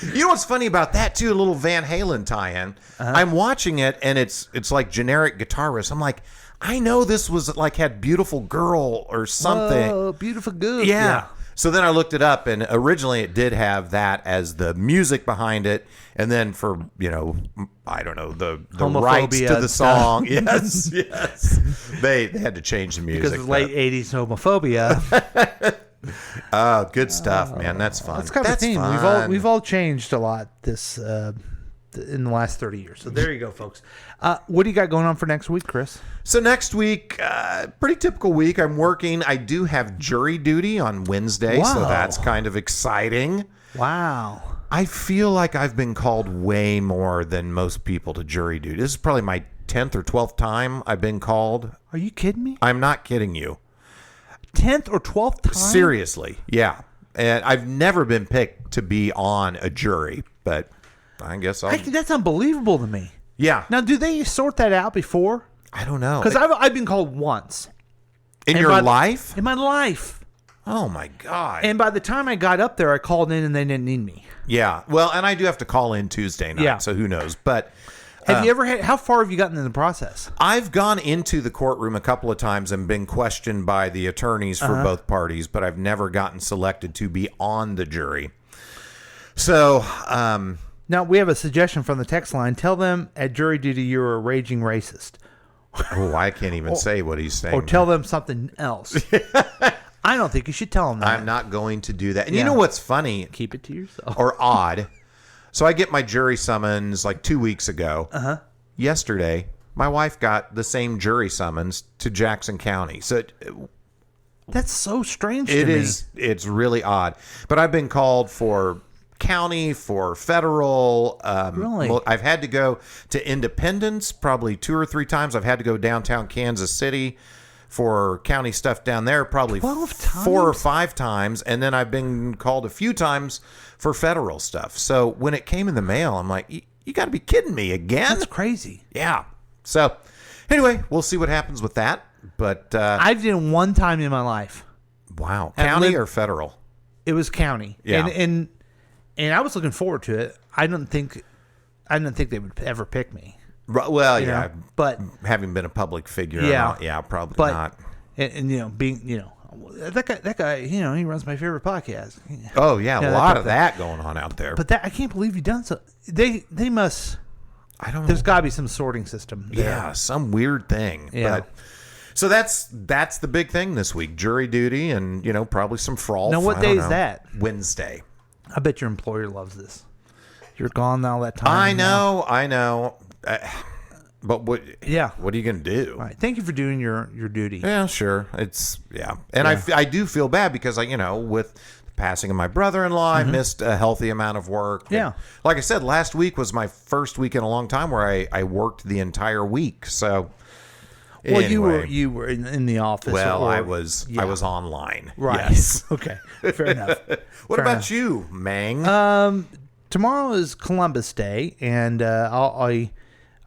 [SPEAKER 3] You know what's funny about that too? A little Van Halen tie-in. I'm watching it, and it's like generic guitar riffs. I'm like, I know this was like had Beautiful Girl or something.
[SPEAKER 2] Oh, Beautiful Girl.
[SPEAKER 3] Yeah. So then I looked it up, and originally it did have that as the music behind it, and then for I don't know the rights to the song. Yes, they had to change the music
[SPEAKER 2] because of late '80s homophobia.
[SPEAKER 3] Oh, good stuff, man. That's fun.
[SPEAKER 2] That's kind of a theme.
[SPEAKER 3] Fun.
[SPEAKER 2] We've all changed a lot this in the last 30 years. So there you go, folks. What do you got going on for next week, Chris?
[SPEAKER 3] So next week, pretty typical week. I'm working. I do have jury duty on Wednesday, so that's kind of exciting.
[SPEAKER 2] Wow.
[SPEAKER 3] I feel like I've been called way more than most people to jury duty. This is probably my 10th or 12th time I've been called.
[SPEAKER 2] Are you kidding me?
[SPEAKER 3] I'm not kidding you.
[SPEAKER 2] 10th or 12th time?
[SPEAKER 3] Seriously, yeah. And I've never been picked to be on a jury, but I guess
[SPEAKER 2] that's unbelievable to me.
[SPEAKER 3] Yeah.
[SPEAKER 2] Now, do they sort that out before?
[SPEAKER 3] I don't know.
[SPEAKER 2] Because I've been called once.
[SPEAKER 3] In your life?
[SPEAKER 2] In my life.
[SPEAKER 3] Oh, my God.
[SPEAKER 2] And by the time I got up there, I called in and they didn't need me.
[SPEAKER 3] Yeah. Well, and I do have to call in Tuesday night, so who knows. But
[SPEAKER 2] have you ever had, how far have you gotten in the process?
[SPEAKER 3] I've gone into the courtroom a couple of times and been questioned by the attorneys for both parties, but I've never gotten selected to be on the jury. So,
[SPEAKER 2] now we have a suggestion from the text line. Tell them at jury duty you're a raging racist.
[SPEAKER 3] Oh, I can't even say what he's saying.
[SPEAKER 2] Or tell them something else. I don't think you should tell them that.
[SPEAKER 3] I'm not going to do that. And you know what's funny?
[SPEAKER 2] Keep it to yourself.
[SPEAKER 3] Or odd. So I get my jury summons like 2 weeks ago. Yesterday, my wife got the same jury summons to Jackson County. So
[SPEAKER 2] that's so strange to me.
[SPEAKER 3] It is. It's really odd. But I've been called for county, for federal.
[SPEAKER 2] Really?
[SPEAKER 3] I've had to go to Independence probably 2 or 3 times. I've had to go downtown Kansas City for county stuff down there probably 4 or 5 times. And then I've been called a few times for federal stuff. So when it came in the mail, I'm like, you got to be kidding me again?
[SPEAKER 2] That's crazy.
[SPEAKER 3] Yeah. So anyway, we'll see what happens with that. But
[SPEAKER 2] I did it one time in my life.
[SPEAKER 3] Wow.
[SPEAKER 2] And
[SPEAKER 3] County or federal?
[SPEAKER 2] It was county.
[SPEAKER 3] Yeah.
[SPEAKER 2] And I was looking forward to it. I didn't think they would ever pick me.
[SPEAKER 3] Well,
[SPEAKER 2] You
[SPEAKER 3] yeah.
[SPEAKER 2] know, but
[SPEAKER 3] having been a public figure,
[SPEAKER 2] yeah,
[SPEAKER 3] probably
[SPEAKER 2] but,
[SPEAKER 3] not.
[SPEAKER 2] And being that guy, he runs my favorite podcast.
[SPEAKER 3] Oh yeah, a
[SPEAKER 2] that
[SPEAKER 3] lot
[SPEAKER 2] type
[SPEAKER 3] of that going on out there.
[SPEAKER 2] But that I can't believe he done so. They must.
[SPEAKER 3] I don't know.
[SPEAKER 2] There's got to be some sorting system there.
[SPEAKER 3] Yeah, some weird thing.
[SPEAKER 2] Yeah.
[SPEAKER 3] But, so that's the big thing this week: jury duty, and probably some fraud.
[SPEAKER 2] Now, what day is that?
[SPEAKER 3] Wednesday.
[SPEAKER 2] I bet your employer loves this. You're gone all that time.
[SPEAKER 3] I know. But what?
[SPEAKER 2] Yeah.
[SPEAKER 3] What are you gonna do?
[SPEAKER 2] All right. Thank you for doing your duty.
[SPEAKER 3] Yeah, sure. And I do feel bad because with the passing of my brother-in-law, I missed a healthy amount of work.
[SPEAKER 2] Yeah.
[SPEAKER 3] And like I said, last week was my first week in a long time where I worked the entire week. So.
[SPEAKER 2] Well,
[SPEAKER 3] anyway.
[SPEAKER 2] you were in the office.
[SPEAKER 3] Well,
[SPEAKER 2] or,
[SPEAKER 3] I was online.
[SPEAKER 2] Right.
[SPEAKER 3] Yes.
[SPEAKER 2] Okay. Fair enough.
[SPEAKER 3] What
[SPEAKER 2] Fair
[SPEAKER 3] about
[SPEAKER 2] enough.
[SPEAKER 3] you, Mang?
[SPEAKER 2] Tomorrow is Columbus Day, and I'll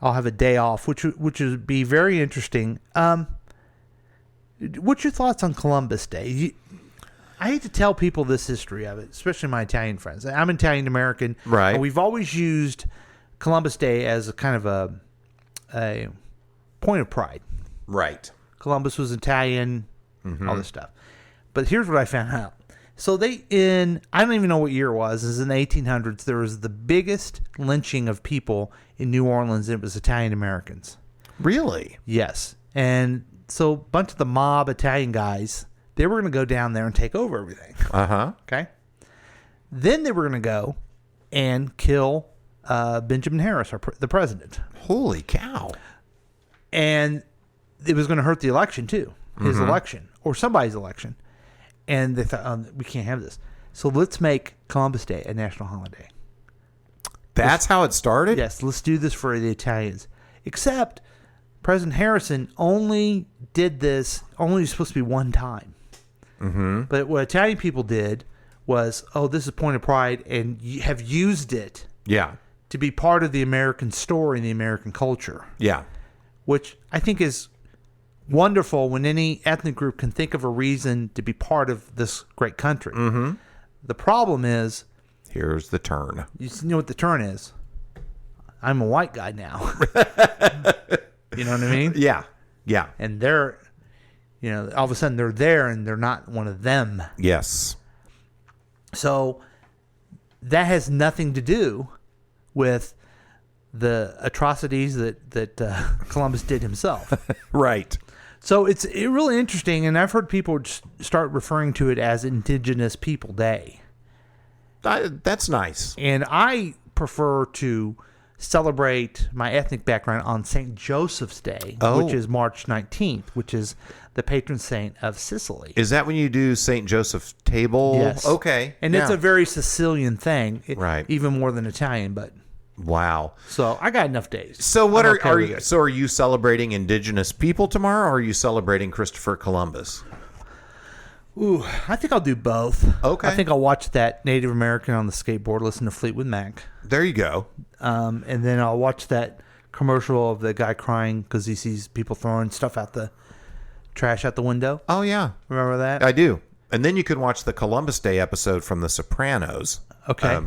[SPEAKER 2] have a day off, which would be very interesting. What's your thoughts on Columbus Day? I hate to tell people this history of it, especially my Italian friends. I'm Italian American,
[SPEAKER 3] right?
[SPEAKER 2] And we've always used Columbus Day as a kind of a point of pride.
[SPEAKER 3] Right.
[SPEAKER 2] Columbus was Italian, all this stuff. But here's what I found out. So I don't even know what year it was. It was in the 1800s. There was the biggest lynching of people in New Orleans. And it was Italian Americans.
[SPEAKER 3] Really?
[SPEAKER 2] Yes. And so a bunch of the mob Italian guys, they were going to go down there and take over everything. Okay. Then they were going to go and kill Benjamin Harris, the president.
[SPEAKER 3] Holy cow.
[SPEAKER 2] And it was going to hurt the election too, his election or somebody's election. And they thought, we can't have this. So let's make Columbus Day a national holiday.
[SPEAKER 3] That's how it started?
[SPEAKER 2] Yes, let's do this for the Italians. Except President Harrison only did this, only supposed to be one time. But what Italian people did was, this is a point of pride, and have used it to be part of the American story and the American culture.
[SPEAKER 3] Yeah.
[SPEAKER 2] Which I think is wonderful when any ethnic group can think of a reason to be part of this great country. The problem is...
[SPEAKER 3] Here's the turn.
[SPEAKER 2] You know what the turn is? I'm a white guy now. You know what I mean?
[SPEAKER 3] Yeah. Yeah.
[SPEAKER 2] And they're, all of a sudden they're there and they're not one of them.
[SPEAKER 3] Yes.
[SPEAKER 2] So that has nothing to do with the atrocities that Columbus did himself.
[SPEAKER 3] Right.
[SPEAKER 2] So it's really interesting, and I've heard people start referring to it as Indigenous People Day.
[SPEAKER 3] That's nice.
[SPEAKER 2] And I prefer to celebrate my ethnic background on St. Joseph's Day, which is March 19th, which is the patron saint of Sicily.
[SPEAKER 3] Is that when you do St. Joseph's table?
[SPEAKER 2] Yes.
[SPEAKER 3] Okay.
[SPEAKER 2] And it's a very Sicilian thing.
[SPEAKER 3] Right.
[SPEAKER 2] Even more than Italian, but...
[SPEAKER 3] Wow.
[SPEAKER 2] So I got enough days.
[SPEAKER 3] So what
[SPEAKER 2] I'm okay
[SPEAKER 3] are
[SPEAKER 2] with
[SPEAKER 3] you?
[SPEAKER 2] it.
[SPEAKER 3] So are you celebrating Indigenous people tomorrow, or are you celebrating Christopher Columbus?
[SPEAKER 2] Ooh, I think I'll do both.
[SPEAKER 3] Okay.
[SPEAKER 2] I think I'll watch that Native American on the skateboard, listen to Fleetwood Mac.
[SPEAKER 3] There you go.
[SPEAKER 2] And then I'll watch that commercial of the guy crying because he sees people throwing stuff out the trash out the window.
[SPEAKER 3] Oh yeah,
[SPEAKER 2] remember that?
[SPEAKER 3] I do. And then you can watch the Columbus Day episode from The Sopranos.
[SPEAKER 2] Okay.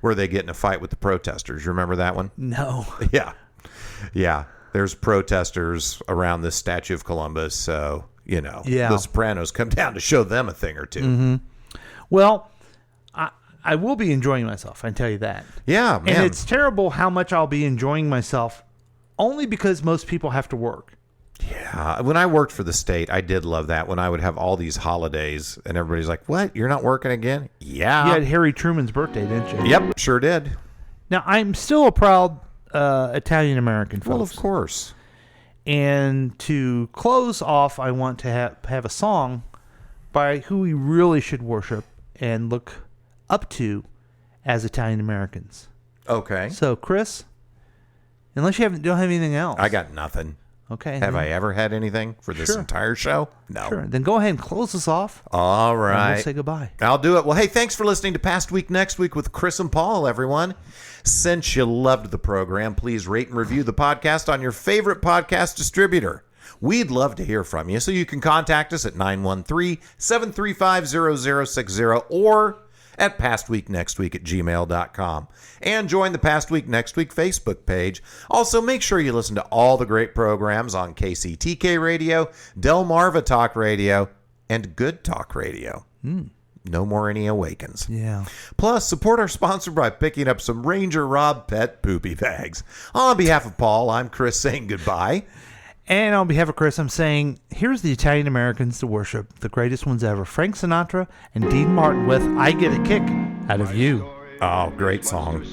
[SPEAKER 3] Where they get in a fight with the protesters. You remember that one?
[SPEAKER 2] No.
[SPEAKER 3] Yeah. Yeah. There's protesters around this statue of Columbus. So, the Sopranos come down to show them a thing or two.
[SPEAKER 2] Well, I will be enjoying myself. I can tell you that.
[SPEAKER 3] Yeah, man.
[SPEAKER 2] And it's terrible how much I'll be enjoying myself only because most people have to work.
[SPEAKER 3] Yeah. When I worked for the state, I did love that when I would have all these holidays and everybody's like, what? You're not working again? Yeah.
[SPEAKER 2] You had Harry Truman's birthday, didn't you?
[SPEAKER 3] Yep, sure did.
[SPEAKER 2] Now, I'm still a proud Italian American, folks.
[SPEAKER 3] Well, of course.
[SPEAKER 2] And to close off, I want to have a song by who we really should worship and look up to as Italian Americans.
[SPEAKER 3] Okay.
[SPEAKER 2] So, Chris, unless you don't have anything else.
[SPEAKER 3] I got nothing.
[SPEAKER 2] Okay.
[SPEAKER 3] Have I ever had anything for this entire show? No.
[SPEAKER 2] Sure. Then go ahead and close us off.
[SPEAKER 3] All right.
[SPEAKER 2] And we'll say goodbye.
[SPEAKER 3] I'll do it. Well, hey, thanks for listening to Past Week, Next Week with Chris and Paul, everyone. Since you loved the program, please rate and review the podcast on your favorite podcast distributor. We'd love to hear from you, so you can contact us at 913-735-0060 or at pastweeknextweek@gmail.com. And join the Past Week Next Week Facebook page. Also, make sure you listen to all the great programs on KCTK Radio, Delmarva Talk Radio, and Good Talk Radio. No more any awakens.
[SPEAKER 2] Yeah.
[SPEAKER 3] Plus, support our sponsor by picking up some Ranger Rob Pet Poopy Bags. On behalf of Paul, I'm Chris saying goodbye.
[SPEAKER 2] And on behalf of Chris, I'm saying, here's the Italian Americans to worship, the greatest ones ever, Frank Sinatra and Dean Martin with I Get a Kick Out of You.
[SPEAKER 3] Oh, great song.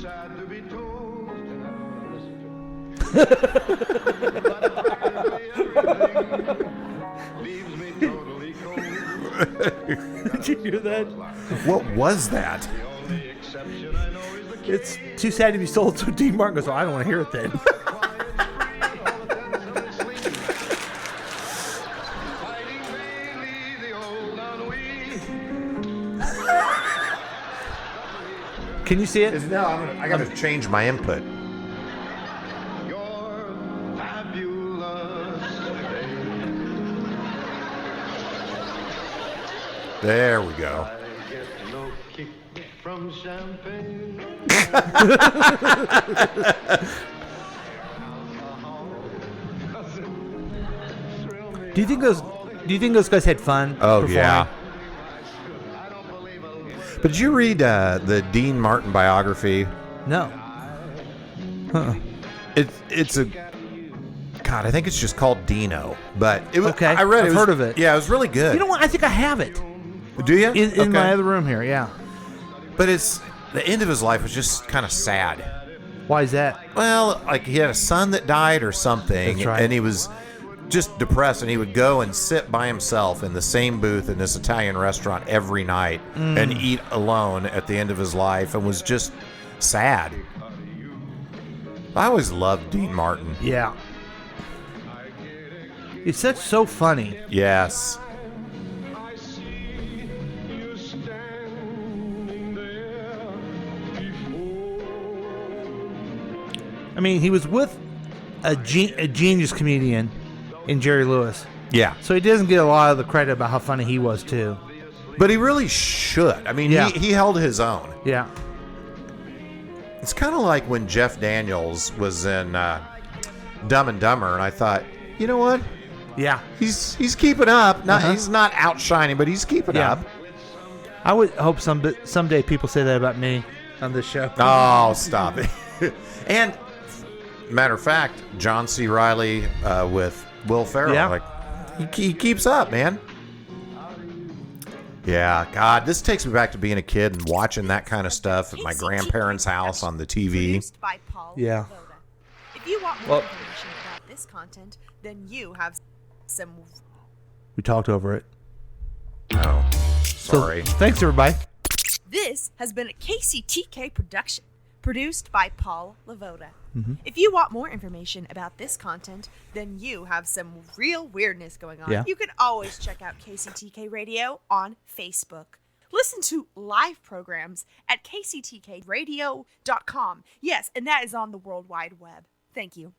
[SPEAKER 2] Did you hear that?
[SPEAKER 3] What was that?
[SPEAKER 2] It's too sad to be sold, so Dean Martin goes, I don't want to hear it then. Can you see it?
[SPEAKER 3] No, I got to change my input. There we go.
[SPEAKER 2] Do you think those guys had fun?
[SPEAKER 3] Oh,
[SPEAKER 2] performing?
[SPEAKER 3] yeah. But did you read the Dean Martin biography?
[SPEAKER 2] No.
[SPEAKER 3] It's a God. I think it's just called Dino. But it was
[SPEAKER 2] okay.
[SPEAKER 3] I read it.
[SPEAKER 2] I've heard of it.
[SPEAKER 3] Yeah, it was really good.
[SPEAKER 2] You know what? I think I have it.
[SPEAKER 3] Do you?
[SPEAKER 2] In my other room here. Yeah.
[SPEAKER 3] But it's the end of his life was just kind of sad.
[SPEAKER 2] Why is that?
[SPEAKER 3] Well, like he had a son that died or something,
[SPEAKER 2] That's right.
[SPEAKER 3] and he was just depressed, and he would go and sit by himself in the same booth in this Italian restaurant every night and eat alone at the end of his life, and was just sad. I always loved Dean Martin.
[SPEAKER 2] Yeah. He's so funny.
[SPEAKER 3] Yes.
[SPEAKER 2] I mean, he was with a genius comedian in Jerry Lewis.
[SPEAKER 3] Yeah.
[SPEAKER 2] So he doesn't get a lot of the credit about how funny he was, too.
[SPEAKER 3] But he really should. I mean,
[SPEAKER 2] Yeah.
[SPEAKER 3] he held his own.
[SPEAKER 2] Yeah.
[SPEAKER 3] It's kind of like when Jeff Daniels was in Dumb and Dumber, and I thought, you know what?
[SPEAKER 2] Yeah.
[SPEAKER 3] He's keeping up. He's not outshining, but he's keeping up.
[SPEAKER 2] I would hope someday people say that about me on this show.
[SPEAKER 3] Oh, stop it. And, matter of fact, John C. Reilly with Will Ferrell.
[SPEAKER 2] Yeah.
[SPEAKER 3] Like, he keeps up, man. Yeah, God, this takes me back to being a kid and watching that kind of stuff at my grandparents' house on the TV.
[SPEAKER 1] Produced by Paul
[SPEAKER 2] Yeah.
[SPEAKER 1] Lavoda. If you want more information about this content, then you have some.
[SPEAKER 2] We talked over it.
[SPEAKER 3] Oh, sorry.
[SPEAKER 2] So, thanks, everybody.
[SPEAKER 1] This has been a KCTK production, produced by Paul Lavoda.
[SPEAKER 2] Mhm.
[SPEAKER 1] If you want more information about this content, then you have some real weirdness going on.
[SPEAKER 2] Yeah.
[SPEAKER 1] You can always check out KCTK Radio on Facebook. Listen to live programs at kctkradio.com. Yes, and that is on the World Wide Web. Thank you.